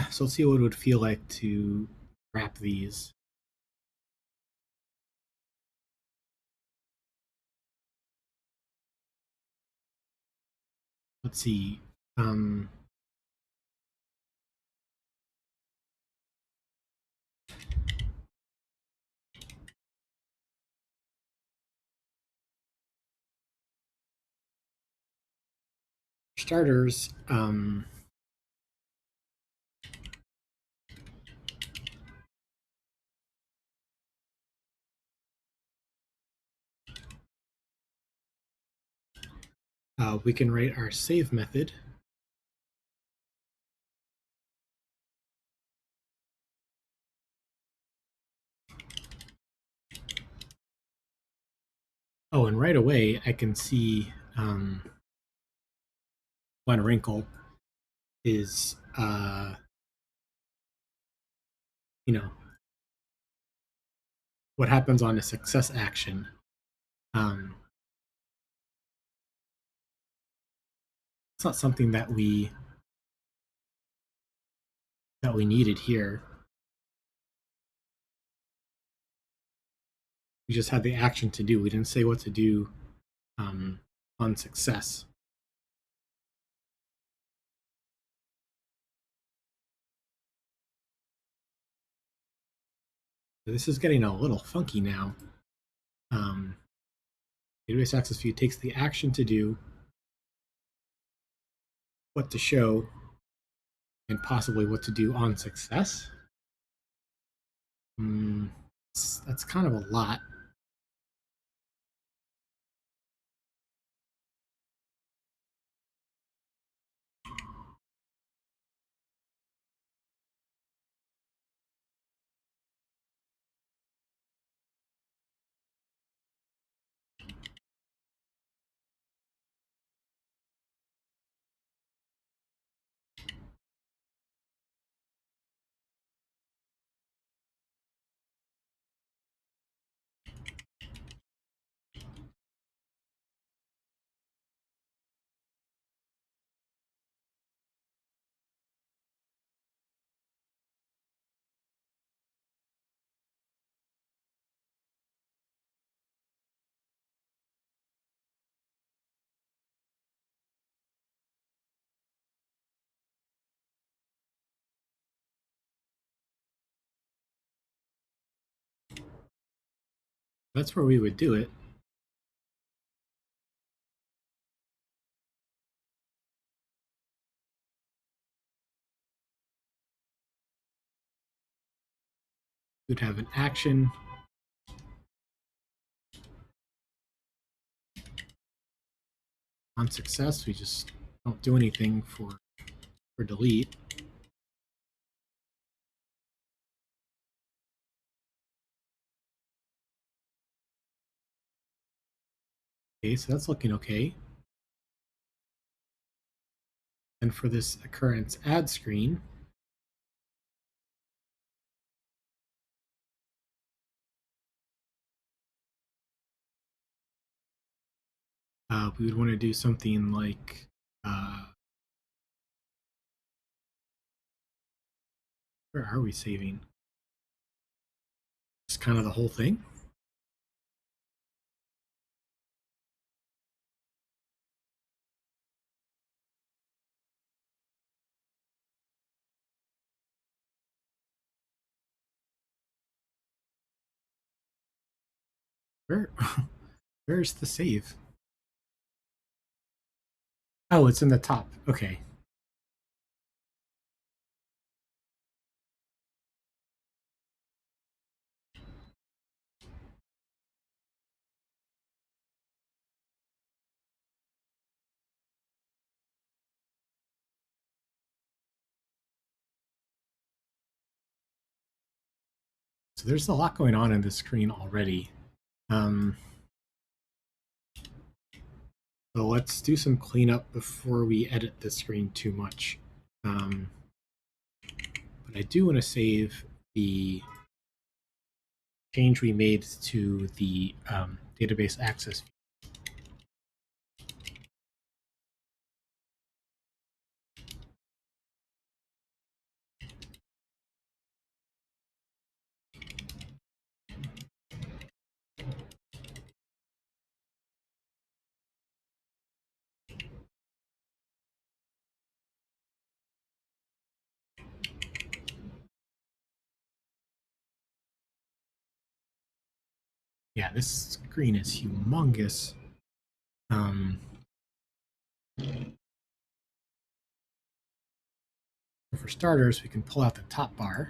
so let's see what it would feel like to wrap these. Let's see. Um, starters, we can write our save method. Oh, and right away I can see one wrinkle is, you know, what happens on a success action. Um, it's not something that we needed here. We just had the action to do. We didn't say what to do um, on success. So this is getting a little funky now. Um, Database access view takes the action to do, what to show, and possibly what to do on success. That's kind of a lot. That's where we would do it. We'd have an action. On success, we just don't do anything for delete. Okay, so that's looking okay. And for this occurrence add screen, we would want to do something like where are we saving? Just kind of the whole thing. Where where's the save? Oh, it's in the top. Okay. So there's a lot going on in this screen already. Um, so let's do some cleanup before we edit this screen too much. But I do want to save the change we made to the database access. Yeah, this screen is humongous. For starters, we can pull out the top bar.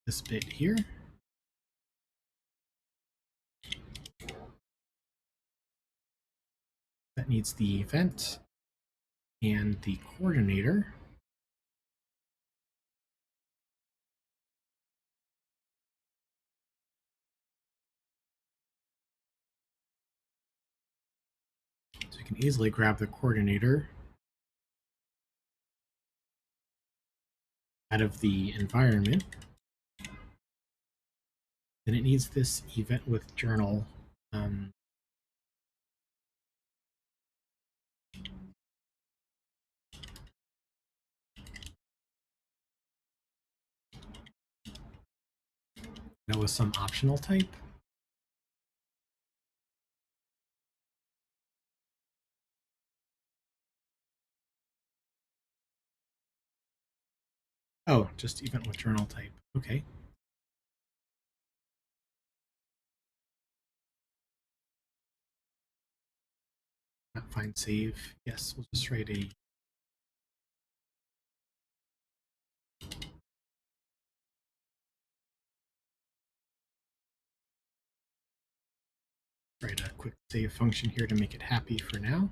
this bit here. That needs the event and the coordinator. So you can easily grab the coordinator out of the environment. Then it needs this event with journal. That was some optional type. Oh, just event with journal type. Okay. Not find save. Yes, we'll just write a quick save function here to make it happy for now.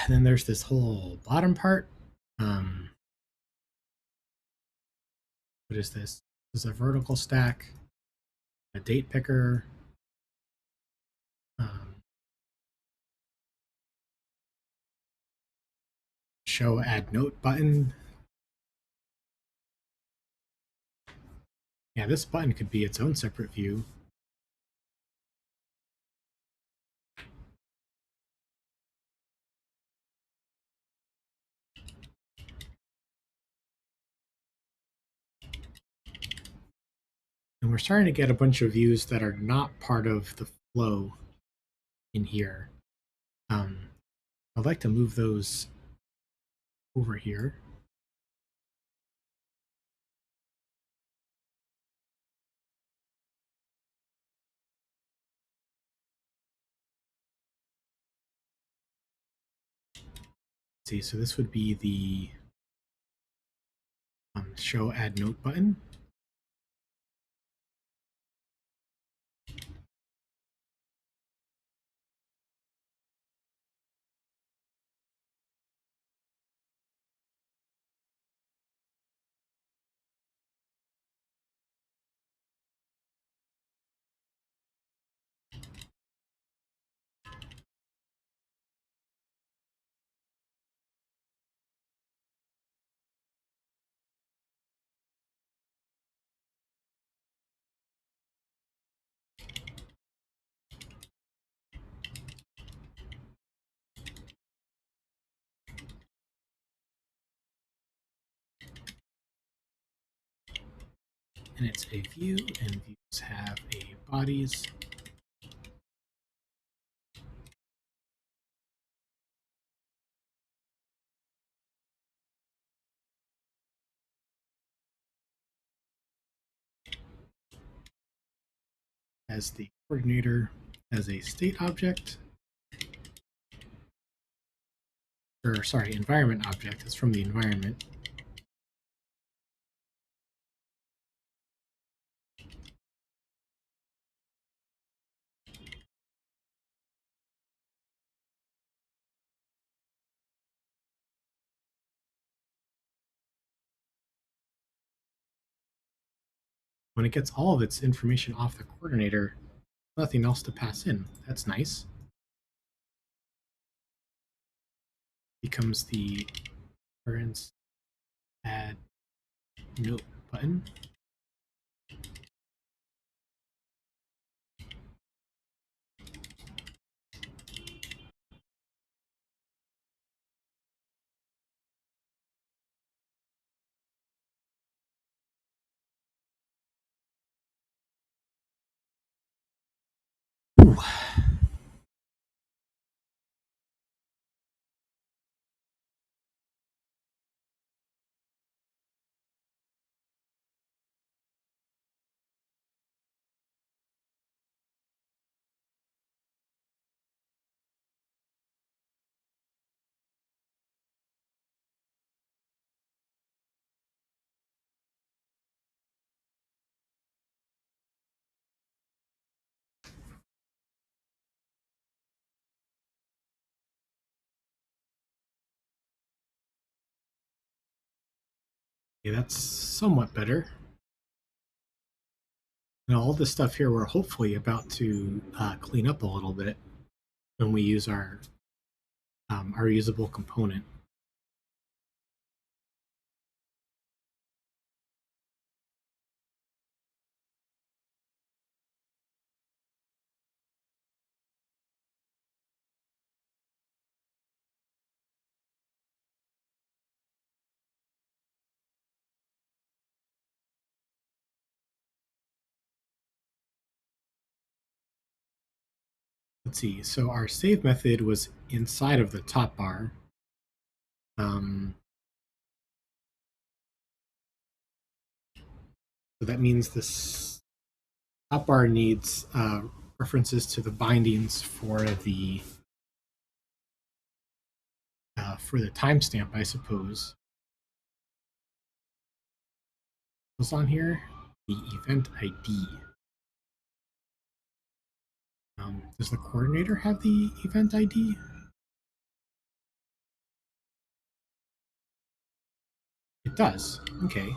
Then there's this whole bottom part. What is this? This is a vertical stack, a date picker, show add note button. Yeah, this button could be its own separate view. And we're starting to get a bunch of views that are not part of the flow in here. I'd like to move those over here. Let's see, so this would be the show add note button. And it's a view, and views have a bodies. As the coordinator as a state object, or sorry, environment object. It's from the environment. When it gets all of its information off the coordinator, nothing else to pass in. That's nice. Becomes the current add note button. Okay, that's somewhat better. Now, all this stuff here we're hopefully about to clean up a little bit when we use our usable component. Let's see. So our save method was inside of the top bar. So that means this top bar needs references to the bindings for the timestamp, I suppose. What's on here? The event ID. Does the coordinator have the event ID? It does. Okay.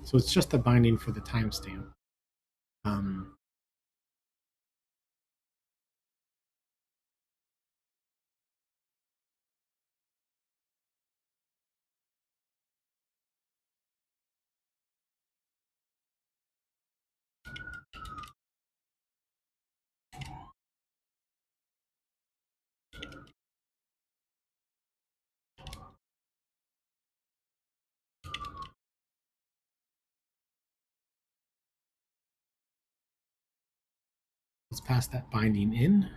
So it's just the binding for the timestamp. Let's pass that binding in.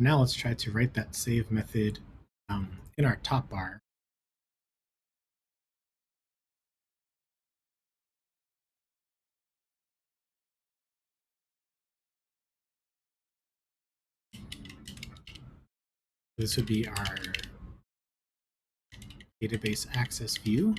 Now let's try to write that save method in our top bar. This would be our database access view.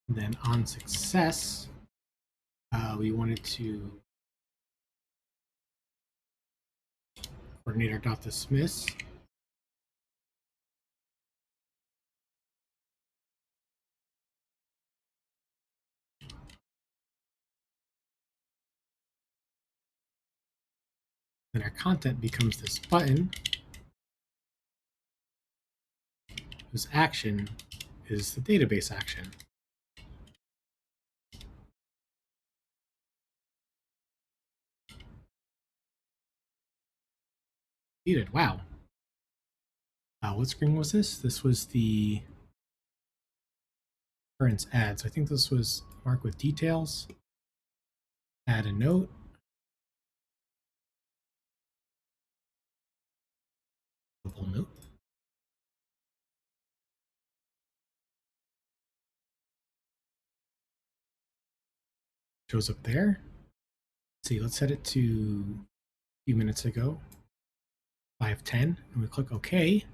And then on success, we wanted to coordinator.dismiss. Then our content becomes this button whose action is the database action. Completed. Wow. What screen was this? This was the Currents add. So I think this was mark with details. Add a note. Note. Shows up there. Let's see, let's set it to a few minutes ago. 5:10, and we click OK.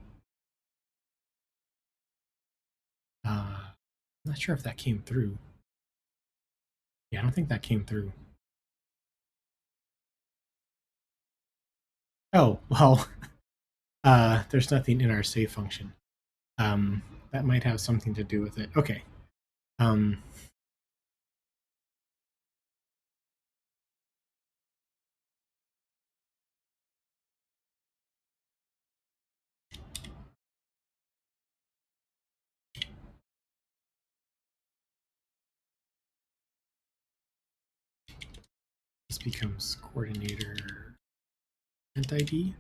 I'm not sure if that came through. Yeah, I don't think that came through. Oh, well, there's nothing in our save function. That might have something to do with it. Okay. This becomes coordinator event ID.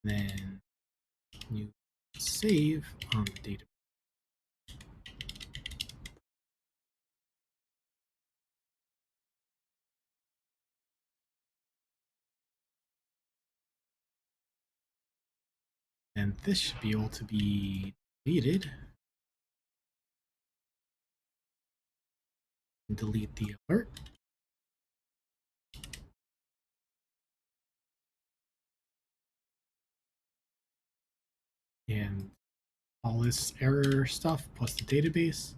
Then you save on the database. And this should be able to be deleted. And delete the alert. And all this error stuff plus the database.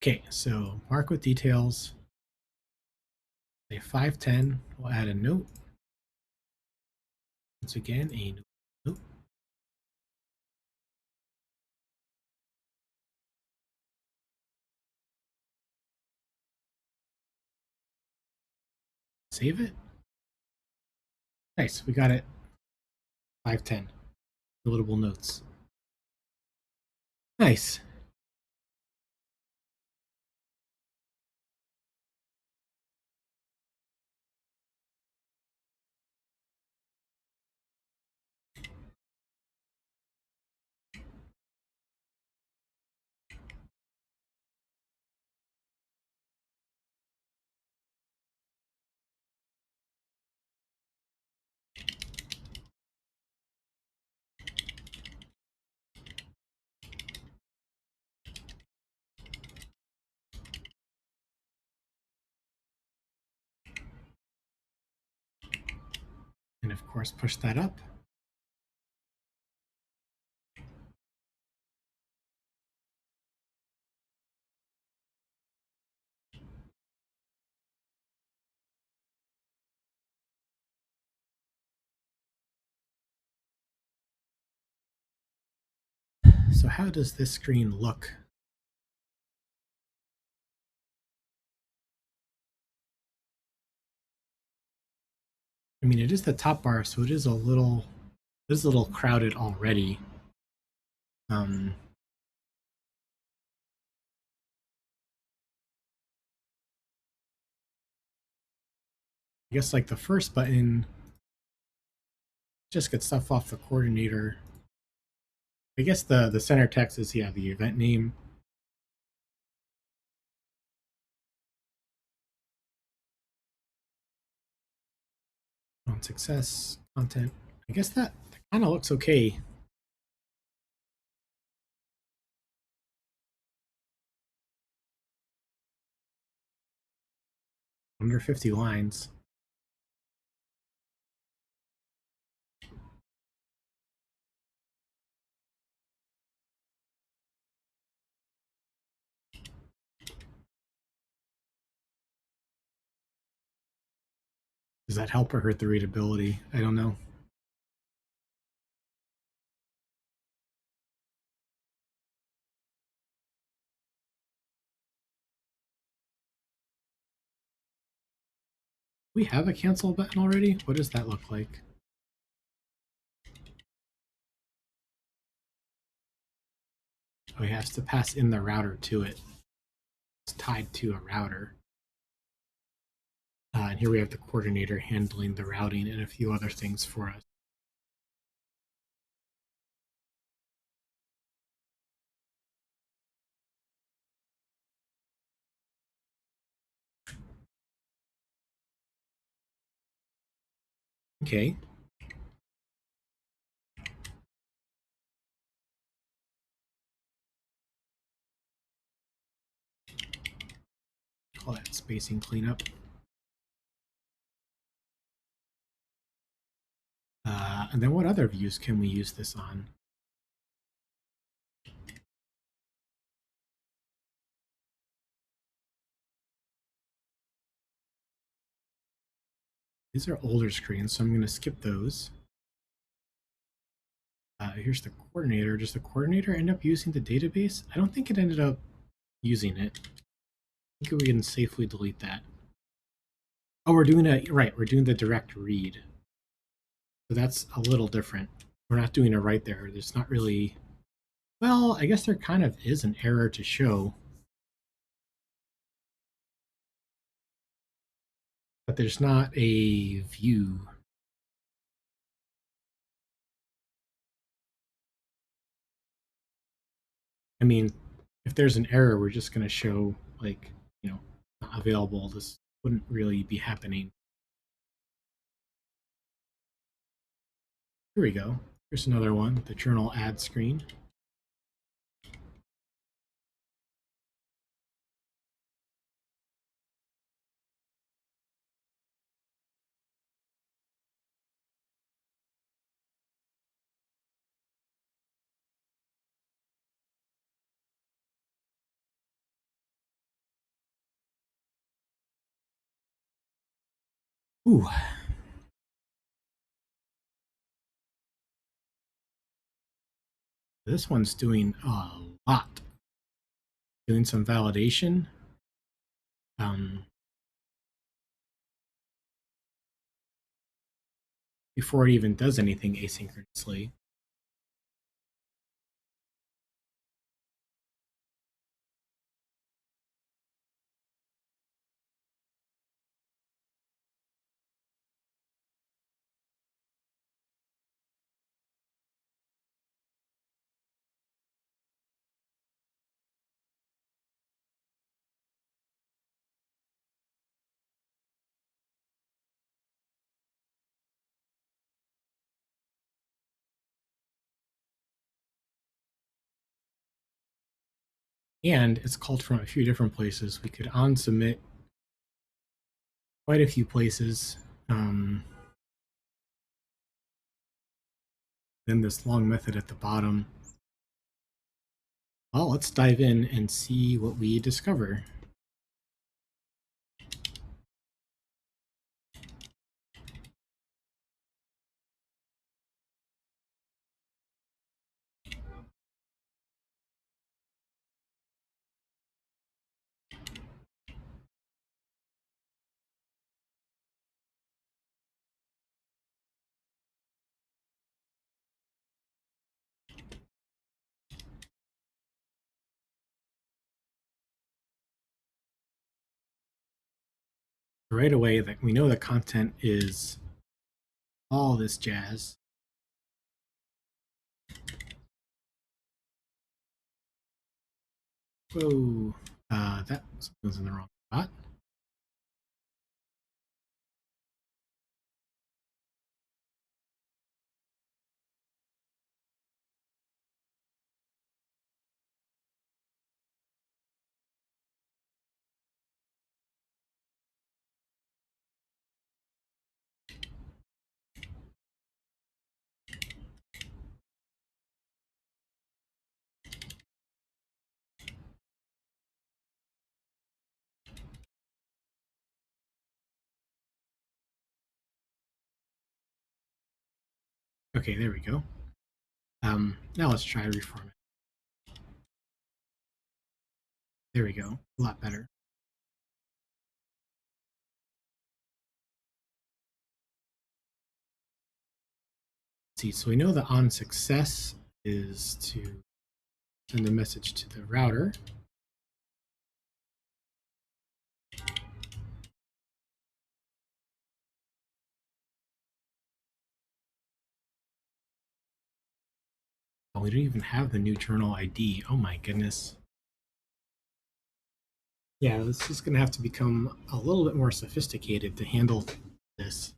Okay, so mark with details. Say 5:10. We'll add a note. Once again, a note. Save it. Nice, we got it. 5:10. Notable notes. Nice. And of course, push that up. So how does this screen look? I mean, it is the top bar, so it is a little crowded already. I guess like the first button just gets stuff off the coordinator. I guess the center text is, yeah, the event name. On success, content. I guess that kind of looks okay. Under 50 lines. Does that help or hurt the readability? I don't know. We have a cancel button already? What does that look like? Oh, it has to pass in the router to it. It's tied to a router. And here we have the coordinator handling the routing and a few other things for us. Okay. Call that spacing cleanup. And then what other views can we use this on? These are older screens, so I'm going to skip those. Here's the coordinator. Does the coordinator end up using the database? I don't think it ended up using it. I think we can safely delete that. Oh, we're doing we're doing the direct read. So that's a little different. We're not doing it right there. There's not really, well, I guess there kind of is an error to show, but there's not a view. I mean, if there's an error, we're just going to show, like, not available. This wouldn't really be happening. Here we go. Here's another one, the journal ad screen. Ooh. This one's doing a lot. Doing some validation. Before it even does anything asynchronously. And it's called from a few different places. We could on submit quite a few places. Then this long method at the bottom. Well, let's dive in and see what we discover. Right away, that we know the content is all this jazz. Whoa, that was in the wrong spot. Okay, there we go. Now let's try reformat. There we go, a lot better. Let's see, so we know the on success is to send a message to the router. Oh, we don't even have the new journal ID. Oh my goodness. Yeah, this is going to have to become a little bit more sophisticated to handle this.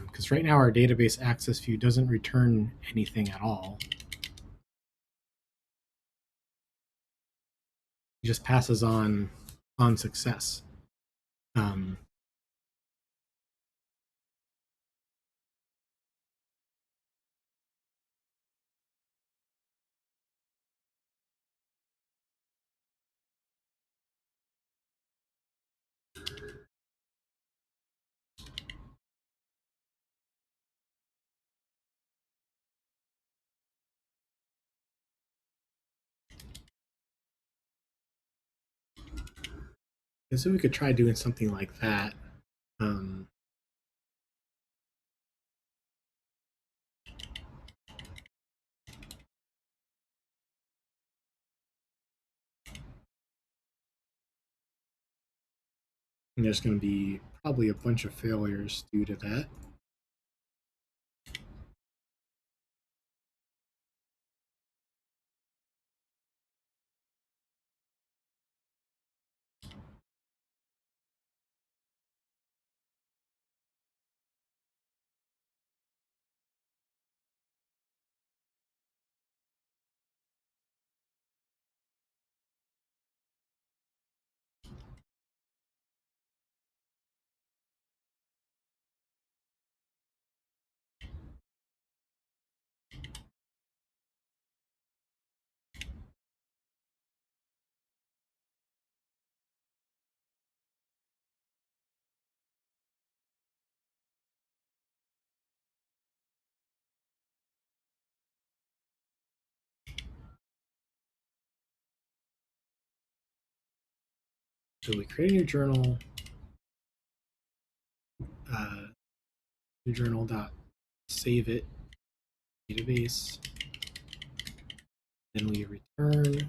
Because right now our database access view doesn't return anything at all. It just passes on success. Um, and so we could try doing something like that. Um, and there's going to be probably a bunch of failures due to that. So we create a new journal, new journal dot save it database. Then we return the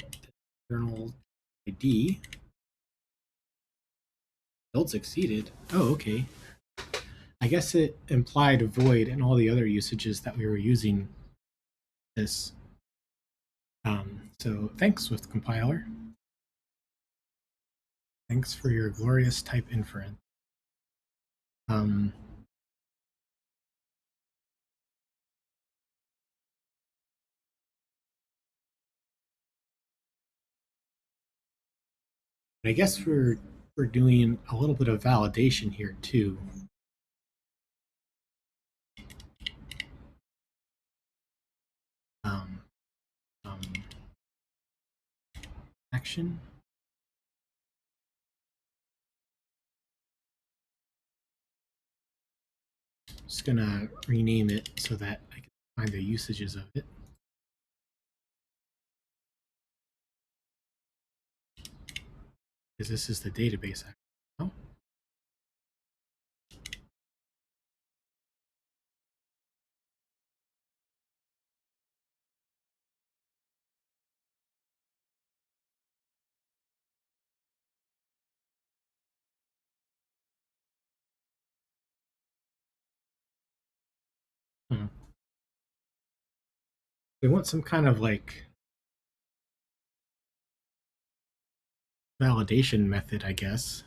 journal ID. Build succeeded. Oh, okay. I guess it implied void and all the other usages that we were using this. So thanks, Swift compiler. Thanks for your glorious type inference. Um, I guess we're doing a little bit of validation here too. Um, um, action. Just gonna rename it so that I can find the usages of it. Because this is the database. Oh, hmm. We want some kind of like validation method, I guess.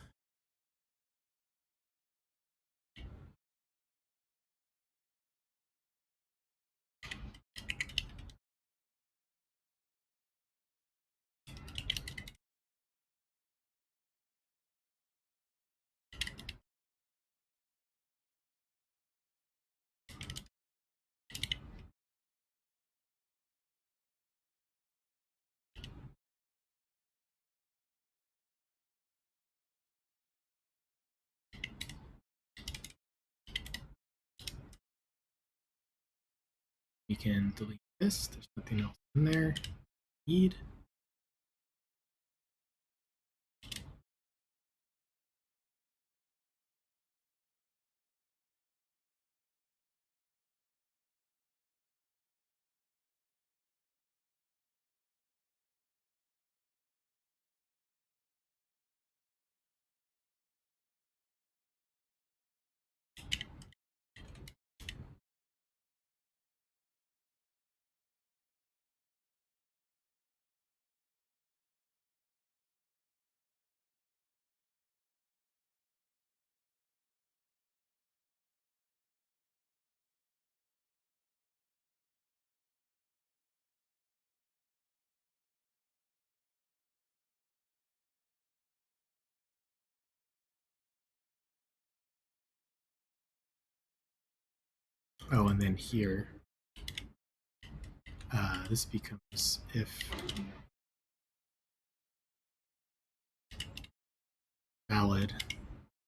You can delete this. There's nothing else in there. Need. Oh, and then here, this becomes if valid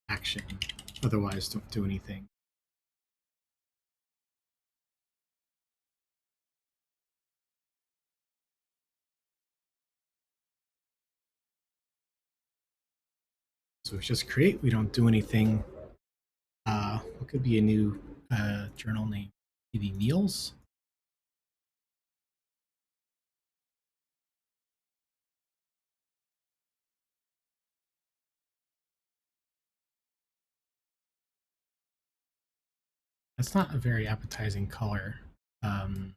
action, otherwise don't do anything. So it's just create, we don't do anything. What could be a new journal name? Maybe meals? That's not a very appetizing color. Um,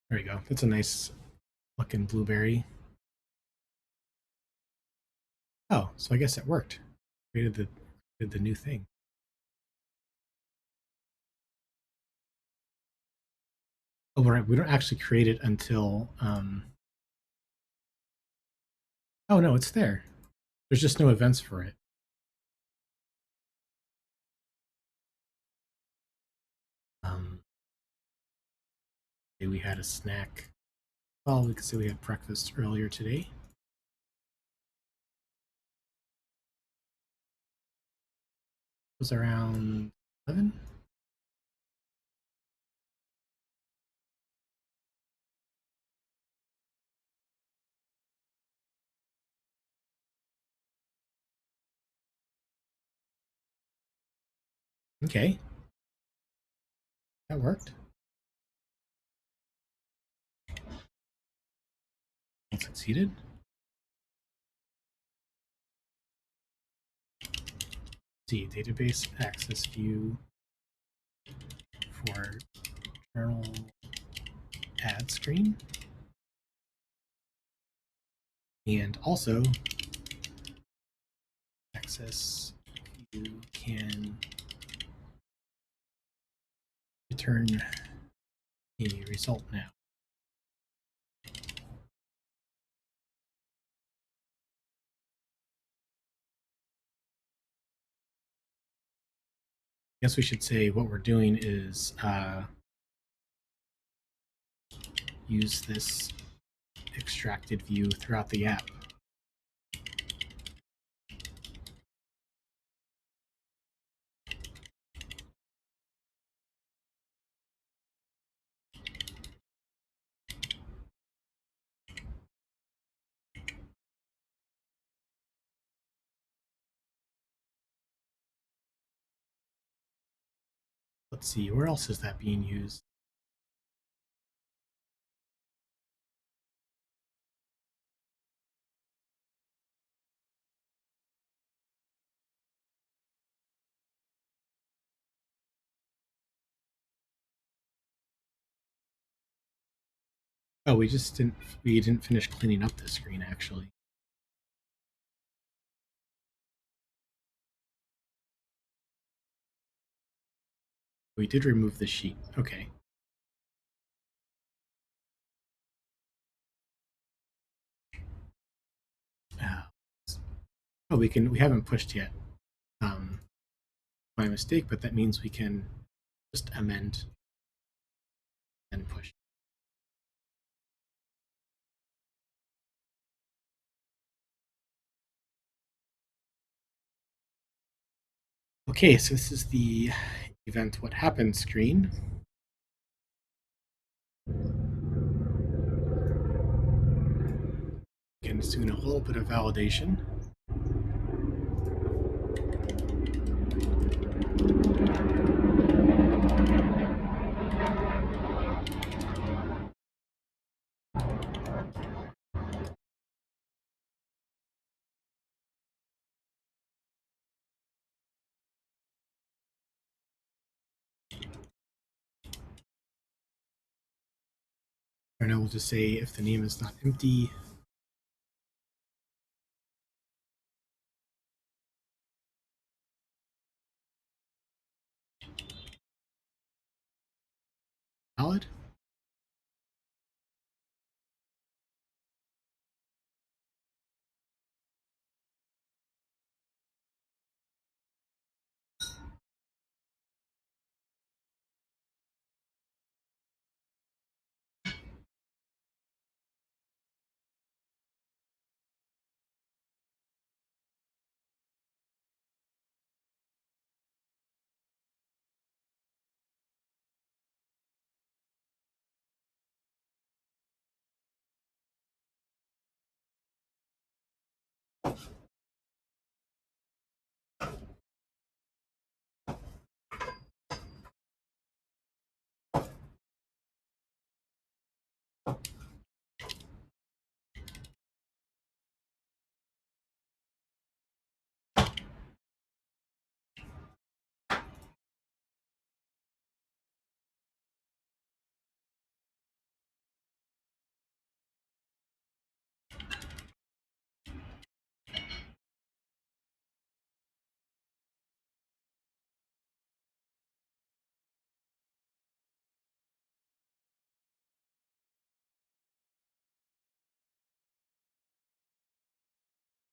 there we go. That's a nice looking blueberry. Oh, so I guess it worked. Created the new thing. Oh, right. We don't actually create it until. Oh no, it's there. There's just no events for it. Um, we had a snack. Well, we could say we had breakfast earlier today. It was around 11. Okay, that worked. It succeeded. See, database access view for journal add screen. And also access view can return a result now. I guess we should say what we're doing is use this extracted view throughout the app. Let's see, where else is that being used? Oh, we didn't finish cleaning up the screen actually. We did remove the sheet. Okay. Uh, oh, we haven't pushed yet. My mistake, but that means we can just amend and push. Okay, so this is the event what happened screen. Again, it's doing a little bit of validation. And I will just say if the name is not empty, valid.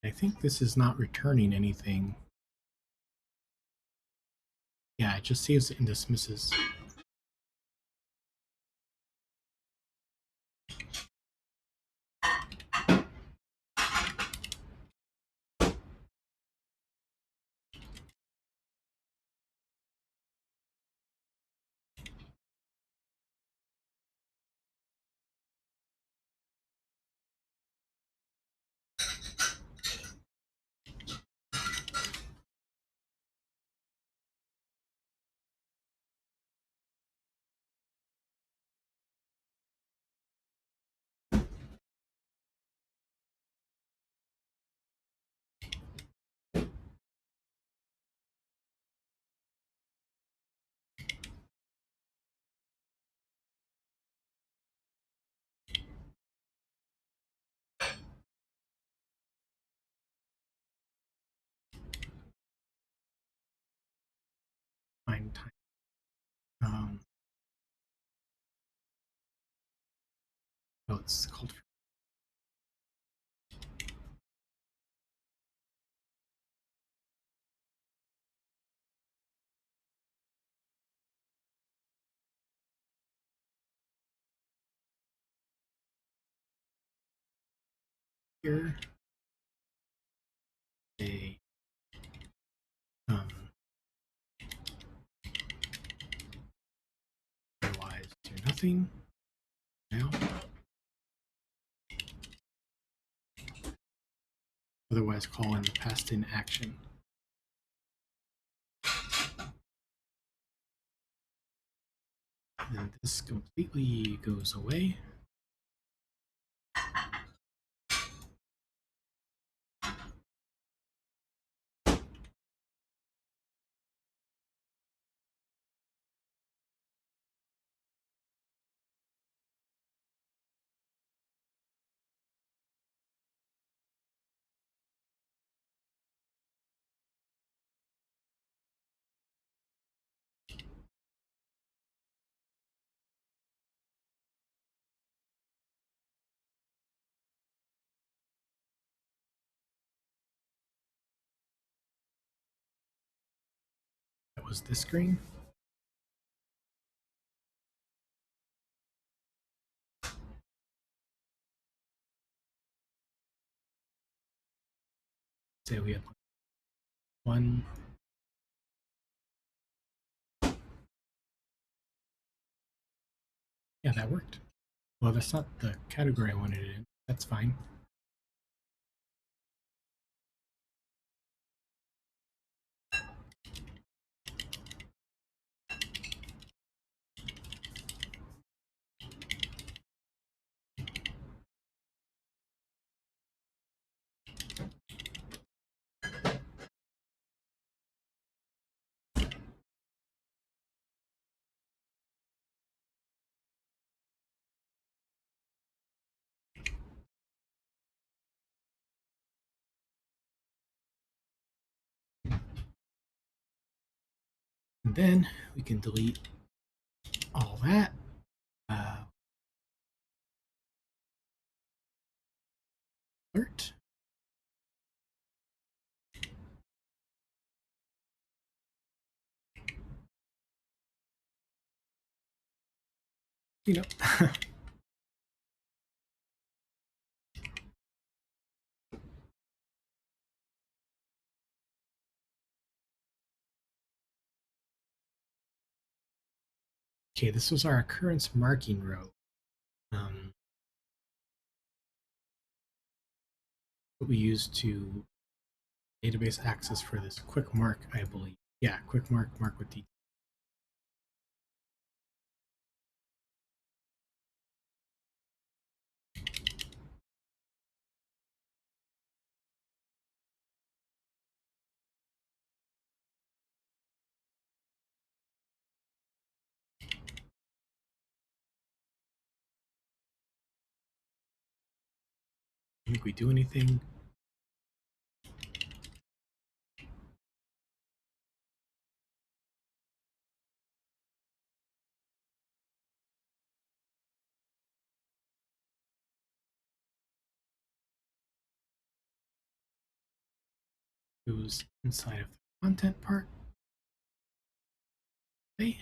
I think this is not returning anything. Yeah, it just saves it and dismisses. Find time. Oh, it's called. Here. A um, otherwise do nothing. Now. Otherwise call in the past in action. And this completely goes away. That was this screen. Say we had one. Yeah, that worked. Well, that's not the category I wanted it in. That's fine. And then we can delete all that. Alert. Clean up. Okay, this was our occurrence marking row. What we used to database access for this quick mark, I believe. Yeah, quick mark with detail. I think we do anything. goes inside of the content part. Okay.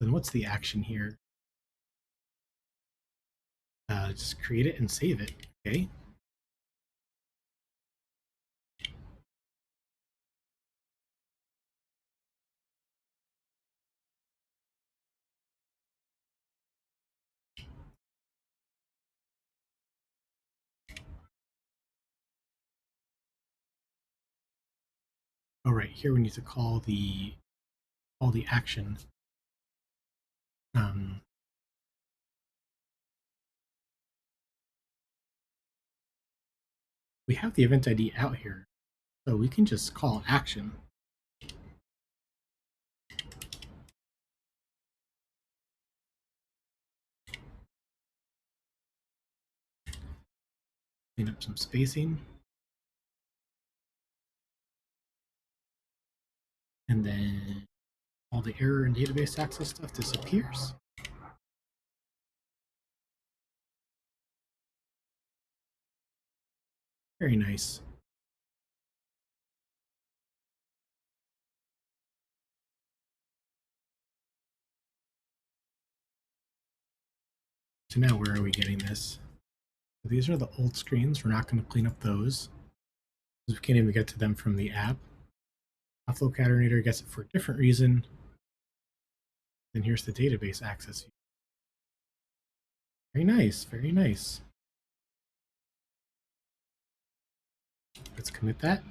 Then what's the action here? Just create it and save it. Okay. Oh, right here we need to call the action. We have the event ID out here, so we can just call action. Clean up some spacing. And then all the error and database access stuff disappears. Very nice. So now where are we getting this? So these are the old screens. We're not going to clean up those, because we can't even get to them from the app. Offload Catenator gets it for a different reason. Then here's the database access. Very nice, very nice. Let's commit that.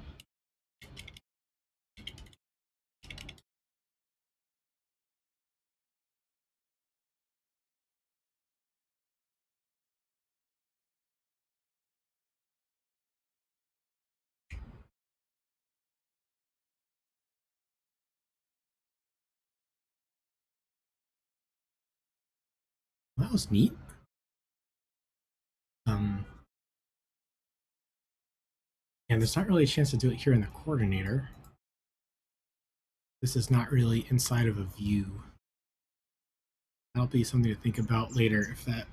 That was neat. And there's not really a chance to do it here in the coordinator. This is not really inside of a view. That'll be something to think about later if that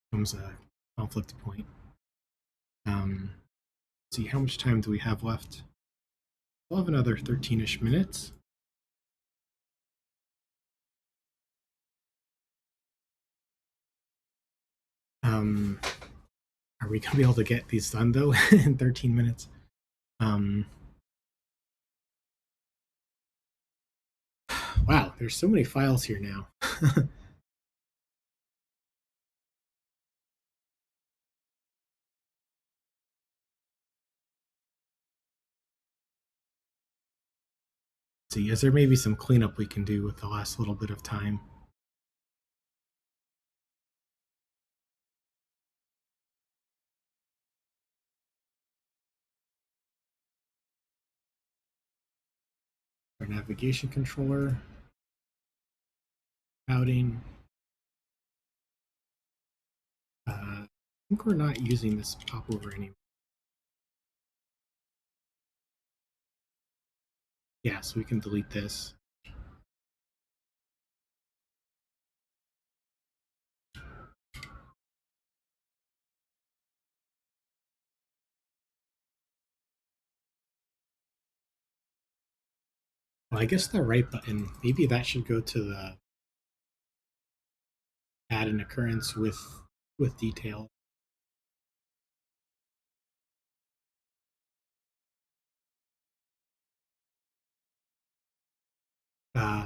becomes a conflict point. See, how much time do we have left? We'll have another 13-ish minutes. Are we going to be able to get these done, though, in 13 minutes? Wow, there's so many files here now. See, is there maybe some cleanup we can do with the last little bit of time? Our navigation controller, routing. I think we're not using this popover anymore. Yeah, so we can delete this. Well, I guess the right button, maybe that should go to the add an occurrence with detail.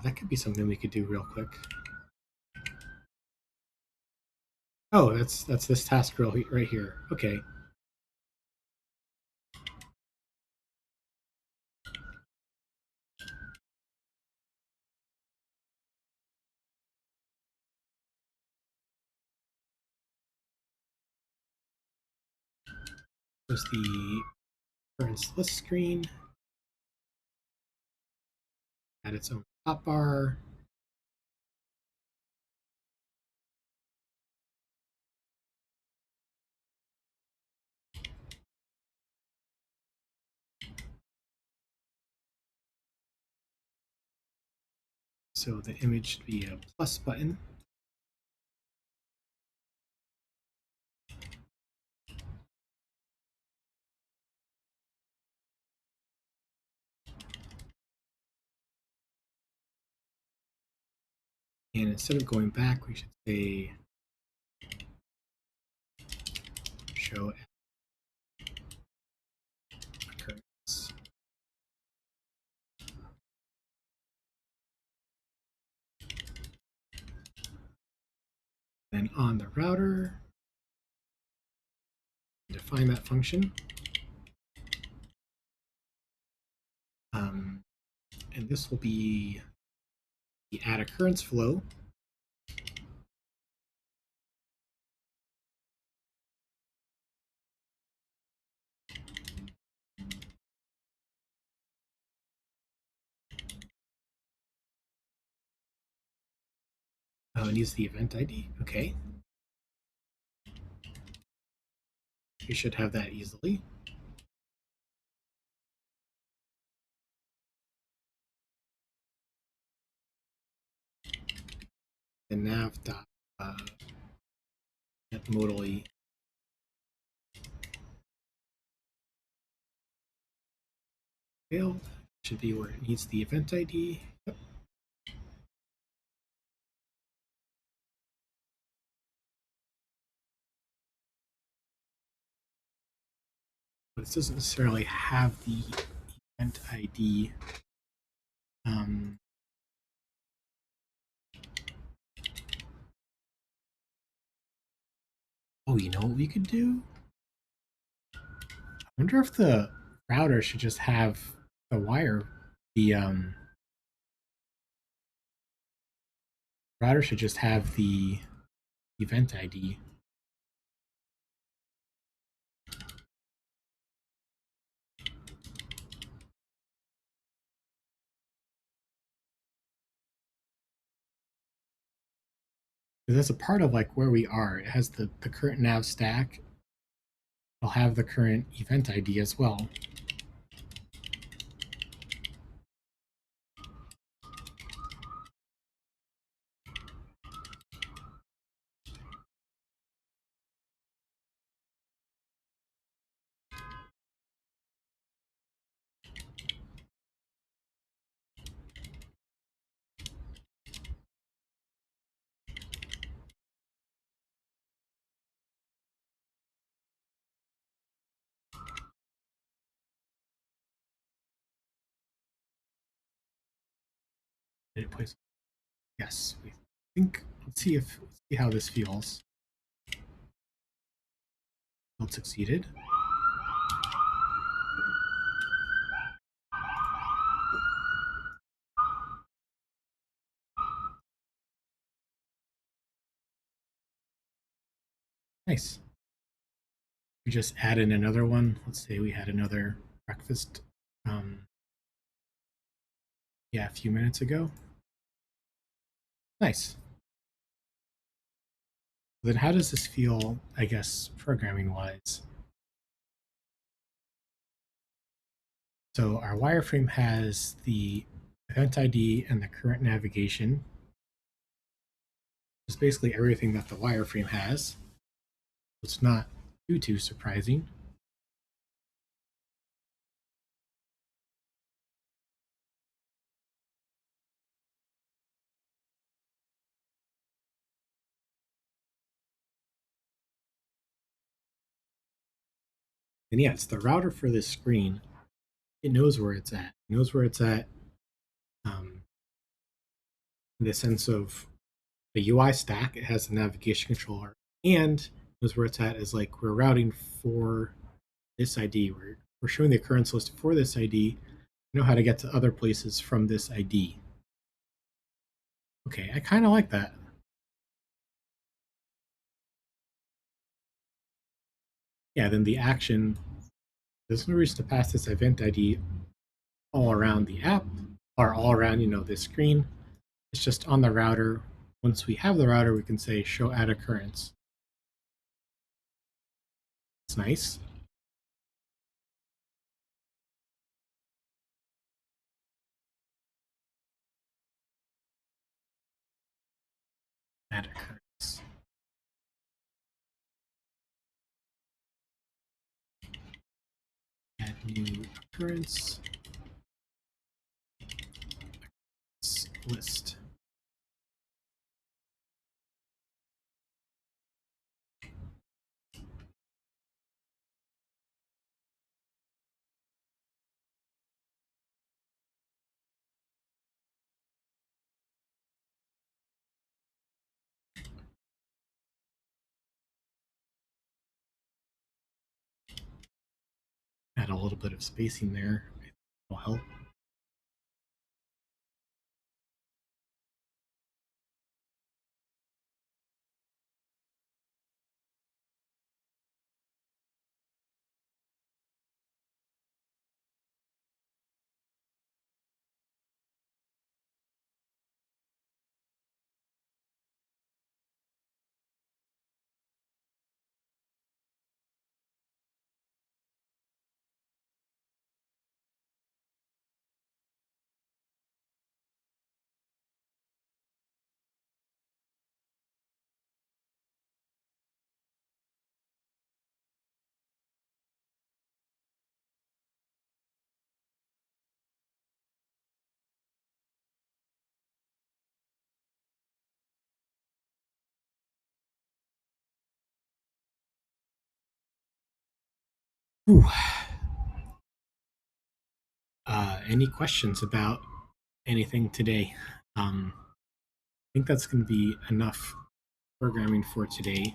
That could be something we could do real quick. Oh, that's this task right here. Okay. There's the occurrence list screen. Add its own top bar. So the image should be a plus button. And instead of going back, we should say show occurrence. Then on the router, define that function. And this will be the add occurrence flow. Oh, it needs the event ID. Okay. We should have that easily. The nav dot get modally failed should be where it needs the event ID. Yep. But it doesn't necessarily have the event ID. Oh, you know what we could do? I wonder if the router should just have the wire. The router should just have the event ID. Because that's a part of like where we are. It has the current nav stack. It'll have the current event ID as well. Did it place? Yes. We think. Let's see how this feels. Well, it succeeded. Nice. We just added another one. Let's say we had another breakfast. Yeah, a few minutes ago. Nice. Then how does this feel, I guess, programming wise? So our wireframe has the event ID and the current navigation. It's basically everything that the wireframe has. It's not too surprising. And yeah, it's the router for this screen. It knows where it's at. It knows where it's at in the sense of the UI stack. It has the navigation controller and knows where it's at as like we're routing for this ID. We're showing the occurrence list for this ID. Know how to get to other places from this ID. Okay, I kind of like that. Yeah, then the action, there's no reason to pass this event ID all around the app or all around, this screen. It's just on the router. Once we have the router, we can say show add occurrence. It's nice. Add occurrence. Add new occurrence list. Add a little bit of spacing there. Will help. Whew. Any questions about anything today? I think that's going to be enough programming for today.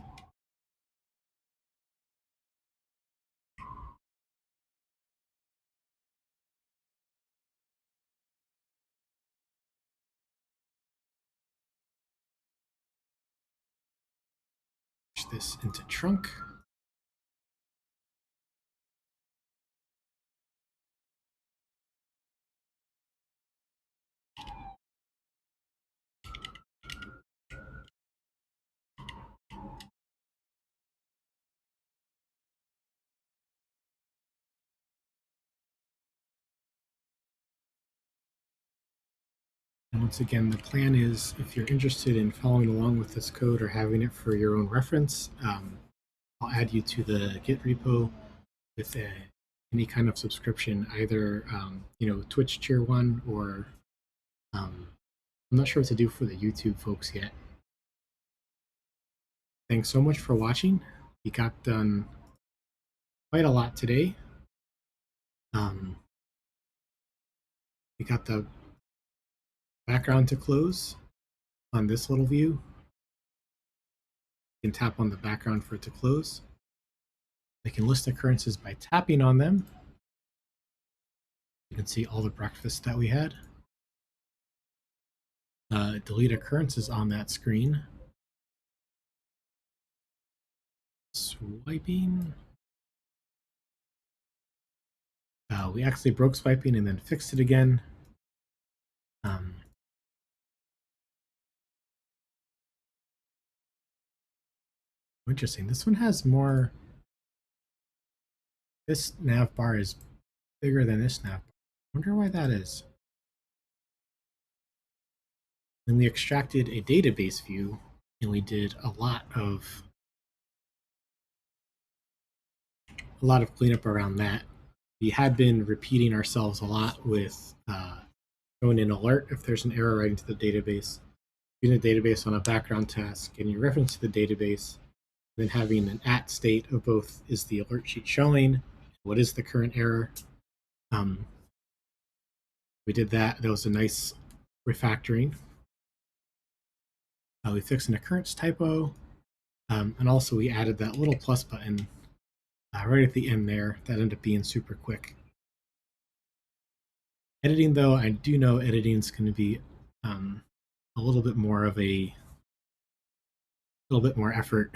Push this into trunk. And once again, the plan is if you're interested in following along with this code or having it for your own reference, I'll add you to the Git repo with any kind of subscription, either Twitch Tier 1 or I'm not sure what to do for the YouTube folks yet. Thanks so much for watching. We got done quite a lot today. We got the background to close on this little view. You can tap on the background for it to close. I can list occurrences by tapping on them. You can see all the breakfast that we had. Delete occurrences on that screen. Swiping. We actually broke swiping and then fixed it again. Interesting. This one has more. This nav bar is bigger than this nav bar. I wonder why that is. Then we extracted a database view and we did a lot of cleanup around that. We had been repeating ourselves a lot with throwing an alert if there's an error writing to the database, using the database on a background task, getting a reference to the database, then having an at state of both is the alert sheet showing, what is the current error. We did that. That was a nice refactoring. We fixed an occurrence typo, and also we added that little plus button right at the end there. That ended up being super quick. Editing, though, I do know editing is going to be a little bit more of a effort.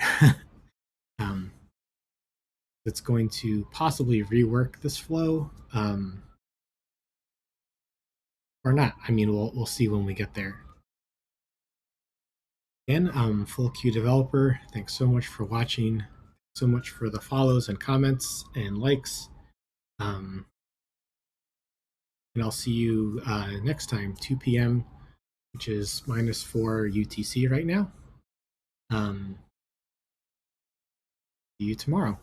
It's going to possibly rework this flow, or not. I mean, we'll see when we get there. Again, I'm Full Q Developer. Thanks so much for watching. So much for the follows and comments and likes. And I'll see you next time, 2 p.m., which is -4 UTC right now. Um, See you tomorrow.